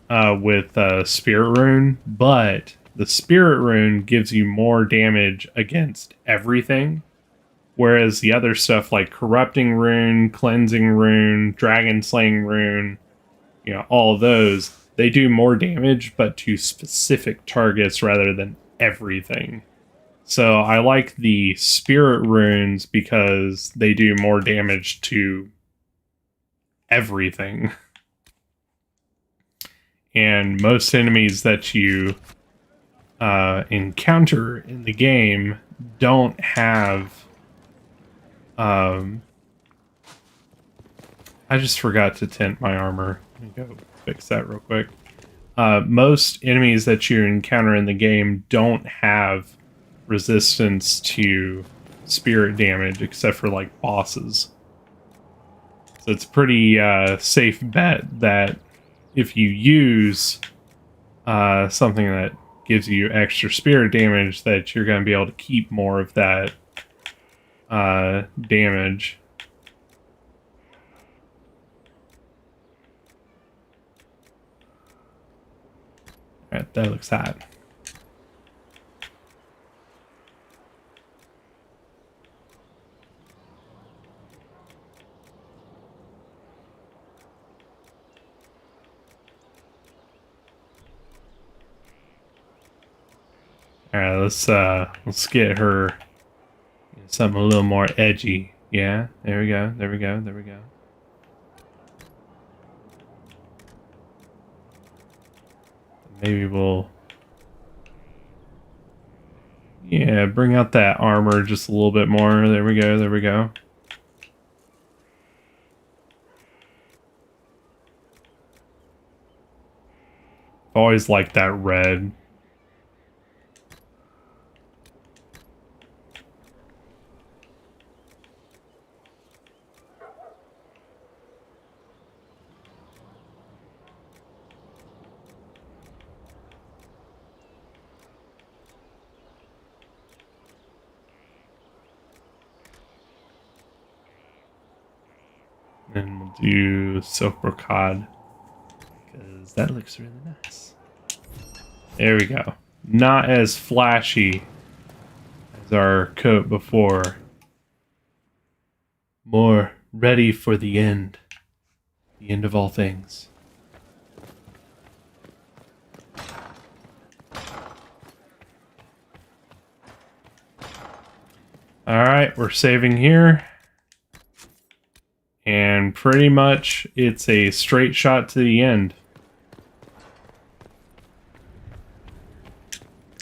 with Spirit Rune, but the Spirit Rune gives you more damage against everything. Whereas the other stuff like Corrupting Rune, Cleansing Rune, Dragon Slaying Rune, you know, all of those, they do more damage, but to specific targets rather than everything. So I like the Spirit Runes because they do more damage to everything. And most enemies that you encounter in the game don't have... I just forgot to tint my armor. Let me go fix that real quick. Most enemies that you encounter in the game don't have resistance to spirit damage except for like bosses. So it's a pretty safe bet that if you use something that gives you extra spirit damage, that you're going to be able to keep more of that damage. Alright, that looks hot. Alright, let's get her something a little more edgy. Yeah, there we go, there we go, there we go. Maybe we'll... yeah, bring out that armor just a little bit more. There we go, there we go. I've always liked that red. And we'll do silk brocade because that looks really nice. There we go. Not as flashy as our coat before. More ready for the end of all things. All right, we're saving here. And pretty much it's a straight shot to the end.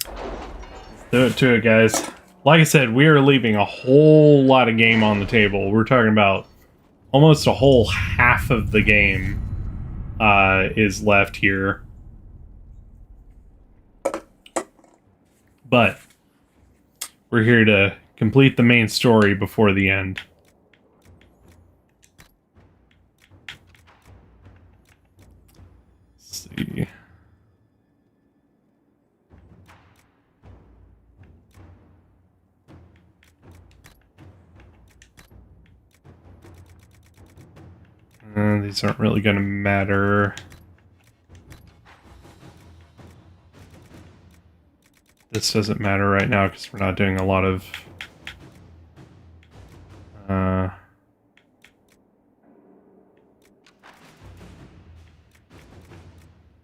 Let's do it to it, guys. Like I said, we are leaving a whole lot of game on the table. We're talking about almost a whole half of the game is left here. But we're here to complete the main story before the end. Let's see. These aren't really going to matter. This doesn't matter right now because we're not doing a lot of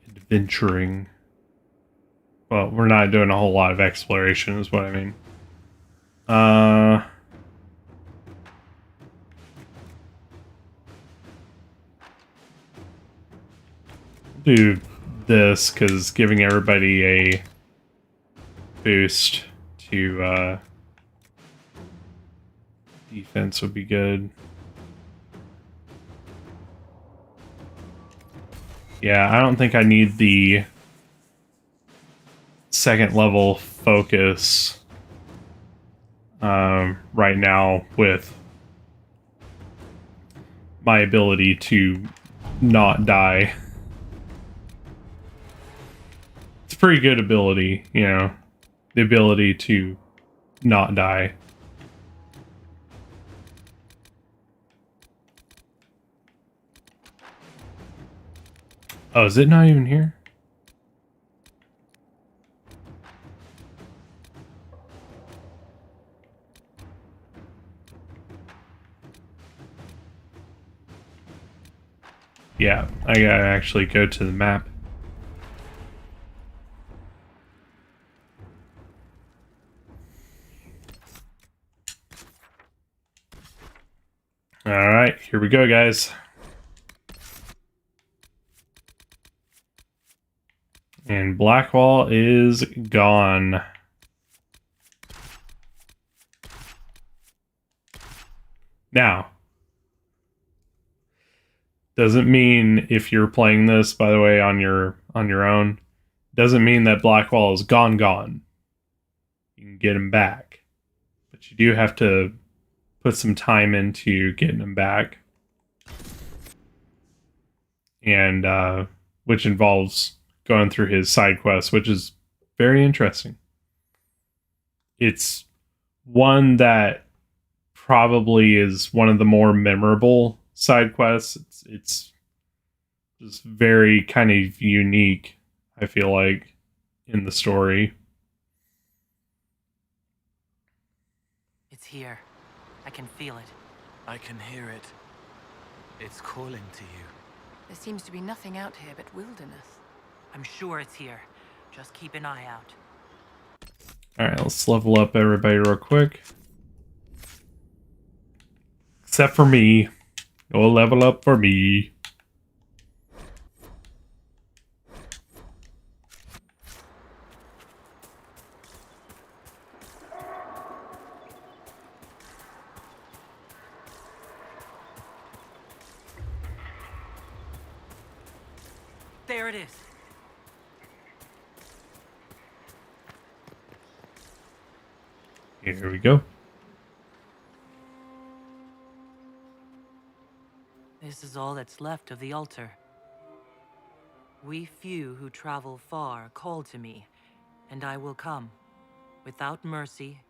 adventuring. Well, we're not doing a whole lot of exploration is what I mean. Do this because giving everybody a boost to defense would be good. Yeah, I don't think I need the second level focus right now with my ability to not die. It's a pretty good ability, you know, the ability to not die. Oh, is it not even here? Yeah, I gotta actually go to the map. Alright, here we go, guys. And Blackwall is gone. Now, doesn't mean if you're playing this, by the way, on your own, doesn't mean that Blackwall is gone. You can get him back. But you do have to put some time into getting him back. And which involves going through his side quests, which is very interesting. It's one that probably is one of the more memorable side quests. It's just very kind of unique, I feel like, in the story. It's here. I can feel it. I can hear it. It's calling to you. There seems to be nothing out here but wilderness. I'm sure it's here. Just keep an eye out. Alright, let's level up everybody real quick. Except for me. Go level up for me. There it is. Here we go. This is all that's left of the altar. We few who travel far call to me, and I will come, without mercy,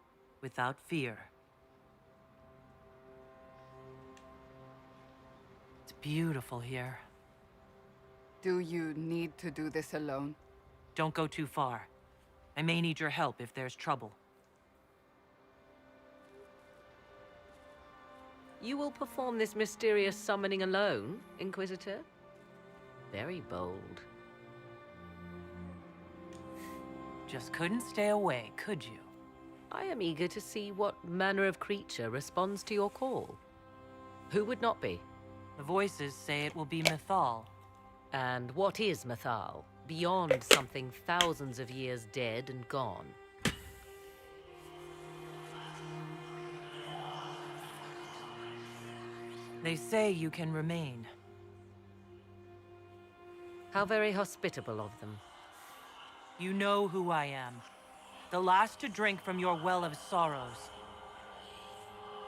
without fear. It's beautiful here. Do you need to do this alone? Don't go too far. I may need your help if there's trouble. You will perform this mysterious summoning alone, Inquisitor? Very bold. Just couldn't stay away, could you? I am eager to see what manner of creature responds to your call. Who would not be? The voices say it will be Mythal. And what is Mythal, beyond something thousands of years dead and gone? They say you can remain. How very hospitable of them. You know who I am. The last to drink from your well of sorrows.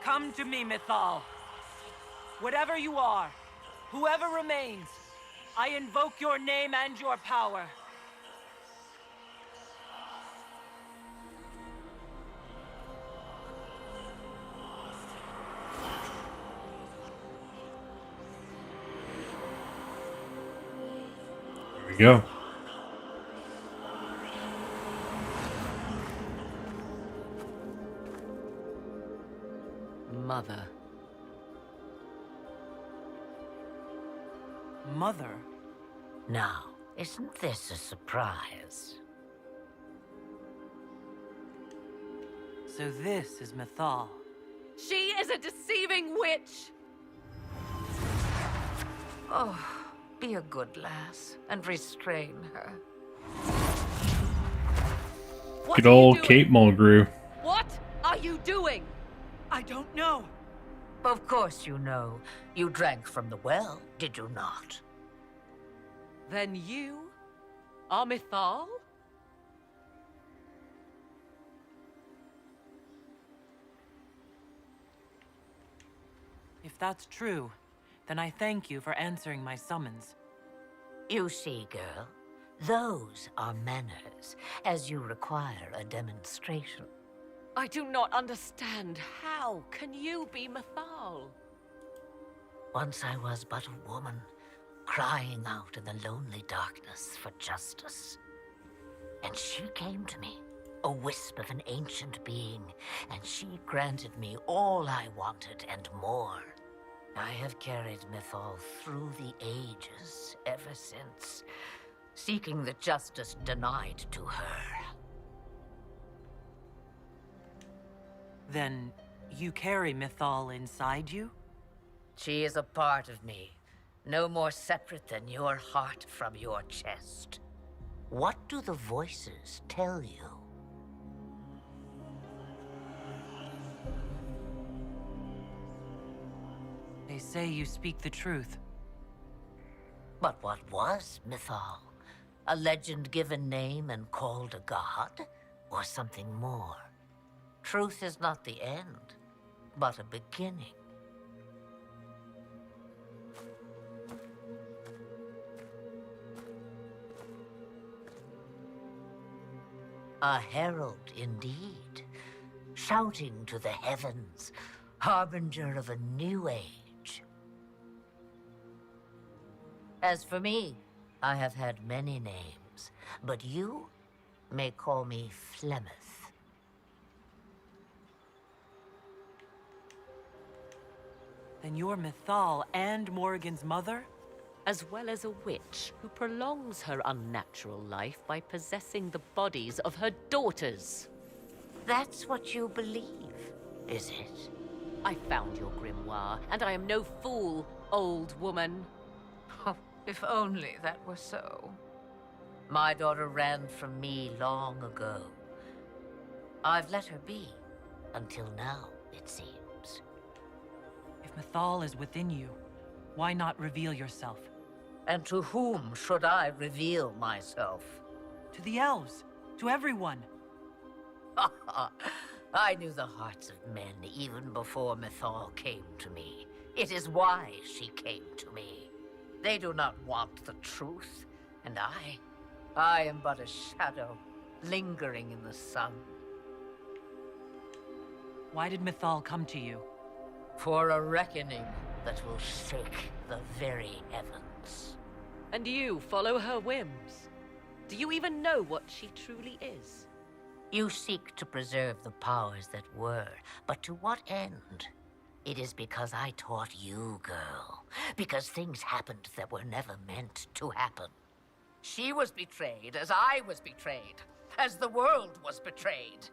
Come to me, Mythal. Whatever you are, whoever remains, I invoke your name and your power. There we go. Mother. Mother? Now, isn't this a surprise? So this is Mythal. She is a deceiving witch! Oh, be a good lass and restrain her. Good old Kate Mulgrew. What are you doing? I don't know. Of course you know. You drank from the well, did you not? Then you are Mythal? If that's true, then I thank you for answering my summons. You see, girl, those are manners, as you require a demonstration. I do not understand. How can you be Mythal? Once I was but a woman, crying out in the lonely darkness for justice. And she came to me, a wisp of an ancient being, and she granted me all I wanted and more. I have carried Mythal through the ages ever since, seeking the justice denied to her. Then you carry Mythal inside you? She is a part of me, no more separate than your heart from your chest. What do the voices tell you? They say you speak the truth. But what was Mythal? A legend given name and called a god? Or something more? Truth is not the end, but a beginning. A herald indeed, shouting to the heavens, harbinger of a new age. As for me, I have had many names, but you may call me Flemeth. Then you're Mythal and Morrigan's mother? As well as a witch who prolongs her unnatural life by possessing the bodies of her daughters. That's what you believe, is it? I found your grimoire, and I am no fool, old woman. Oh, if only that were so. My daughter ran from me long ago. I've let her be, until now, it seems. If Mythal is within you, why not reveal yourself? And to whom should I reveal myself? To the elves, to everyone. I knew the hearts of men even before Mythal came to me. It is why she came to me. They do not want the truth, and I am but a shadow, lingering in the sun. Why did Mythal come to you? For a reckoning that will shake the very heavens. And you follow her whims? Do you even know what she truly is? You seek to preserve the powers that were, but to what end? It is because I taught you, girl. Because things happened that were never meant to happen. She was betrayed as I was betrayed, as the world was betrayed.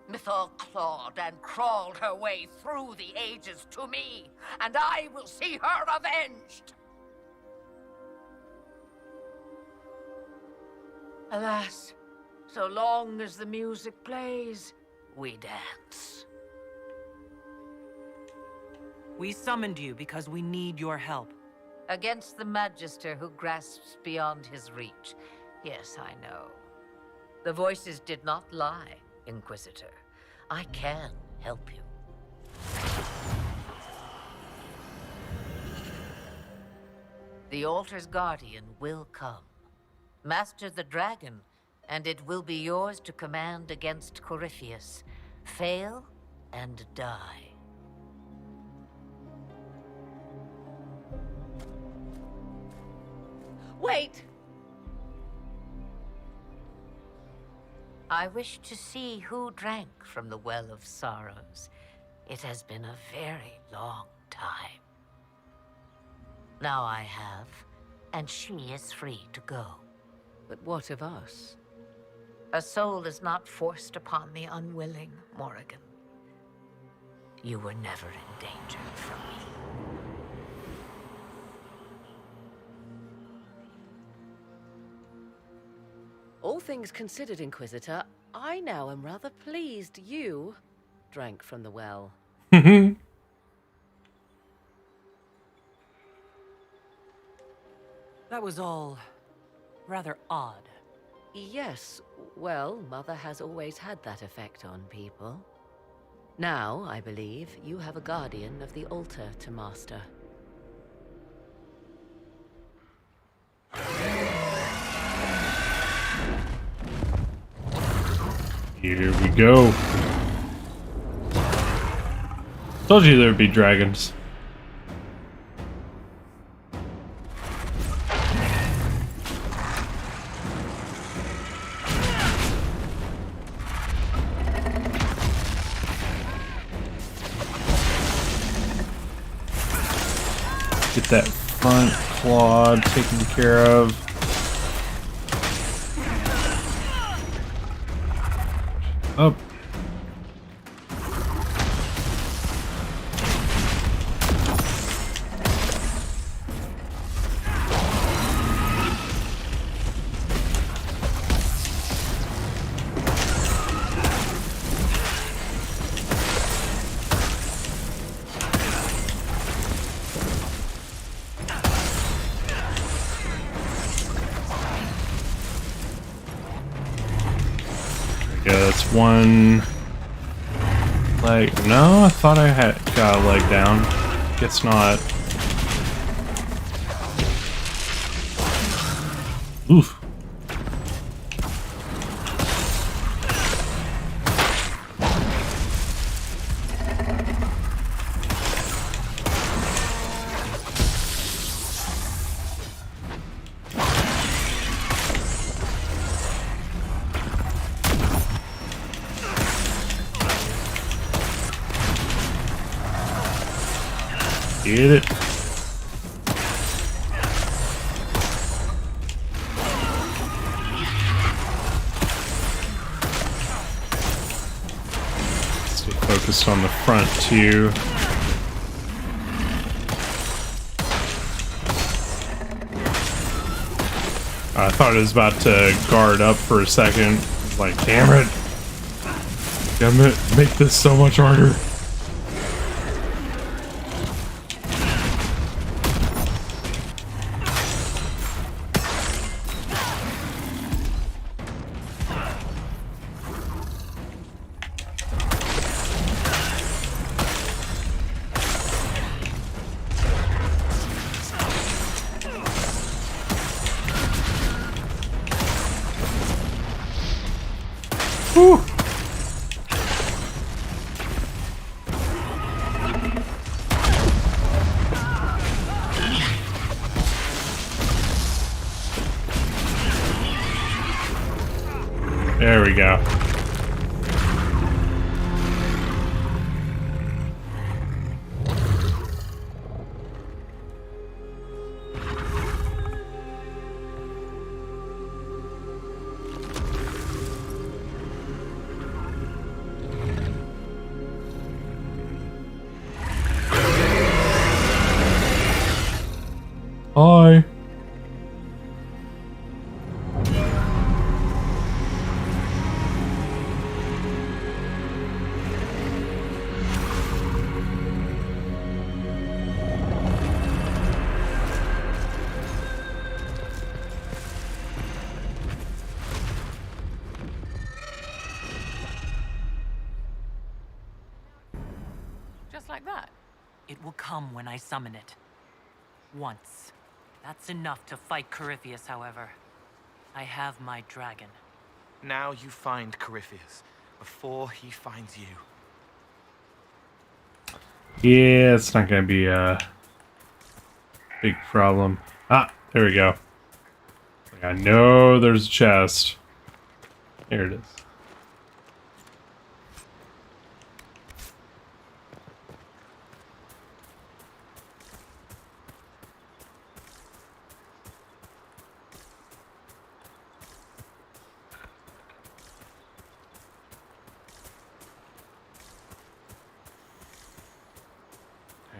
Mythal clawed and crawled her way through the ages to me, and I will see her avenged! Alas, so long as the music plays, we dance. We summoned you because we need your help. Against the Magister who grasps beyond his reach. Yes, I know. The voices did not lie, Inquisitor. I can help you. The altar's guardian will come. Master the dragon, and it will be yours to command against Courteous. Fail and die. Wait! I wish to see who drank from the Well of Sorrows. It has been a very long time. Now I have, and she is free to go. But what of us? A soul is not forced upon the unwilling, Morrigan. You were never in danger from me. All things considered, Inquisitor, I now am rather pleased you drank from the well. That was all rather odd. Yes, well, Mother has always had that effect on people. Now, I believe, you have a guardian of the altar to master. Here we go. Told you there'd be dragons. Get that front claw taken care of. Up. Yeah, that's one leg. No, I thought I had got a leg down. Guess not. Oof. Get it. Stay focused on the front too. I thought it was about to guard up for a second. Like, damn it. Gotta make this so much harder. Whew. There we go. Hi. It will come when I summon it. Once. That's enough to fight Courteous, however. I have my dragon. Now you find Courteous, before he finds you. Yeah, it's not gonna be a big problem. Ah, there we go. I know there's a chest. Here it is.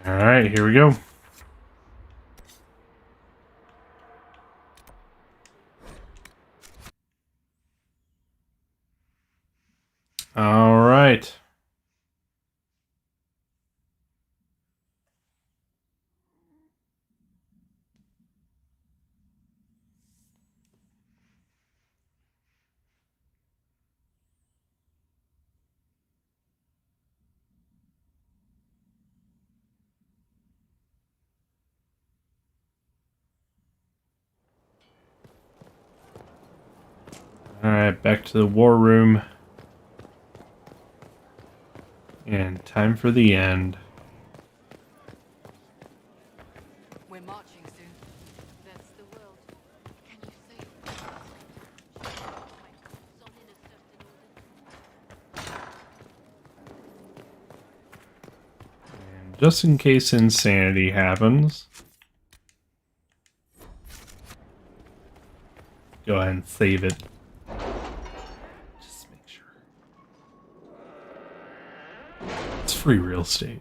All right, here we go. All right. Alright, back to the war room. And time for the end. We're marching soon. That's the world. Can you say? And just in case insanity happens, go ahead and save it. Just make sure. It's free real estate.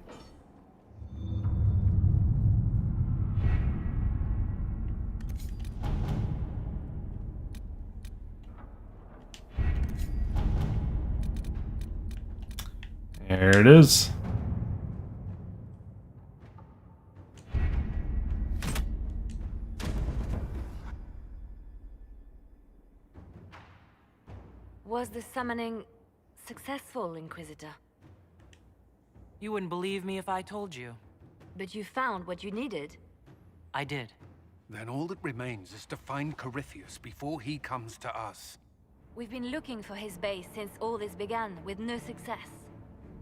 There it is. Was the summoning successful, Inquisitor? You wouldn't believe me if I told you. But you found what you needed? I did. Then all that remains is to find Courteous before he comes to us. We've been looking for his base since all this began, with no success.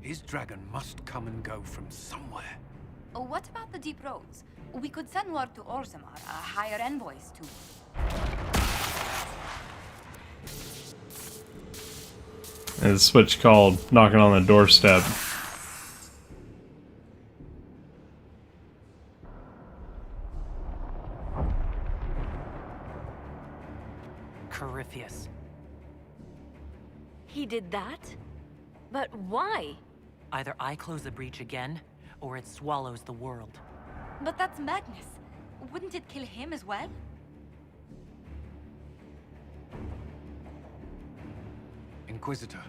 His dragon must come and go from somewhere. Oh, what about the deep roads? We could send word to Orzammar, hire envoys to... It's what you call knocking on the doorstep. Courteous. He did that? But why? Either I close the breach again, or it swallows the world. But that's madness. Wouldn't it kill him as well? Inquisitor,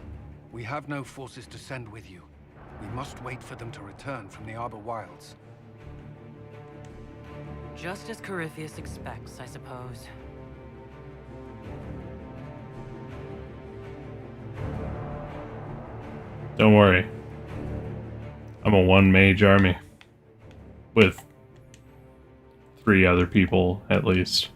we have no forces to send with you. We must wait for them to return from the Arbor Wilds. Just as Courteous expects, I suppose. Don't worry. I'm a one-mage army. With 3 other people, at least.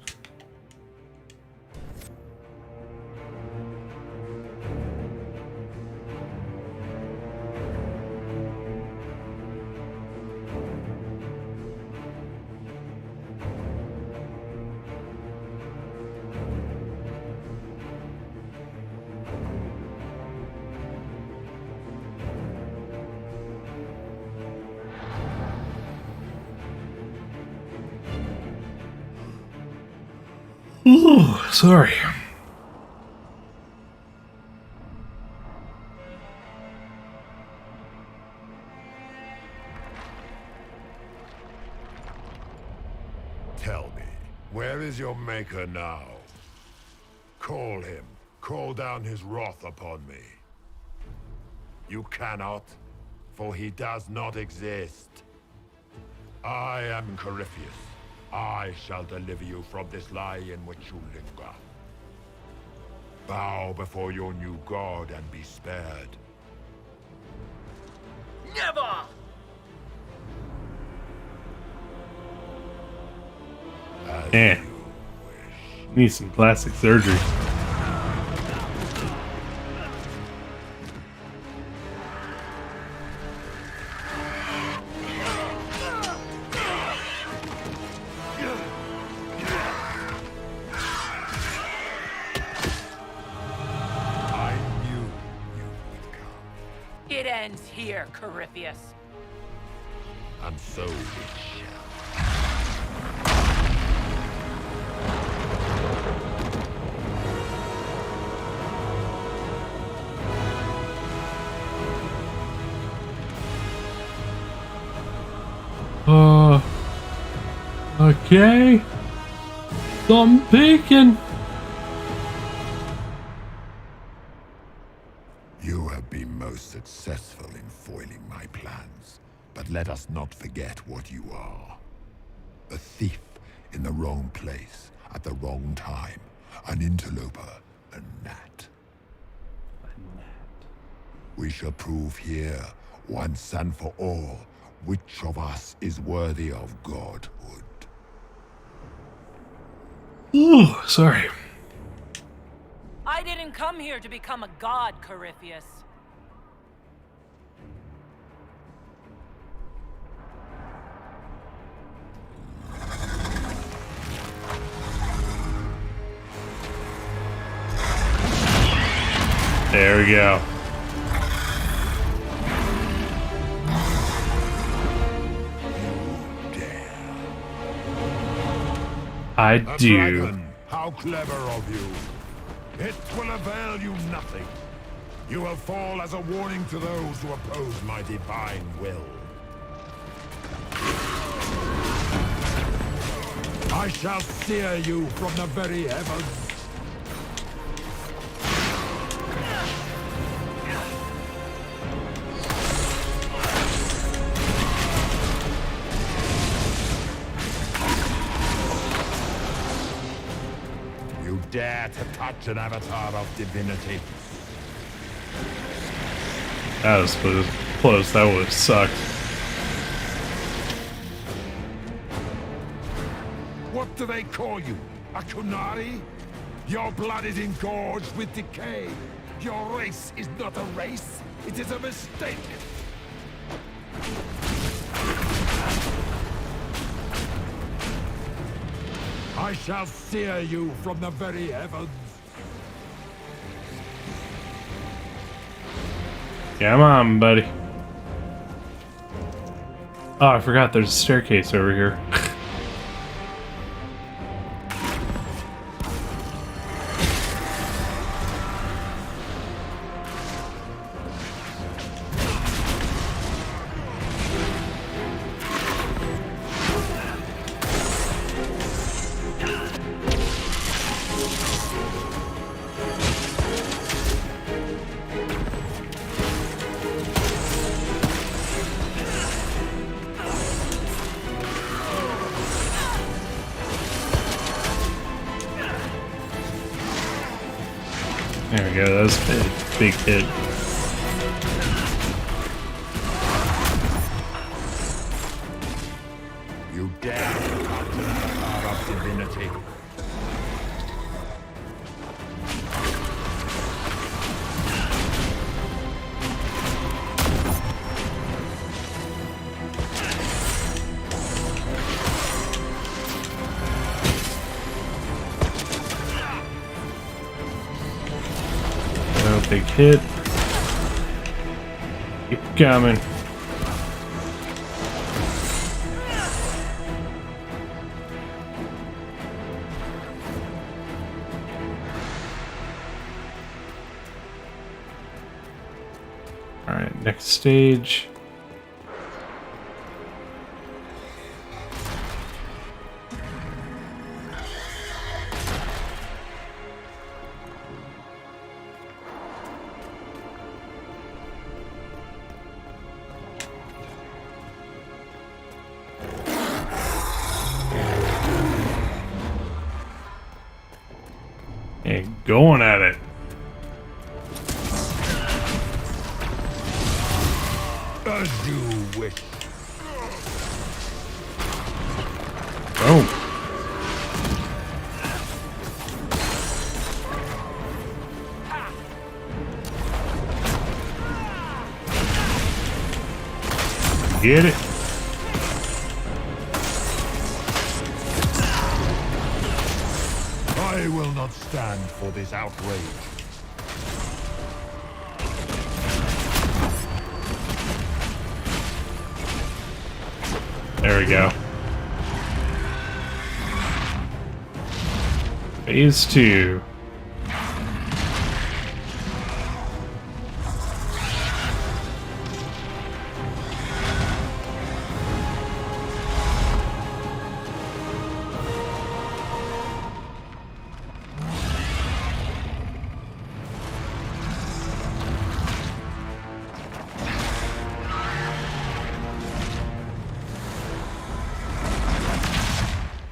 Ooh, sorry. Tell me, where is your maker now? Call him. Call down his wrath upon me. You cannot, for he does not exist. I am Courteous. I shall deliver you from this lie in which you linger. Bow before your new god and be spared. Never! Man, need some plastic surgery. It ends here, Courteous. And so it Okay. I'm picking. You have been most successful in foiling my plans, but let us not forget what you are. A thief in the wrong place at the wrong time, an interloper, a gnat. We shall prove here, once and for all, which of us is worthy of godhood. Ooh, sorry. I didn't come here to become a god, Courteous. There we go. I do. Dragon, how clever of you. It will avail you nothing. You will fall as a warning to those who oppose my divine will. I shall sear you from the very heavens. You dare to touch an avatar of divinity. That was close. That would have sucked. What do they call you? A Kunari? Your blood is engorged with decay. Your race is not a race. It is a mistake. I shall sear you from the very heavens. Come on, buddy. Oh, I forgot there's a staircase over here. There we go, that was a big hit. You dare to touch an avatar of divinity. Big hit. Keep coming. All right, next stage. And going at it. As you wish. Oh. Get it? I will not stand for this outrage. There we go. Phase 2.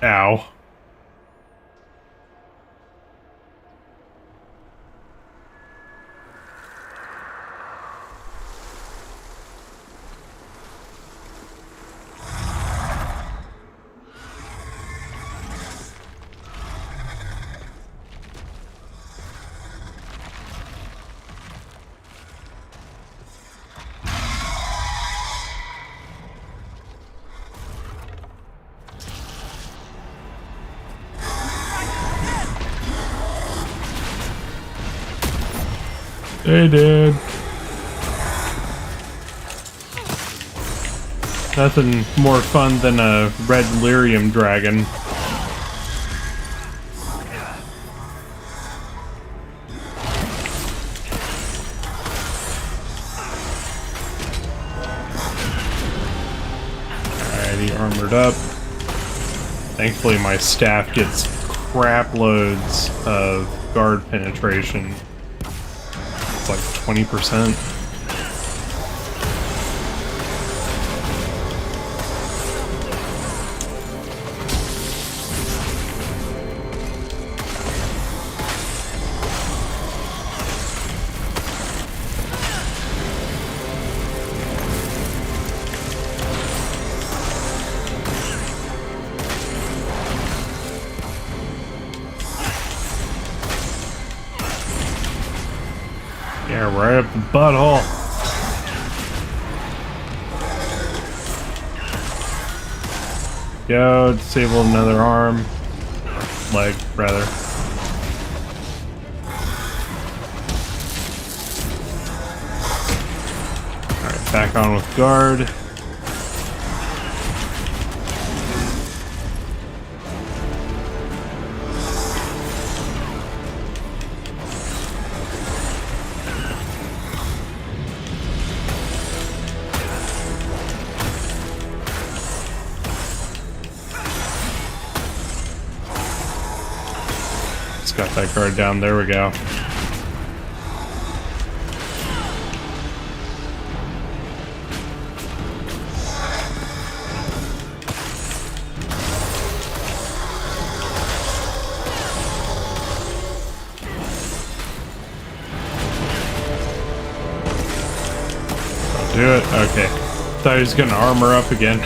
Ow. Hey, dude. Nothing more fun than a red lyrium dragon. Alrighty, armored up. Thankfully my staff gets crap loads of guard penetration. It's like 20%. Yeah, right up the butthole. Go, disable another arm. Leg, rather. Alright, back on with guard. Got that guard down. There we go. I'll do it. Okay. Thought he was gonna armor up again.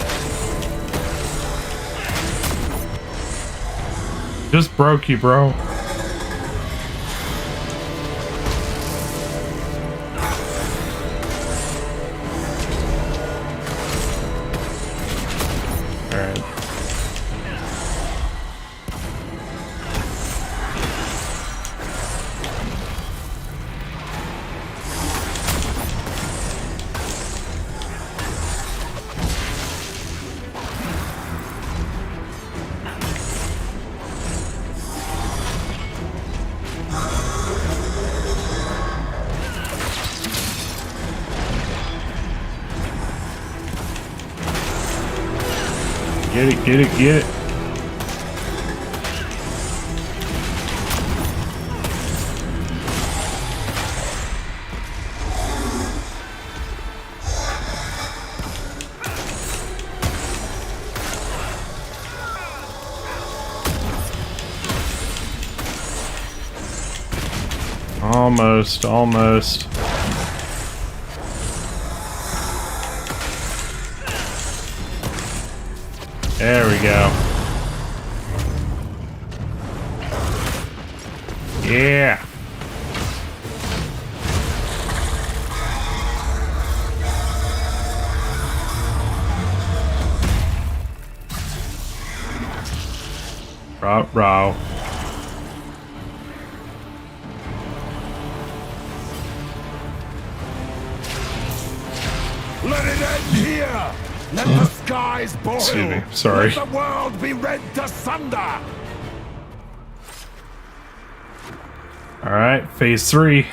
Just broke you, bro. Get it, get it, get it. Almost, almost. There we go. Yeah. Row. Let it end here! Let the skies boil! Excuse me, sorry. Let the world be rent asunder! Alright, phase 3.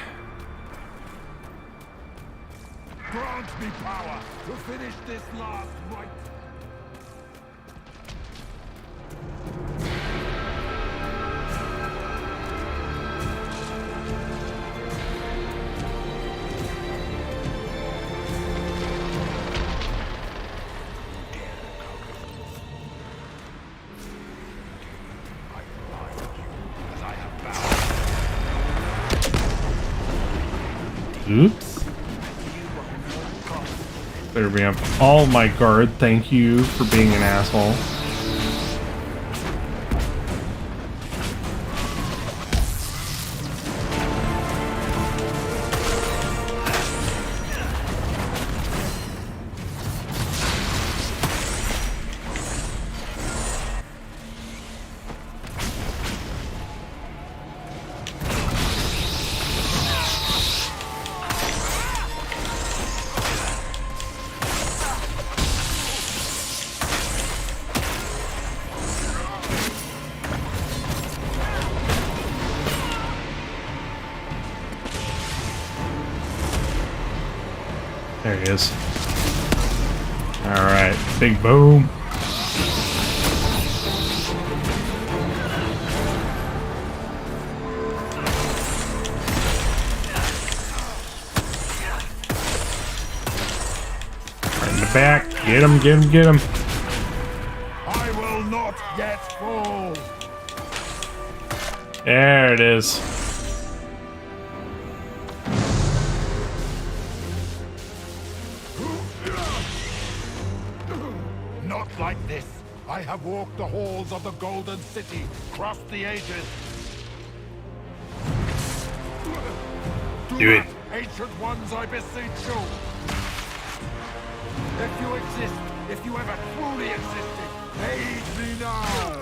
Grant me power to finish this last rite. Oops. Better be up all my guard. Thank you for being an asshole. There he is. Alright, big boom. Right in the back. Get him, get him, get him. I will not yet fall. There it is. Not like this. I have walked the halls of the Golden City, crossed the ages. Do it. Ancient ones, I beseech you. If you exist, if you ever truly existed, aid me now.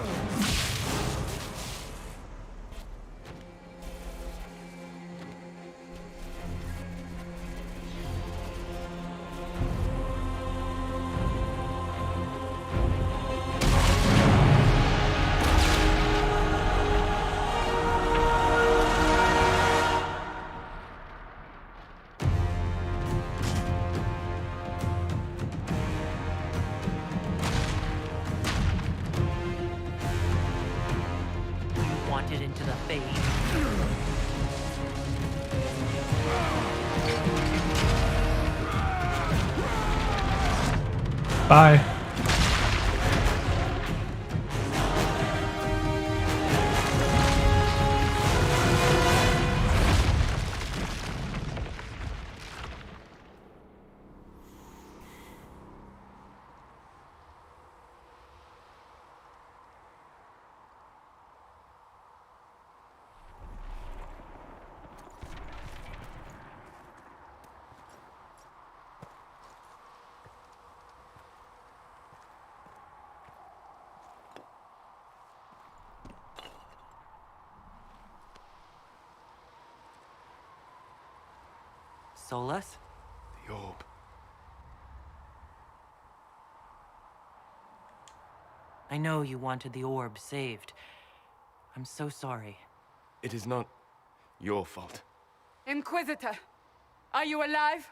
Wanted into the fade. Bye. Solus? The orb. I know you wanted the orb saved. I'm so sorry. It is not your fault. Inquisitor, are you alive?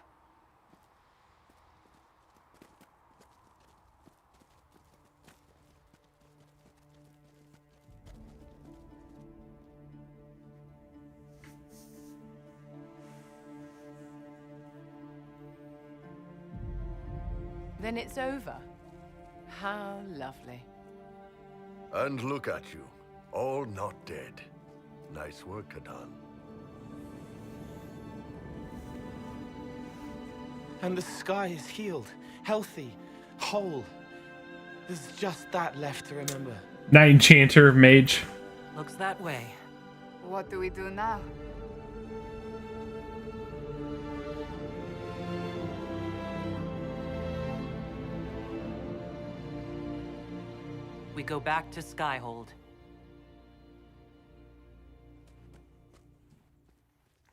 Then it's over. How lovely. And look at you, all not dead. Nice work, Kadan. And the sky is healed, healthy, whole. There's just that left to remember. Night Enchanter, Mage. Looks that way. What do we do now? We go back to Skyhold.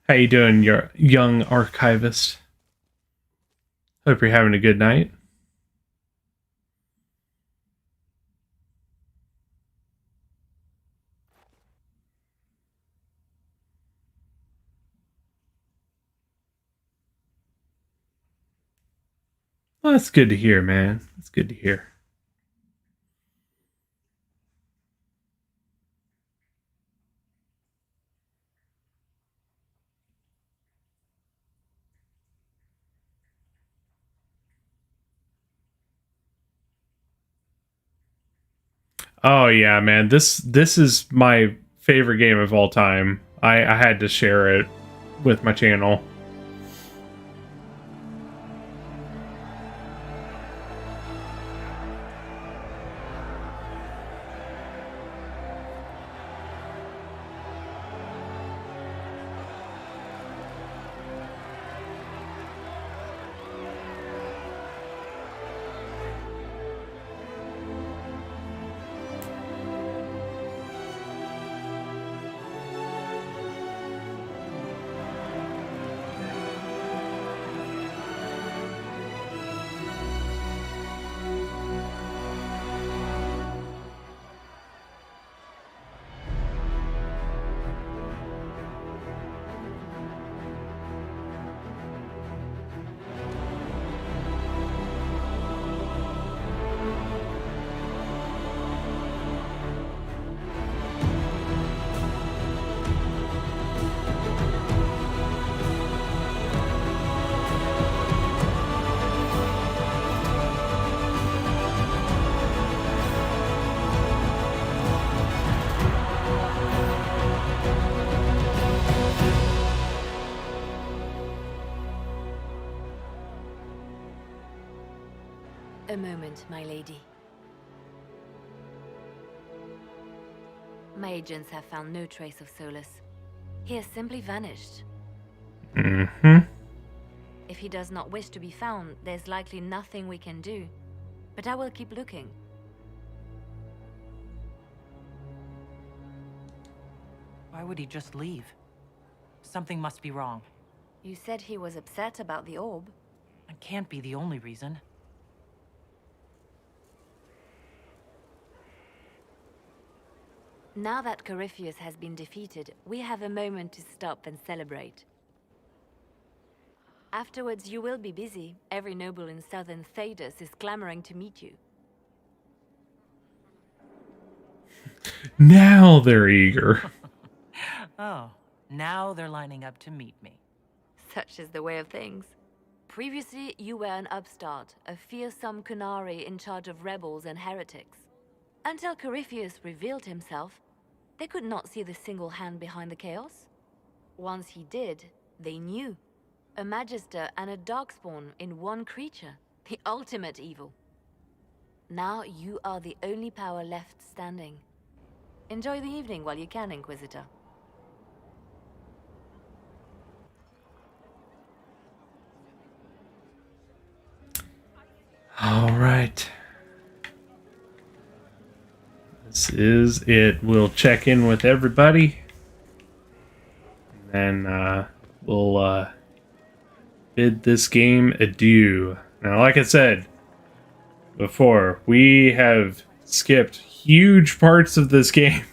How you doing, your young archivist? Hope you're having a good night. Well, that's good to hear, man. That's good to hear. Oh yeah, man. This is my favorite game of all time. I had to share it with my channel. A moment, my lady. My agents have found no trace of Solus. He has simply vanished. Mm-hmm. If he does not wish to be found, there's likely nothing we can do. But I will keep looking. Why would he just leave? Something must be wrong. You said he was upset about the orb. It can't be the only reason. Now that Courteous has been defeated, we have a moment to stop and celebrate. Afterwards, you will be busy. Every noble in southern Thedas is clamoring to meet you. Now they're eager. Oh, now they're lining up to meet me. Such is the way of things. Previously, you were an upstart, a fearsome Kunari in charge of rebels and heretics. Until Courteous revealed himself, they could not see the single hand behind the chaos. Once he did, they knew. A Magister and a Darkspawn in one creature. The ultimate evil. Now you are the only power left standing. Enjoy the evening while you can, Inquisitor. All right. This is it. We'll check in with everybody. And then we'll bid this game adieu. Now, like I said before, we have skipped huge parts of this game.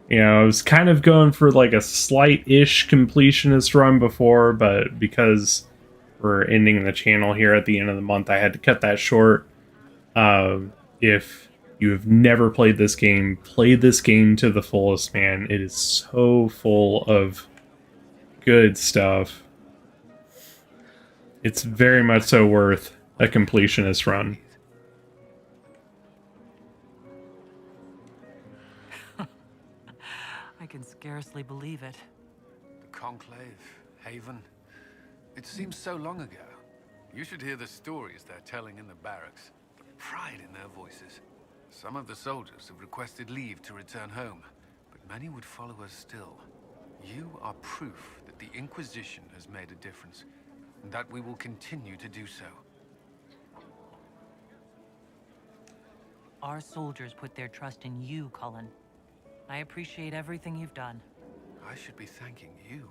You know, I was kind of going for like a slight-ish completionist run before, but because we're ending the channel here at the end of the month, I had to cut that short. If you have never played this game, play this game to the fullest, man. It is so full of good stuff. It's very much so worth a completionist run. I can scarcely believe it. The Conclave, Haven. It seems so long ago. You should hear the stories they're telling in the barracks. The pride in their voices. Some of the soldiers have requested leave to return home, but many would follow us still. You are proof that the Inquisition has made a difference, and that we will continue to do so. Our soldiers put their trust in you, Cullen. I appreciate everything you've done. I should be thanking you.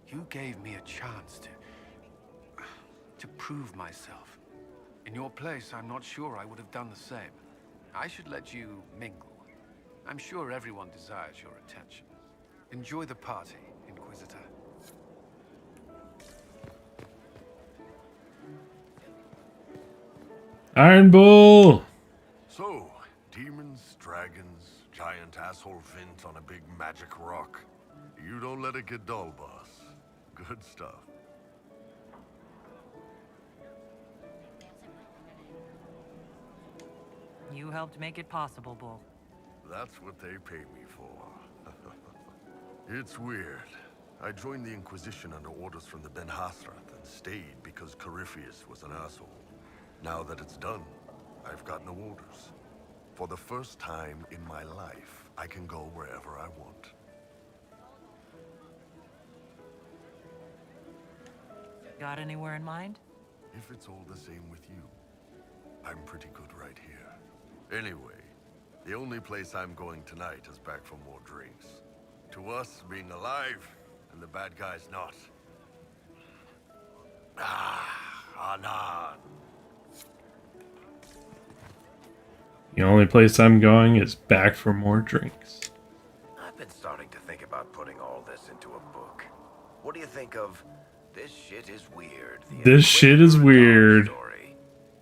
You gave me a chance to prove myself. In your place, I'm not sure I would have done the same. I should let you mingle. I'm sure everyone desires your attention. Enjoy the party, Inquisitor. Iron Bull! So, demons, dragons, giant asshole Vint on a big magic rock. You don't let it get dull, boss. Good stuff. You helped make it possible, Bull. That's what they pay me for. It's weird. I joined the Inquisition under orders from the Ben Hasrath and stayed because Courteous was an asshole. Now that it's done, I've gotten orders. For the first time in my life, I can go wherever I want. Got anywhere in mind? If it's all the same with you, I'm pretty good right here. Anyway, the only place I'm going tonight is back for more drinks. To us, being alive, and the bad guys not. Anan. The only place I'm going is back for more drinks. I've been starting to think about putting all this into a book. What do you think of This Shit Is Weird? This shit is weird. Story.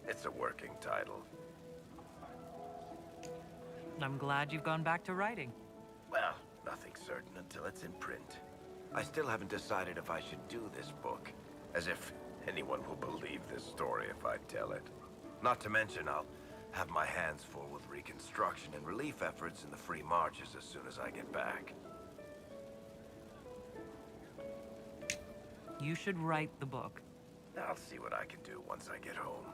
It's a working title. I'm glad you've gone back to writing. Well, nothing's certain until it's in print. I still haven't decided if I should do this book. As if anyone will believe this story if I tell it. Not to mention, I'll have my hands full with reconstruction and relief efforts in the free marches as soon as I get back. You should write the book. I'll see what I can do once I get home.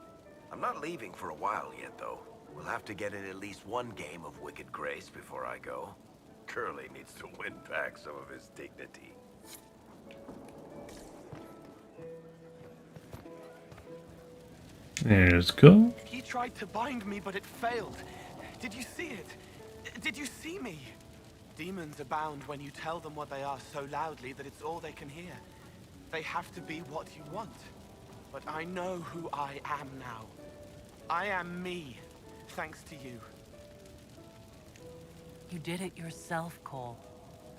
I'm not leaving for a while yet, though. We'll have to get in at least one game of Wicked Grace before I go. Curly needs to win back some of his dignity. There's go. He tried to bind me, but it failed. Did you see it? Did you see me? Demons abound when you tell them what they are so loudly that it's all they can hear. They have to be what you want. But I know who I am now. I am me, thanks to you. You did it yourself, Cole.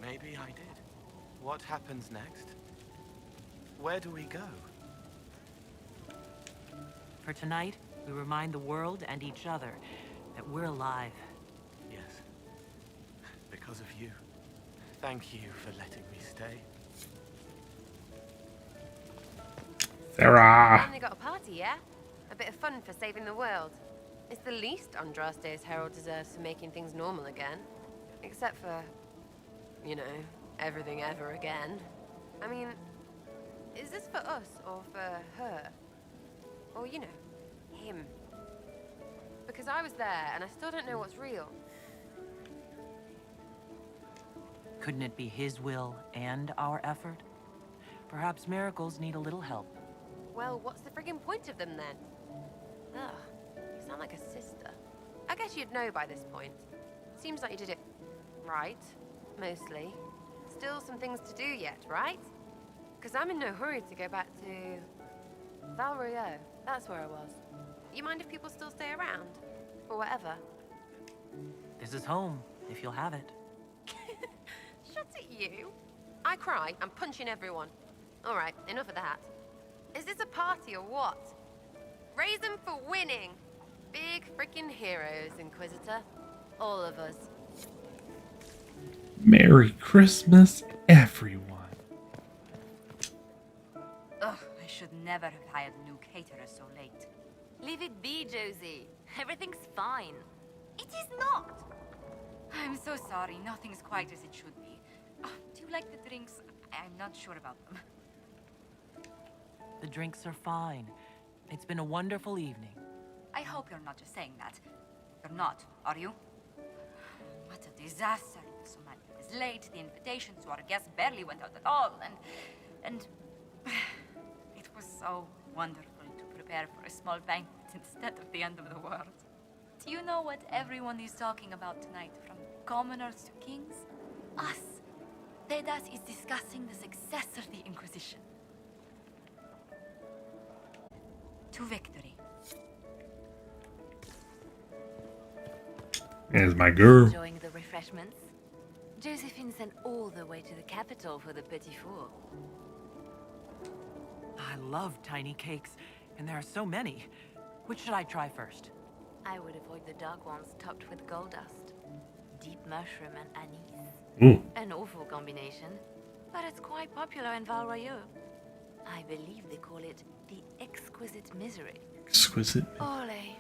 Maybe I did. What happens next? Where do we go? For tonight, we remind the world and each other that we're alive. Yes. Because of you. Thank you for letting me stay. Sarah! Finally got a party, yeah? A bit of fun for saving the world. It's the least Andraste's herald deserves for making things normal again. Except for, you know, everything ever again. I mean, is this for us or for her? Or, you know, him? Because I was there and I still don't know what's real. Couldn't it be his will and our effort? Perhaps miracles need a little help. Well, what's the friggin' point of them then? Ugh, you sound like a sister. I guess you'd know by this point. Seems like you did it right, mostly. Still some things to do yet, right? Because I'm in no hurry to go back to Valrio. That's where I was. You mind if people still stay around? Or whatever? This is home, if you'll have it. Shut it, you. I cry, I'm punching everyone. Alright, enough of that. Is this a party or what? Raise them for winning! Big freaking heroes, Inquisitor. All of us. Merry Christmas, everyone. Ugh, I should never have hired a new caterer so late. Leave it be, Josie. Everything's fine. It is not! I'm so sorry, nothing's quite as it should be. Oh, do you like the drinks? I'm not sure about them. The drinks are fine. It's been a wonderful evening. I hope you're not just saying that. You're not, are you? What a disaster. So many was late, the invitations to our guests barely went out at all, and it was so wonderful to prepare for a small banquet instead of the end of the world. Do you know what everyone is talking about tonight, from commoners to kings? Us. Tedas is discussing the success of the Inquisition. To victory. There's my girl. Enjoying the refreshments? Josephine sent all the way to the capital for the petit four. I love tiny cakes, and there are so many. Which should I try first? I would avoid the dark ones topped with gold dust. Deep mushroom and anise. Ooh. An awful combination, but it's quite popular in Val Royeaux. I believe they call it the exquisite misery. Exquisite Ole.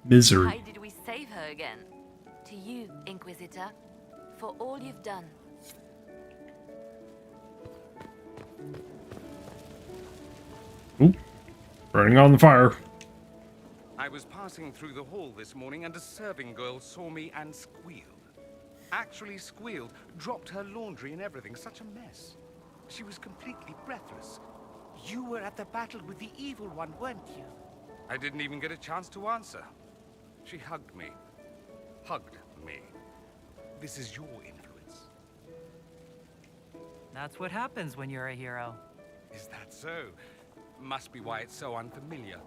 misery. Why did we save her again? To you, Inquisitor, for all you've done. Ooh. Burning on the fire. I was passing through the hall this morning and a serving girl saw me and squealed. Actually squealed, dropped her laundry and everything. Such a mess. She was completely breathless. You were at the battle with the evil one, weren't you? I didn't even get a chance to answer. She hugged me. Hugged me. This is your influence. That's what happens when you're a hero. Is that so? Must be why it's so unfamiliar.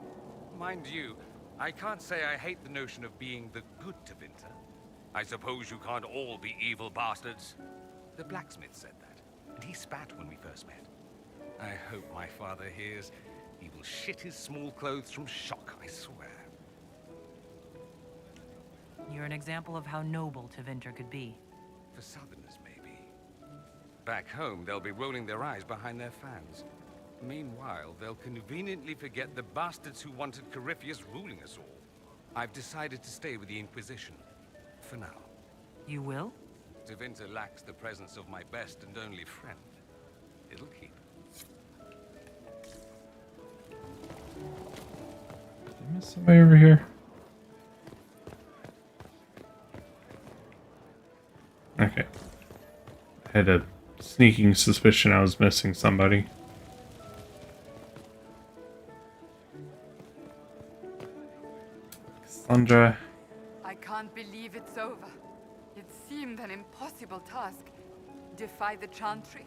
Mind you, I can't say I hate the notion of being the good Tevinter. I suppose you can't all be evil bastards. The blacksmith said that, and he spat when we first met. I hope my father hears. He will shit his small clothes from shock, I swear. You're an example of how noble Tevinter could be. For Southerners, maybe. Back home, they'll be rolling their eyes behind their fans. Meanwhile, they'll conveniently forget the bastards who wanted Courteous ruling us all. I've decided to stay with the Inquisition. For now. You will? Tevinter lacks the presence of my best and only friend. It'll keep. Did I miss somebody over here? Okay. I had a sneaking suspicion I was missing somebody. Cassandra. I can't believe it's over. It seemed an impossible task. Defy the Chantry,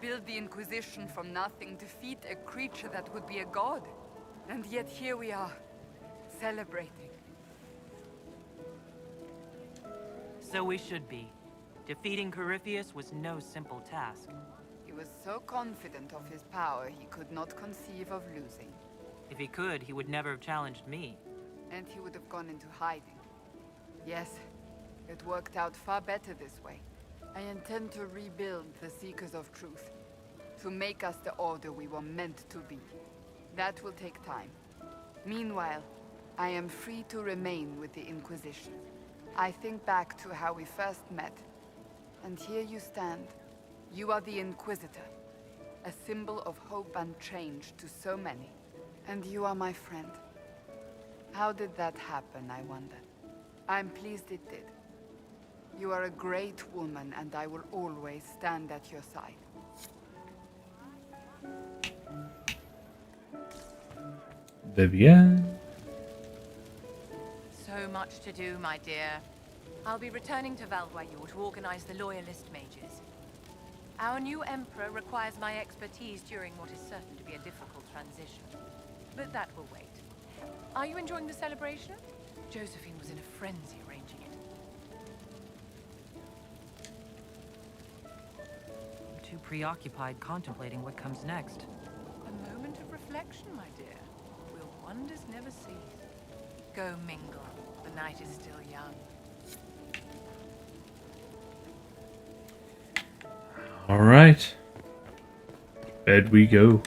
build the Inquisition from nothing, defeat a creature that would be a god. And yet here we are, celebrating. So we should be. Defeating Courteous was no simple task. He was so confident of his power, he could not conceive of losing. If he could, he would never have challenged me. And he would have gone into hiding. Yes, it worked out far better this way. I intend to rebuild the Seekers of Truth, to make us the order we were meant to be. That will take time. Meanwhile, I am free to remain with the Inquisition. I think back to how we first met, and here you stand. You are the Inquisitor, a symbol of hope and change to so many. And you are my friend. How did that happen, I wonder? I'm pleased it did. You are a great woman, and I will always stand at your side. Vivienne. So much to do, my dear. I'll be returning to Val Royeaux to organize the Loyalist mages. Our new Emperor requires my expertise during what is certain to be a difficult transition. But that will wait. Are you enjoying the celebration? Josephine was in a frenzy arranging it. I'm too preoccupied contemplating what comes next. A moment of reflection, my dear. Will wonders never cease? Go mingle. The night is still young. All right. Bed we go.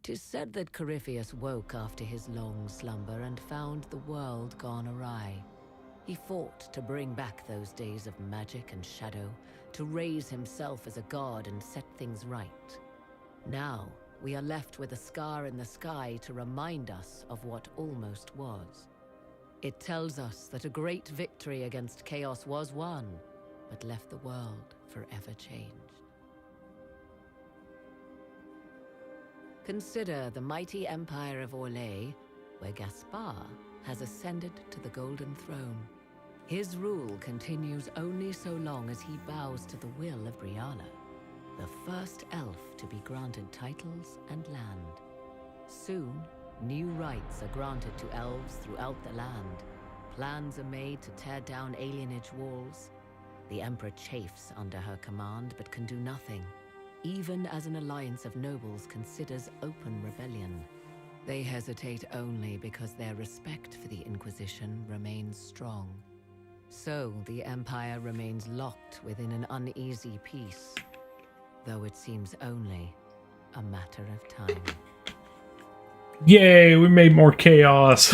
'Tis said that Courteous woke after his long slumber and found the world gone awry. He fought to bring back those days of magic and shadow, to raise himself as a god and set things right. Now, we are left with a scar in the sky to remind us of what almost was. It tells us that a great victory against chaos was won, but left the world forever changed. Consider the mighty empire of Orlais, where Gaspar has ascended to the Golden Throne. His rule continues only so long as he bows to the will of Brianna, the first elf to be granted titles and land. Soon, new rights are granted to elves throughout the land. Plans are made to tear down alienage walls. The Emperor chafes under her command but can do nothing, even as an alliance of nobles considers open rebellion. They hesitate only because their respect for the Inquisition remains strong. So the Empire remains locked within an uneasy peace, though it seems only a matter of time. Yay, we made more chaos.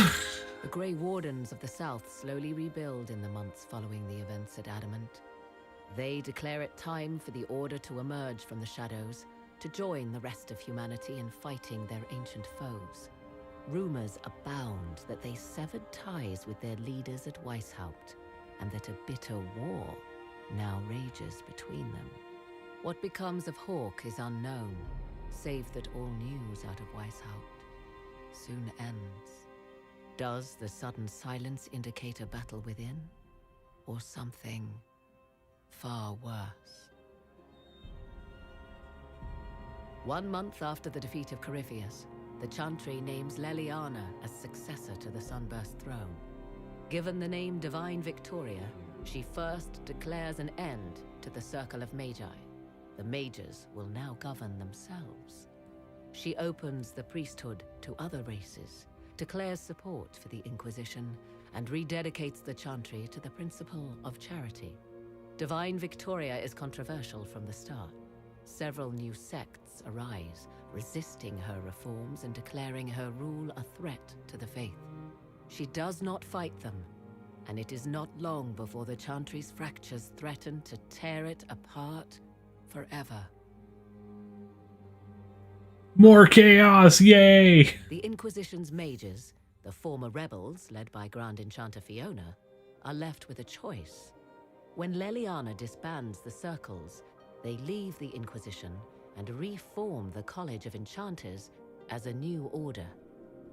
The Grey Wardens of the South slowly rebuild in the months following the events at Adamant. They declare it time for the Order to emerge from the shadows, to join the rest of humanity in fighting their ancient foes. Rumors abound that they severed ties with their leaders at Weishaupt, and that a bitter war now rages between them. What becomes of Hawk is unknown, save that all news out of Weishaupt soon ends. Does the sudden silence indicate a battle within, or something far worse? 1 month after the defeat of Courteous, the Chantry names Leliana as successor to the Sunburst throne. Given the name Divine Victoria, she first declares an end to the Circle of Magi. The mages will now govern themselves. She opens the priesthood to other races, declares support for the Inquisition, and rededicates the Chantry to the principle of charity. Divine Victoria is controversial from the start. Several new sects arise, resisting her reforms and declaring her rule a threat to the faith. She does not fight them, and it is not long before the Chantry's fractures threaten to tear it apart forever. More chaos, yay! The Inquisition's mages, the former rebels led by Grand Enchanter Fiona, are left with a choice. When Leliana disbands the circles, they leave the Inquisition and reform the College of Enchanters as a new order.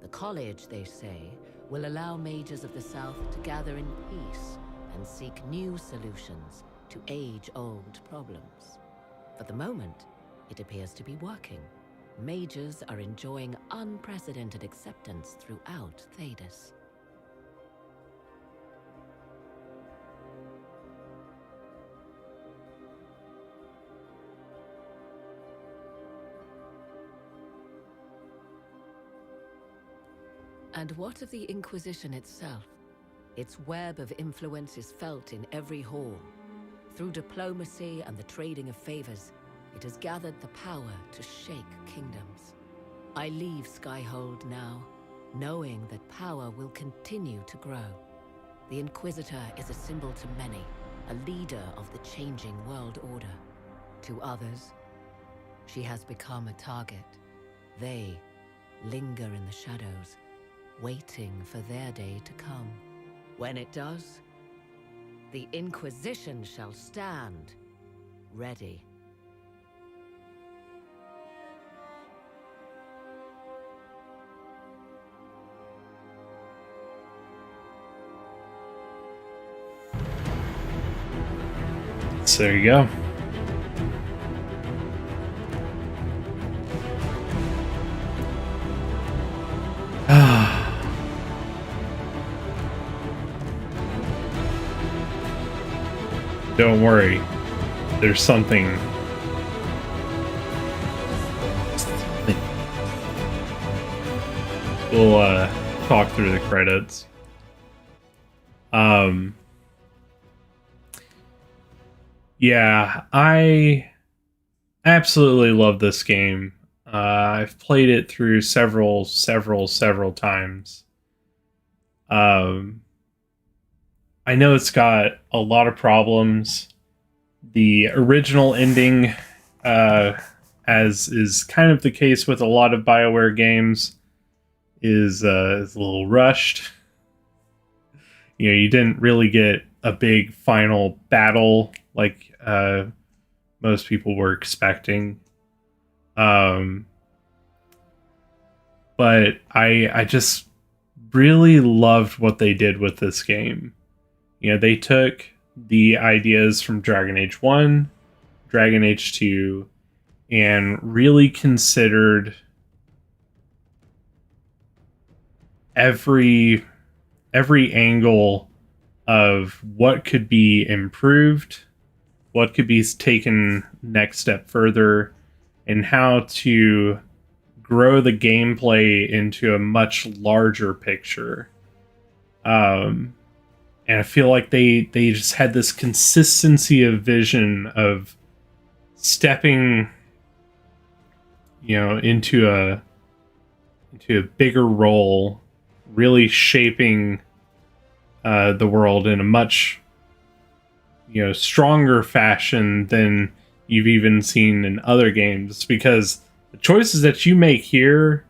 The college, they say, will allow mages of the South to gather in peace and seek new solutions to age-old problems. For the moment, it appears to be working. Mages are enjoying unprecedented acceptance throughout Thedas. And what of the Inquisition itself? Its web of influence is felt in every hall. Through diplomacy and the trading of favors, it has gathered the power to shake kingdoms. I leave Skyhold now, knowing that power will continue to grow. The Inquisitor is a symbol to many, a leader of the changing world order. To others, she has become a target. They linger in the shadows, waiting for their day to come. When it does, the Inquisition shall stand ready. So there you go. Don't worry, there's something. We'll talk through the credits. Yeah, I absolutely love this game. I've played it through several times. I know it's got a lot of problems. The original ending, as is kind of the case with a lot of BioWare games, is a little rushed. You know, you didn't really get a big final battle like most people were expecting. But I just really loved what they did with this game. You know, they took the ideas from Dragon Age 1, Dragon Age 2, and really considered every angle of what could be improved, what could be taken next step further, and how to grow the gameplay into a much larger picture. And I feel like they just had this consistency of vision of stepping, you know, into a bigger role, really shaping the world in a much, you know, stronger fashion than you've even seen in other games, because the choices that you make here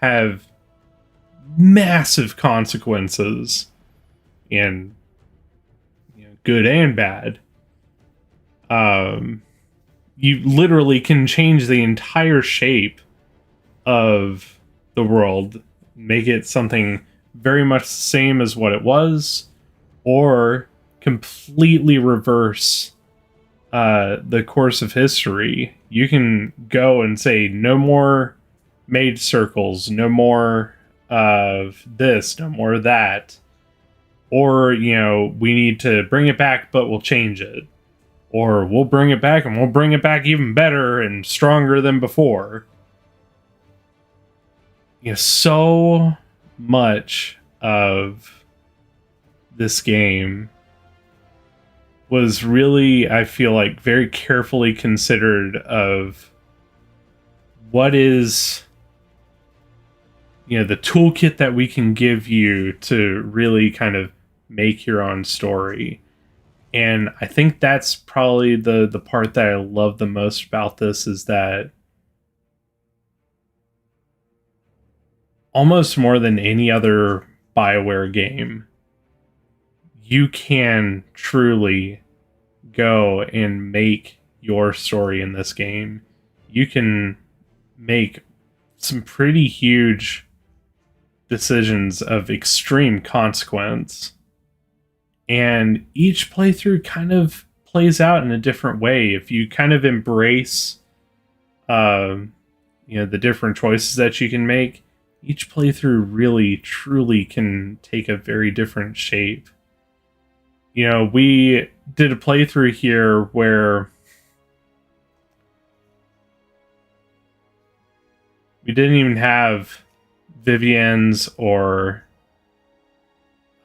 have massive consequences, and you know, good and bad. You literally can change the entire shape of the world, make it something very much the same as what it was, or completely reverse the course of history. You can go and say, no more mage circles, no more of this, no more of that. Or, you know, we need to bring it back, but we'll change it. Or we'll bring it back, and we'll bring it back even better and stronger than before. You know, so much of this game was really, I feel like, very carefully considered of what is, you know, the toolkit that we can give you to really kind of make your own story. And I think that's probably the part that I love the most about this, is that almost more than any other BioWare game, you can truly go and make your story in this game. You can make some pretty huge decisions of extreme consequence. And each playthrough kind of plays out in a different way. If you kind of embrace, you know, the different choices that you can make, each playthrough really, truly can take a very different shape. You know, we did a playthrough here where we didn't even have Vivienne's or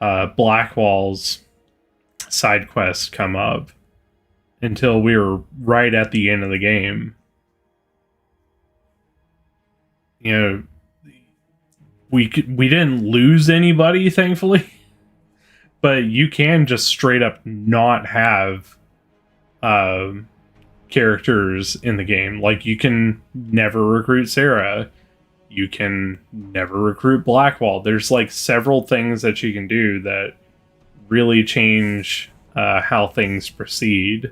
Blackwall's side quest come up until we were right at the end of the game. You know, we didn't lose anybody, thankfully, but you can just straight up not have characters in the game. Like, you can never recruit Sarah. You can never recruit Blackwall. There's like several things that you can do that really change how things proceed.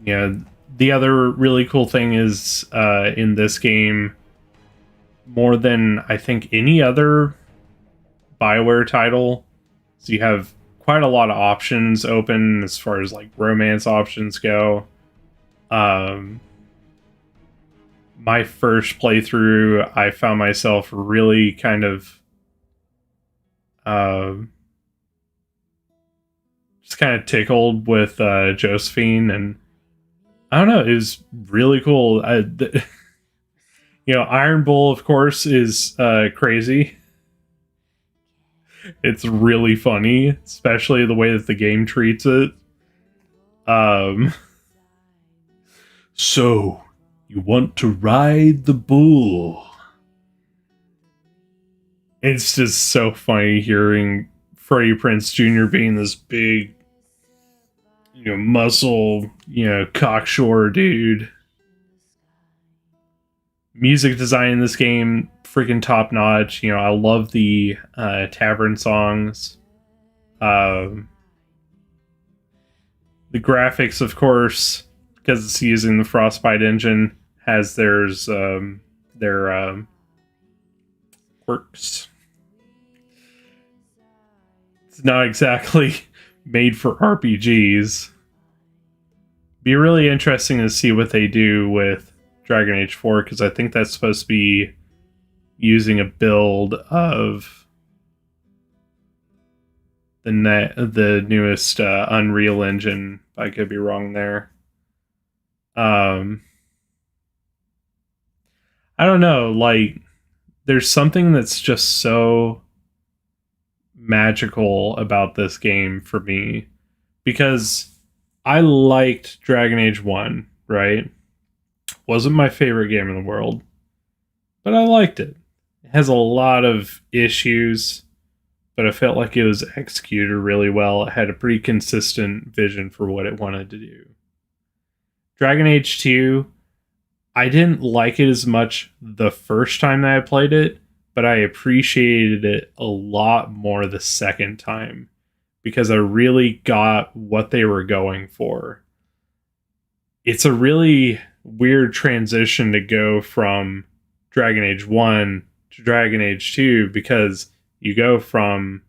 Yeah, the other really cool thing is in this game, more than I think any other BioWare title, so you have quite a lot of options open as far as like romance options go. My first playthrough, I found myself really kind of just kind of tickled with Josephine, and I don't know, it was really cool. You know, Iron Bull, of course, is crazy. It's really funny, especially the way that the game treats it. So, you want to ride the bull? It's just so funny hearing Freddie Prinze Jr. being this big, muscle, cocksure dude. Music design in this game, freaking top notch. I love the tavern songs. The graphics, of course, because it's using the Frostbite engine, has their quirks. It's not exactly made for RPGs. Be really interesting to see what they do with Dragon Age 4, because I think that's supposed to be using a build of the newest Unreal Engine. I could be wrong there. I don't know, like, there's something that's just so magical about this game for me, because I liked Dragon Age 1, right? Wasn't my favorite game in the world, but I liked it. It has a lot of issues, but I felt like it was executed really well. It had a pretty consistent vision for what it wanted to do. Dragon Age 2, I didn't like it as much the first time that I played it, but I appreciated it a lot more the second time, because I really got what they were going for. It's a really weird transition to go from Dragon Age 1 to Dragon Age 2, because you go from,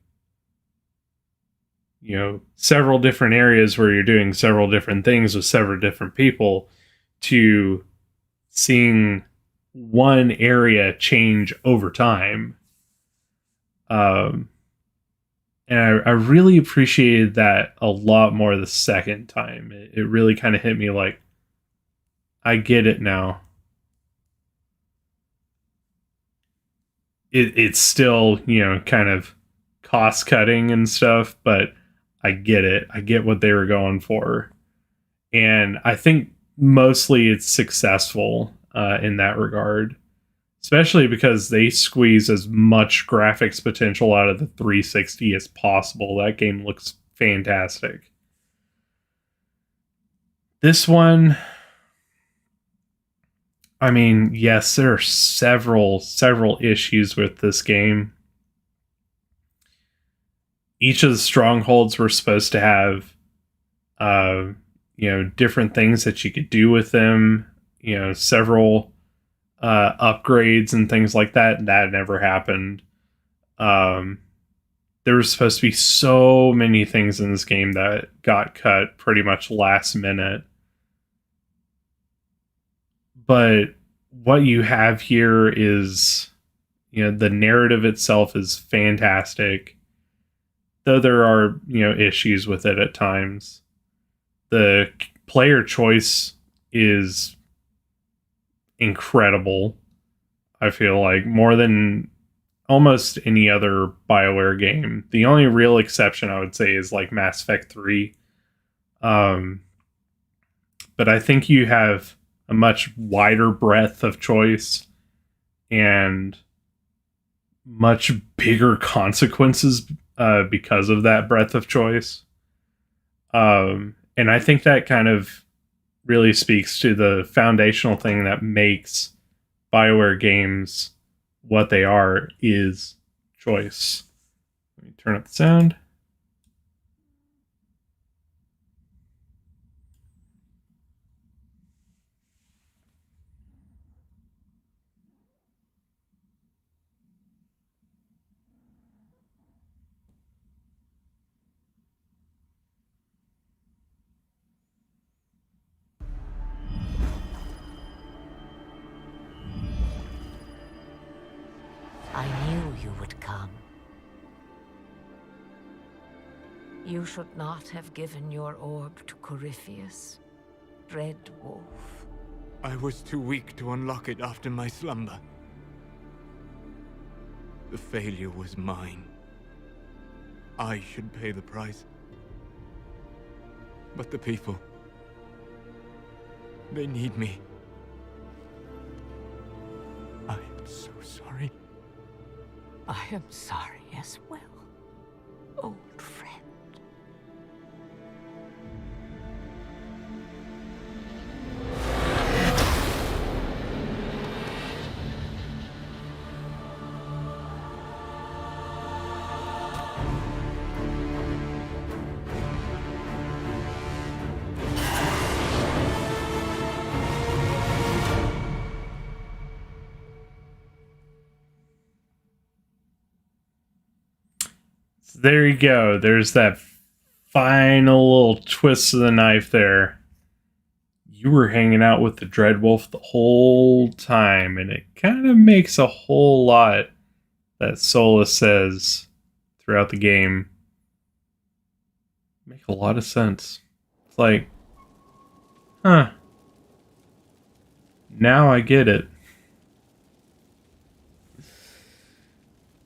several different areas where you're doing several different things with several different people, to seeing one area change over time. And I really appreciated that a lot more the second time. It really kind of hit me like, I get it now. It's still, kind of cost cutting and stuff, but I get it. I get what they were going for. And I think mostly it's successful in that regard, especially because they squeeze as much graphics potential out of the 360 as possible. That game looks fantastic. This one, I mean, yes, there are several issues with this game. Each of the strongholds were supposed to have, different things that you could do with them. Several upgrades and things like that. And that never happened. There was supposed to be so many things in this game that got cut pretty much last minute. But what you have here is, the narrative itself is fantastic, though there are, issues with it at times. The player choice is incredible. I feel like more than almost any other BioWare game. The only real exception I would say is like Mass Effect 3. But I think you have a much wider breadth of choice and much bigger consequences because of that breadth of choice. And I think that kind of really speaks to the foundational thing that makes BioWare games what they are, is choice. Let me turn up the sound. I knew you would come. You should not have given your orb to Courteous, Red Wolf. I was too weak to unlock it after my slumber. The failure was mine. I should pay the price. But the people, they need me. I am so sorry. I am sorry as well, old friend. There you go. There's that final little twist of the knife there. You were hanging out with the Dreadwolf the whole time, and it kind of makes a whole lot that Solus says throughout the game make a lot of sense. It's like, huh. Now I get it.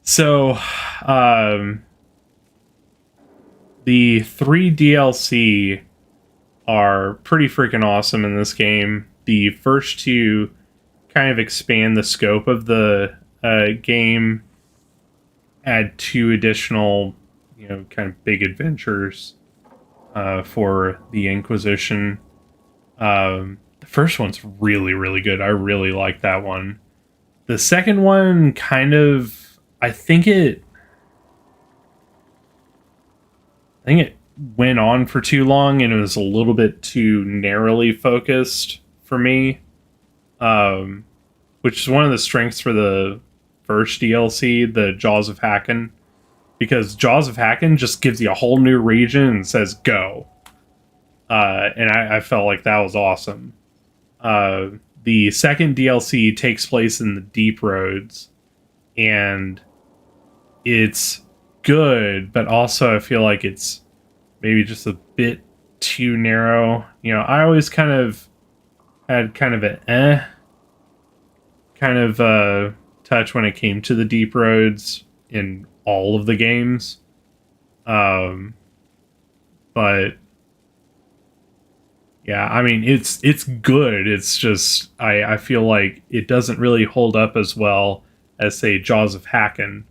So, the 3 DLC are pretty freaking awesome in this game. The first 2 kind of expand the scope of the game, add 2 additional, kind of big adventures for the Inquisition. The first one's really, really good. I really like that one. The second one kind of, I think it went on for too long and it was a little bit too narrowly focused for me, which is one of the strengths for the first DLC, the Jaws of Hakken, because Jaws of Hakken just gives you a whole new region and says go, and I felt like that was awesome. The second DLC takes place in the Deep Roads, and it's good, but also I feel like it's maybe just a bit too narrow. I always kind of had kind of an kind of touch when it came to the Deep Roads in all of the games. But yeah, I mean, it's good. It's just I feel like it doesn't really hold up as well as, say, Jaws of Hakken,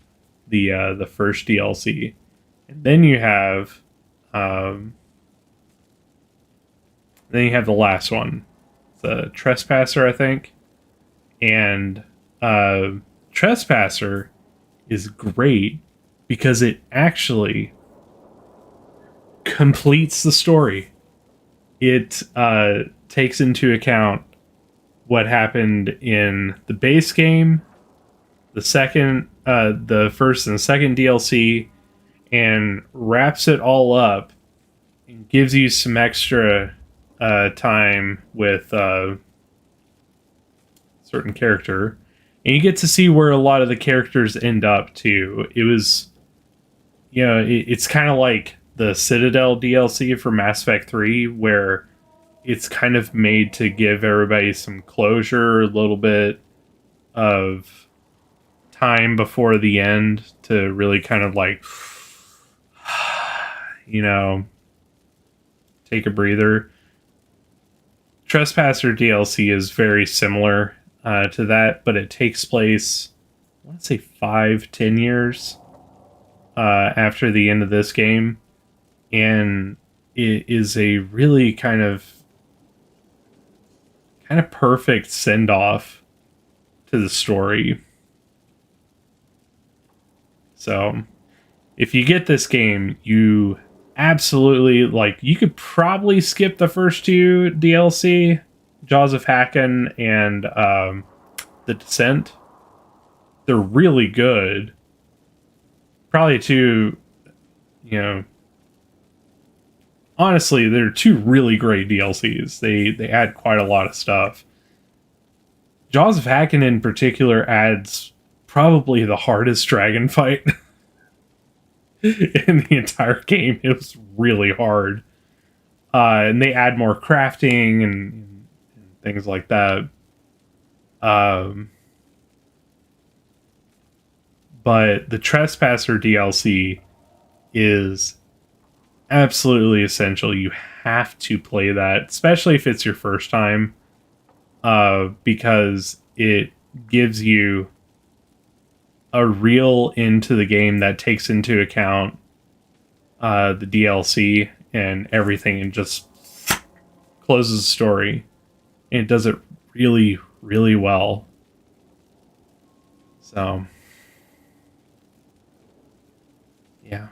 the first DLC. And then you have the last one, the Trespasser, I think. And Trespasser is great because it actually completes the story. It takes into account what happened in the base game, the first and second DLC, and wraps it all up and gives you some extra time with certain character, and you get to see where a lot of the characters end up too. It was, it's kind of like the Citadel DLC for Mass Effect 3, where it's kind of made to give everybody some closure, a little bit of time before the end to really kind of like, take a breather. Trespasser DLC is very similar to that, but it takes place, I want to say 5-10 years after the end of this game, and it is a really kind of perfect send-off to the story. So if you get this game, you absolutely, you could probably skip the first 2 DLC, Jaws of Hakken and The Descent. They're really good. Probably 2, honestly, they're 2 really great DLCs. They add quite a lot of stuff. Jaws of Hakken in particular adds probably the hardest dragon fight in the entire game. It was really hard. And they add more crafting and things like that. But the Trespasser DLC is absolutely essential. You have to play that, especially if it's your first time, because it gives you a real into the game that takes into account the DLC and everything, and just closes the story. And it does it really, really well. So, yeah.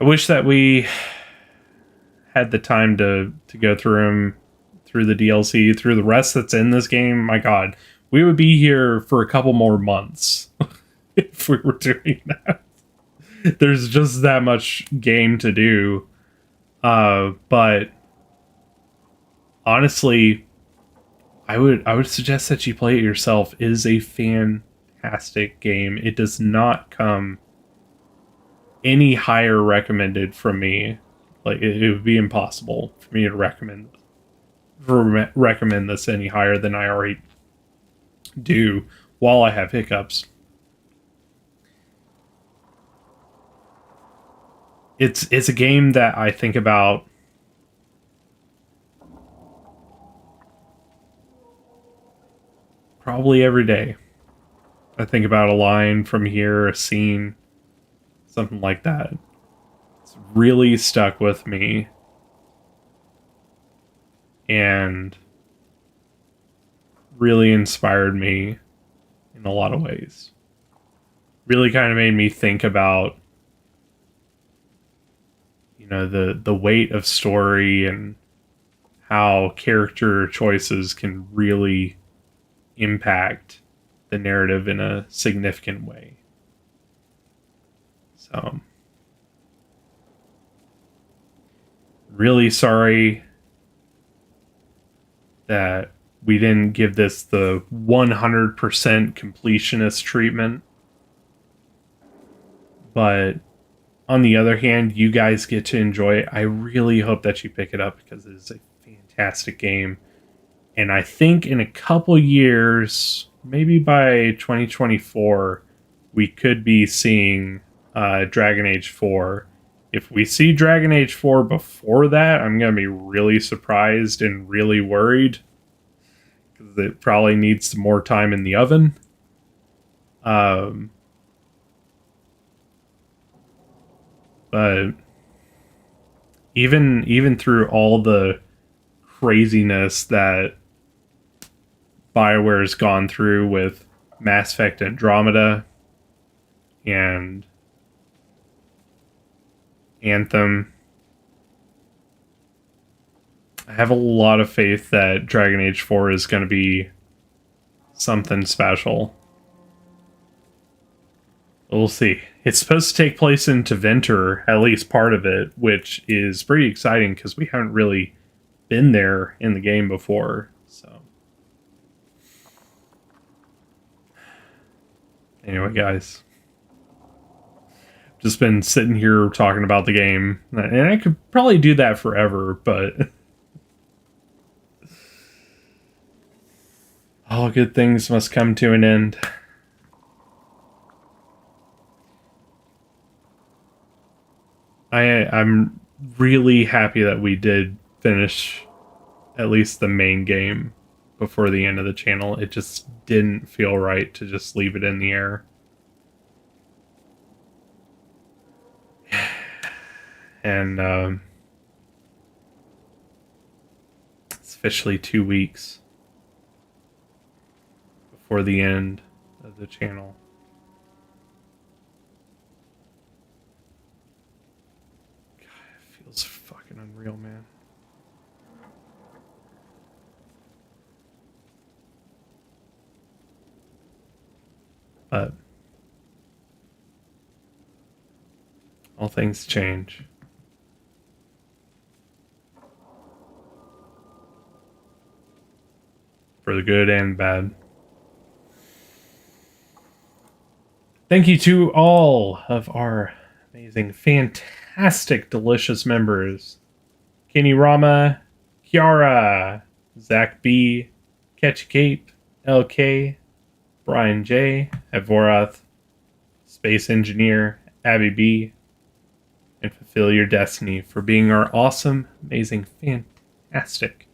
I wish that we had the time to go through the DLC, through the rest that's in this game. My God, we would be here for a couple more months if we were doing that. There's just that much game to do. But honestly, I would suggest that you play it yourself. It is a fantastic game. It does not come any higher recommended from me. Like, it would be impossible for me to recommend this any higher than I already do while I have hiccups. It's a game that I think about probably every day. I think about a line from here, a scene, something like that. It's really stuck with me. And really inspired me in a lot of ways. Really kind of made me think about, you know, the weight of story and how character choices can really impact the narrative in a significant way. So, really sorry that we didn't give this the 100% completionist treatment. But on the other hand, you guys get to enjoy it. I really hope that you pick it up because it is a fantastic game. And I think in a couple years, maybe by 2024, we could be seeing Dragon Age 4. If we see Dragon Age 4 before that, I'm going to be really surprised and really worried, because it probably needs some more time in the oven. But even through all the craziness that BioWare's gone through with Mass Effect Andromeda and Anthem, I have a lot of faith that Dragon Age 4 is going to be something special. We'll see. It's supposed to take place in Tevinter, at least part of it, which is pretty exciting because we haven't really been there in the game before. So, anyway, guys, just been sitting here talking about the game, and I could probably do that forever, but all good things must come to an end. I'm really happy that we did finish at least the main game before the end of the channel. It just didn't feel right to just leave it in the air. And it's officially 2 weeks before the end of the channel. It's fucking unreal, man. But all things change. For the good and bad. Thank you to all of our amazing, fantastic, delicious members. Kenny Rama, Kiara, Zach B, Catch Kate, LK, Brian J, Evorath, Space Engineer, Abby B, and fulfill your destiny for being our awesome, amazing, fantastic,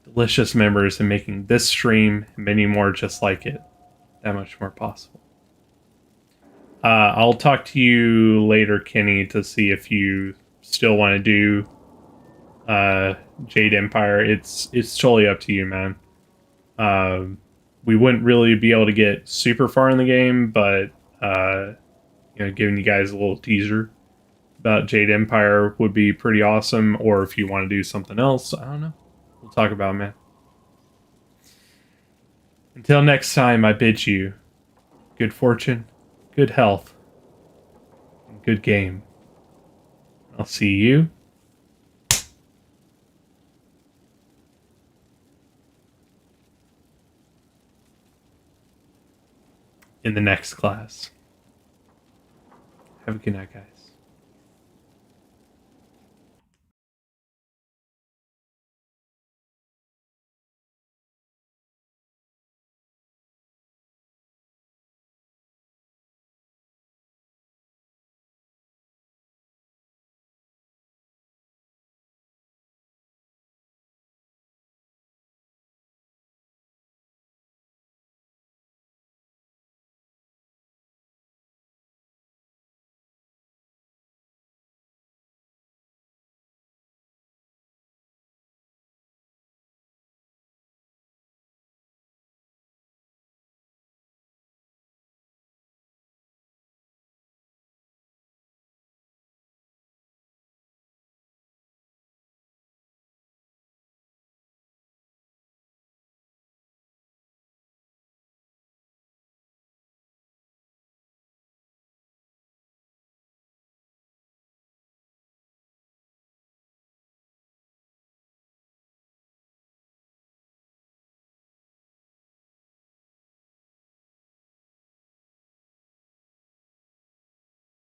delicious members and making this stream and many more just like it that much more possible. I'll talk to you later, Kenny, to see if you still want to do Jade Empire. It's totally up to you, man. We wouldn't really be able to get super far in the game, but giving you guys a little teaser about Jade Empire would be pretty awesome. Or if you want to do something else, I don't know. We'll talk about it, man. Until next time, I bid you good fortune, good health, and good game. I'll see you in the next class. Have a good night, guys.